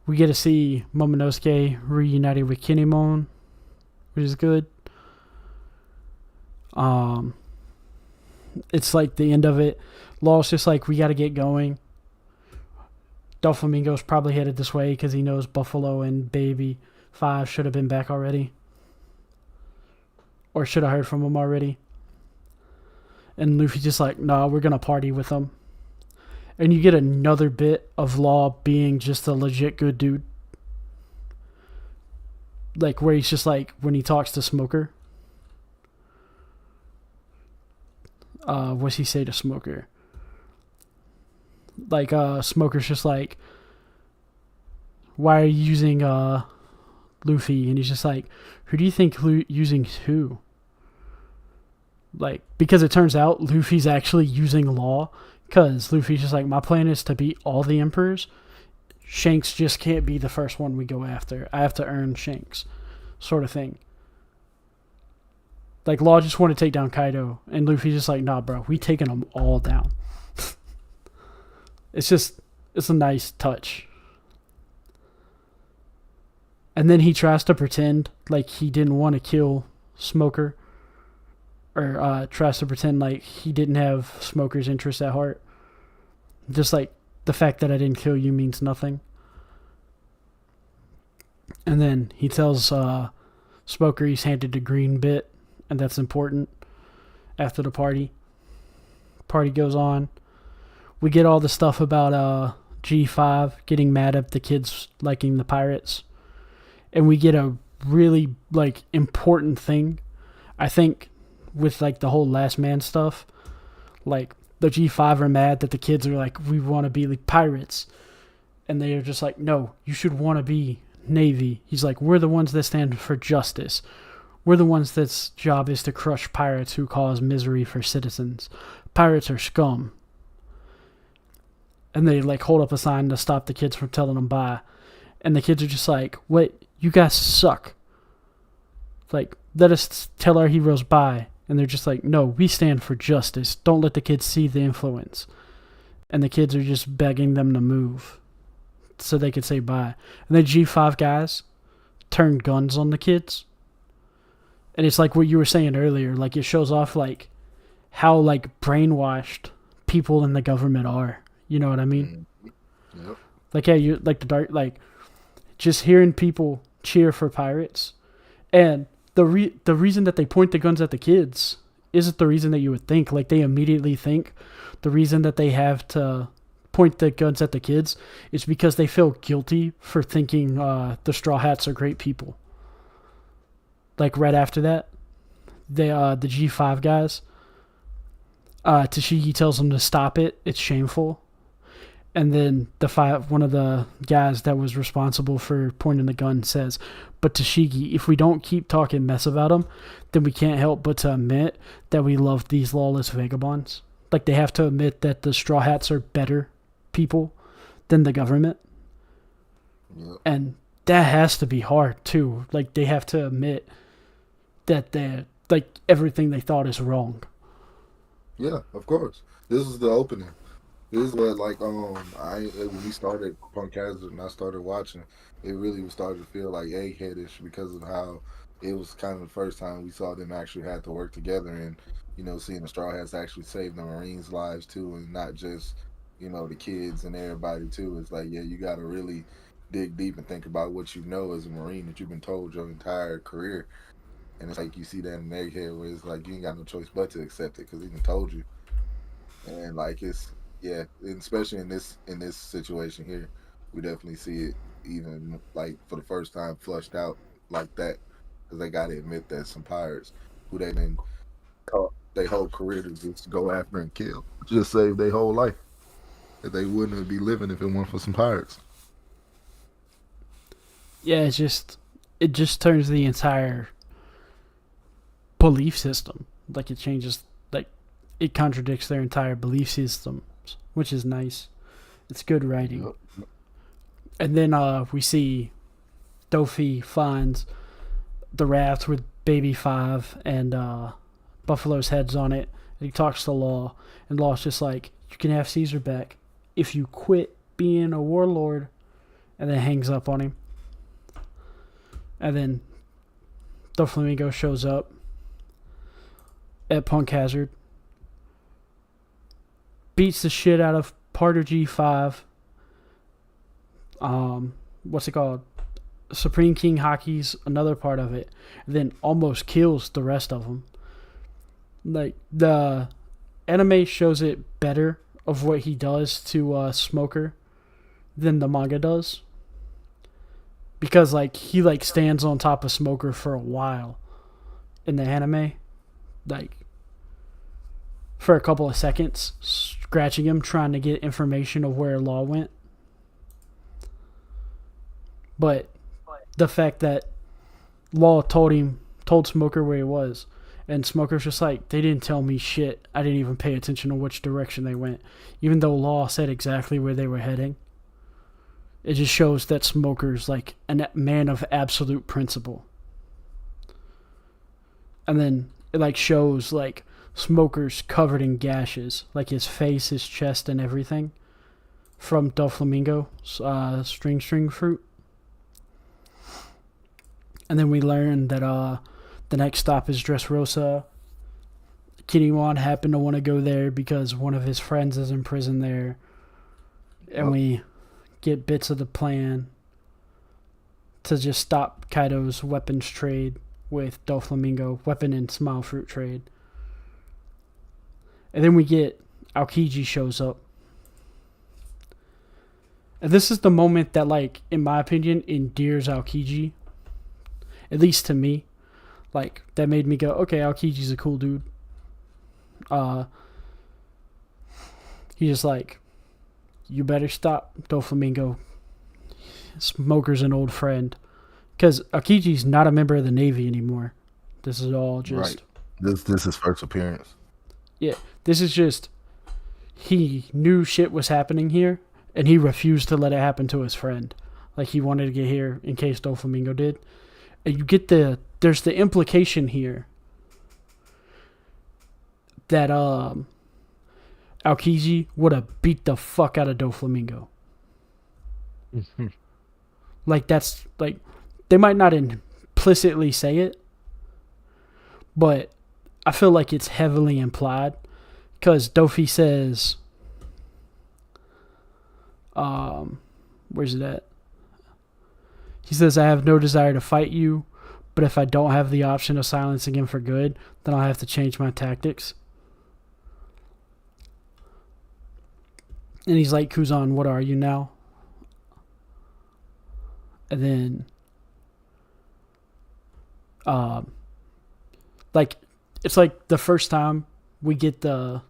Speaker 1: We get to see Momonosuke reunited with Kinemon, which is good. It's like the end of it. Law's just like, we got to get going. Doflamingo's probably headed this way because he knows Buffalo and Baby 5 should have been back already. Or should have heard from him already. And Luffy's just like, nah, we're going to party with them. And you get another bit of Law being just a legit good dude. Like, where he's just like, when he talks to Smoker. What's he say to Smoker? Like, Smoker's just like, why are you using, Luffy? And he's just like, who do you think using who? Like, because it turns out Luffy's actually using Law. Because Luffy's just like, my plan is to beat all the emperors. Shanks just can't be the first one we go after. I have to earn Shanks. Sort of thing. Like, Law just want to take down Kaido. And Luffy's just like, nah, bro. We taking them all down. It's a nice touch. And then he tries to pretend like he didn't want to kill Smoker. Or tries to pretend like he didn't have Smoker's interest at heart. Just like the fact that I didn't kill you means nothing. And then he tells Smoker he's handed a green bit, and that's important. After the party goes on, we get all the stuff about G5 getting mad at the kids liking the pirates, and we get a really like important thing, I think, with like the whole Last Man stuff. Like the G5 are mad that the kids are like, we want to be like pirates, and they are just like, no, you should want to be Navy. He's like, we're the ones that stand for justice. We're the ones that's job is to crush pirates who cause misery for citizens. Pirates are scum. And they like hold up a sign to stop the kids from telling them bye. And the kids are just like, wait, you guys suck. Like, let us tell our heroes bye. And they're just like, no, we stand for justice. Don't let the kids see the influence. And the kids are just begging them to move so they could say bye. And the G5 guys turn guns on the kids. And it's like what you were saying earlier. Like, it shows off, like, how, like, brainwashed people in the government are. You know what I mean?
Speaker 2: Yep.
Speaker 1: Like, yeah, you like the dark, like, just hearing people cheer for pirates. And the reason that they point the guns at the kids isn't the reason that you would think. Like, they immediately think the reason that they have to point the guns at the kids is because they feel guilty for thinking the Straw Hats are great people. Like, right after that, the G5 guys, Tashigi tells them to stop it. It's shameful. And then one of the guys that was responsible for pointing the gun says, but Tashigi, if we don't keep talking mess about them, then we can't help but to admit that we love these lawless vagabonds. Like, they have to admit that the Straw Hats are better people than the government.
Speaker 2: Yep.
Speaker 1: And that has to be hard, too. Like, they have to admit that they're, like, everything they thought is wrong.
Speaker 2: Yeah, of course. This is the opening. This is what, like, when we started Punk Hazard and I started watching, it really started to feel like eggheadish because of how it was kind of the first time we saw them actually had to work together, and, you know, seeing the Straw Hats actually save the Marines' lives too, and not just, you know, the kids and everybody too. It's like, yeah, you got to really dig deep and think about what you know as a Marine that you've been told your entire career. And it's like you see that in Egghead where it's like you ain't got no choice but to accept it because he done told you. And like it's, yeah, and especially in this situation here, we definitely see it even like for the first time flushed out like that, because they got to admit that some pirates who they been taught their whole career to just go after and kill just saved their whole life that they wouldn't be living if it weren't for some pirates.
Speaker 1: Yeah, it just turns the entire belief system. Like, it changes, like, it contradicts their entire belief systems, which is nice. It's good writing.
Speaker 2: Yep.
Speaker 1: And then we see Luffy finds the raft with Baby 5 and Buffalo's heads on it. And he talks to Law, and Law's just like, you can have Caesar back if you quit being a warlord, and then hangs up on him. And then Doflamingo shows up at Punk Hazard, beats the shit out of part of G5. What's it called? Supreme King Haki's another part of it. And then almost kills the rest of them. Like, the anime shows it better of what he does to Smoker than the manga does. Because, like, he, like, stands on top of Smoker for a while in the anime. Like, for a couple of seconds, scratching him, trying to get information of where Law went. But the fact that Law told Smoker where he was, and Smoker's just like, they didn't tell me shit. I didn't even pay attention to which direction they went. Even though Law said exactly where they were heading. It just shows that Smoker's like a man of absolute principle. And then it like shows like Smoker's covered in gashes, like his face, his chest, and everything, from Doflamingo, string fruit. And then we learn that the next stop is Dressrosa. Kinemon happened to want to go there because one of his friends is in prison there. and we get bits of the plan to just stop Kaido's weapons trade with Doflamingo, weapon and smile fruit trade. And then we get Aokiji shows up. And this is the moment that, like, in my opinion, endears Aokiji. At least to me. Like, that made me go, okay, Aokiji's a cool dude. He's just like, you better stop, Doflamingo. Smoker's an old friend. Because Aokiji's not a member of the Navy anymore. This is all just...
Speaker 2: Right. This is his first appearance.
Speaker 1: Yeah, this is just... He knew shit was happening here, and he refused to let it happen to his friend. Like, he wanted to get here in case Doflamingo did. And you get there's the implication here that Aokiji would have beat the fuck out of Doflamingo. Like, that's, like, they might not implicitly say it, but I feel like it's heavily implied. Because Dofi says, where's it at? He says, I have no desire to fight you, but if I don't have the option of silencing him for good, then I'll have to change my tactics. And he's like, Kuzan, what are you now? And then, like, it's like the first time we get the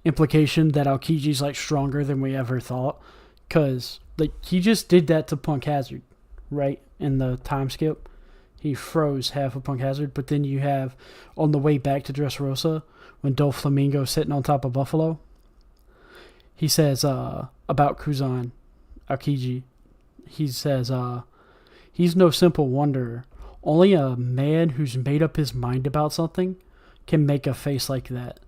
Speaker 1: implication that Aokiji's, like, stronger than we ever thought. Because, like, he just did that to Punk Hazard, right? In the time skip. He froze half of Punk Hazard. But then you have, on the way back to Dressrosa, when Doflamingo's sitting on top of Buffalo, he says, about Kuzan, Aokiji, he says, he's no simple wanderer. Only a man who's made up his mind about something can make a face like that.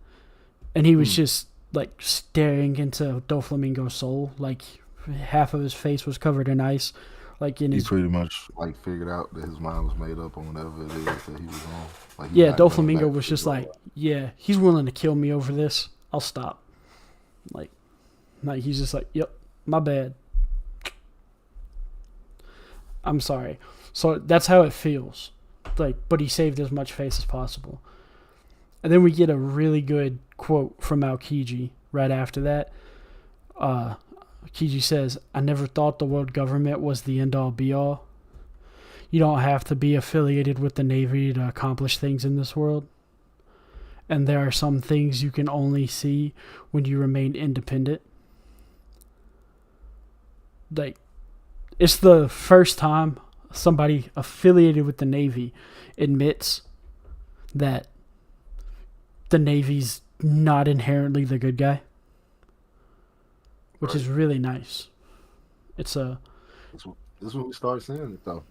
Speaker 1: And he was just, like, staring into Doflamingo's soul. Like, half of his face was covered in ice. Like, in
Speaker 2: he
Speaker 1: his...
Speaker 2: pretty much, like, figured out that his mind was made up on whatever it is that he was on. Like,
Speaker 1: yeah, Doflamingo was just like, yeah, he's willing to kill me over this. I'll stop. Like, he's just like, yep, my bad. I'm sorry. So that's how it feels. Like, but he saved as much face as possible. And then we get a really good quote from Aokiji right after that. Aokiji says, I never thought the world government was the end-all be-all. You don't have to be affiliated with the Navy to accomplish things in this world. And there are some things you can only see when you remain independent. Like, it's the first time somebody affiliated with the Navy admits that the Navy's not inherently the good guy, which is really nice. It's a...
Speaker 2: This is when we start seeing it, though.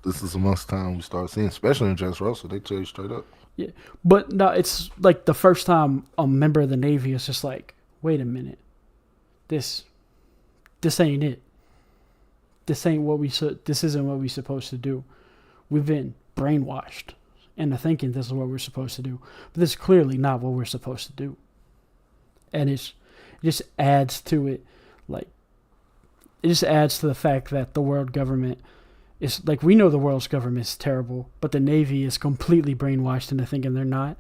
Speaker 2: This is amongst time we start seeing, especially in Dressrosa. They tell you straight up.
Speaker 1: Yeah, but no, it's like the first time a member of the Navy is just like, wait a minute, this ain't it. This isn't what we're supposed to do. We've been brainwashed into thinking this is what we're supposed to do, but this is clearly not what we're supposed to do. And it just adds to it, like, it just adds to the fact that the world government is, like, we know the world's government is terrible, but the Navy is completely brainwashed into thinking they're not.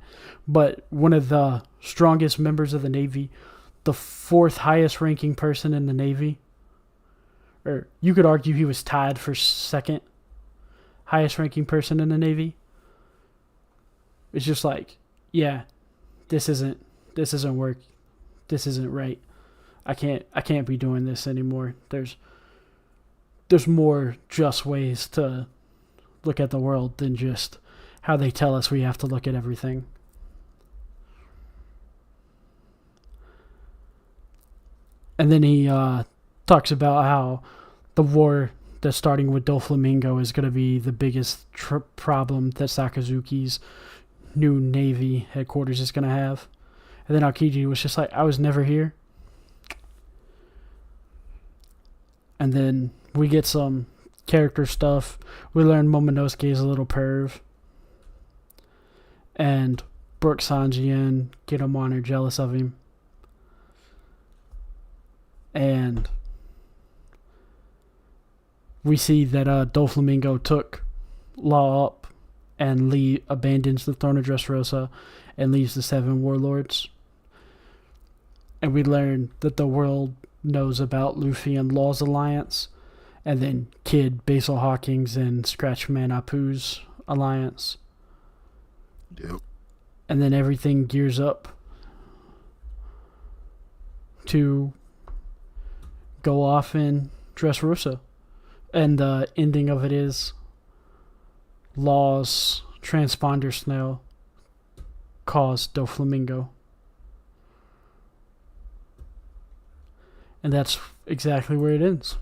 Speaker 1: But one of the strongest members of the Navy, the fourth highest ranking person in the Navy, or you could argue he was tied for second highest ranking person in the Navy. It's just like, yeah, this isn't work. This isn't right. I can't be doing this anymore. There's more just ways to look at the world than just how they tell us we have to look at everything. And then he talks about how the war that's starting with Doflamingo is going to be the biggest problem that Sakazuki's new Navy headquarters is going to have. And then Aokiji was just like, I was never here. And then we get some character stuff. We learn Momonosuke is a little perv. And Brooke, Sanji, and Kitamon are jealous of him. And we see that Doflamingo took Law up and abandons the throne of Dressrosa and leaves the 7 warlords. And we learn that the world knows about Luffy and Law's alliance, and then Kid, Basil Hawkins, and Scratchman Apu's alliance.
Speaker 2: Yep.
Speaker 1: And then everything gears up to go off in Dressrosa. And the ending of it is Law's transponder snail caused Doflamingo. And that's exactly where it ends.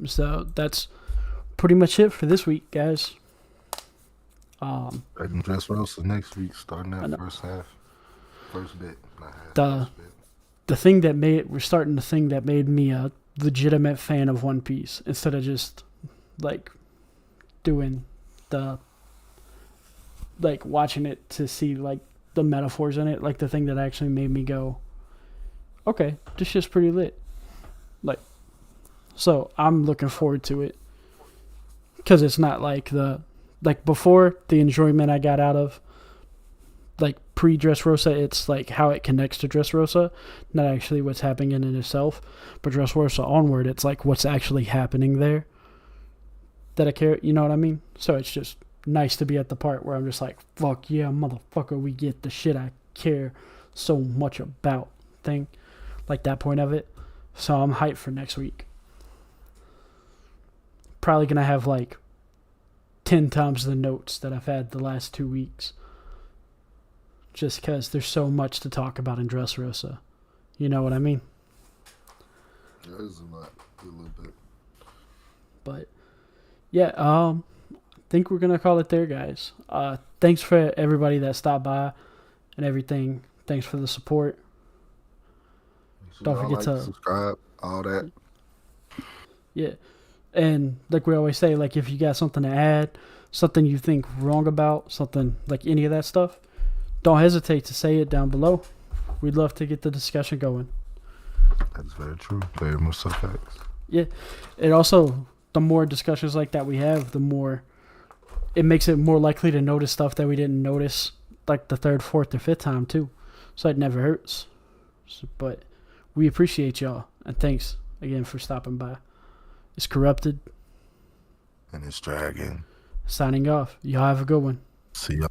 Speaker 1: So that's pretty much it for this week, guys.
Speaker 2: Dressrosa next week, starting that first half. First bit, not half.
Speaker 1: The thing that made me a legitimate fan of One Piece instead of just like doing the like watching it to see like the metaphors in it, like the thing that actually made me go, okay, this shit's pretty lit. Like, so I'm looking forward to it because it's not like before the enjoyment I got out of like pre-Dressrosa, it's like how it connects to Dressrosa, not actually what's happening in it itself. But Dressrosa onward, it's like what's actually happening there that I care. You know what I mean? So it's just nice to be at the part where I'm just like, fuck yeah, motherfucker, we get the shit I care so much about thing, like that point of it. So I'm hyped for next week. Probably gonna have like 10 times the notes that I've had the last 2 weeks. Just because there's so much to talk about in Dressrosa. You know what I mean?
Speaker 2: There is a lot, a little bit.
Speaker 1: But, yeah, I think we're going to call it there, guys. Thanks for everybody that stopped by and everything. Thanks for the support. Don't forget to
Speaker 2: subscribe, all that.
Speaker 1: Yeah. And like we always say, like if you got something to add, something you think wrong about, something like any of that stuff, don't hesitate to say it down below. We'd love to get the discussion going.
Speaker 2: That's very true. Very much so facts.
Speaker 1: Yeah. It also, the more discussions like that we have, the more it makes it more likely to notice stuff that we didn't notice like the 3rd, 4th, or 5th time too. So it never hurts. But we appreciate y'all. And thanks again for stopping by. It's Corrupted.
Speaker 2: And it's Dragon.
Speaker 1: Signing off. Y'all have a good one.
Speaker 2: See ya.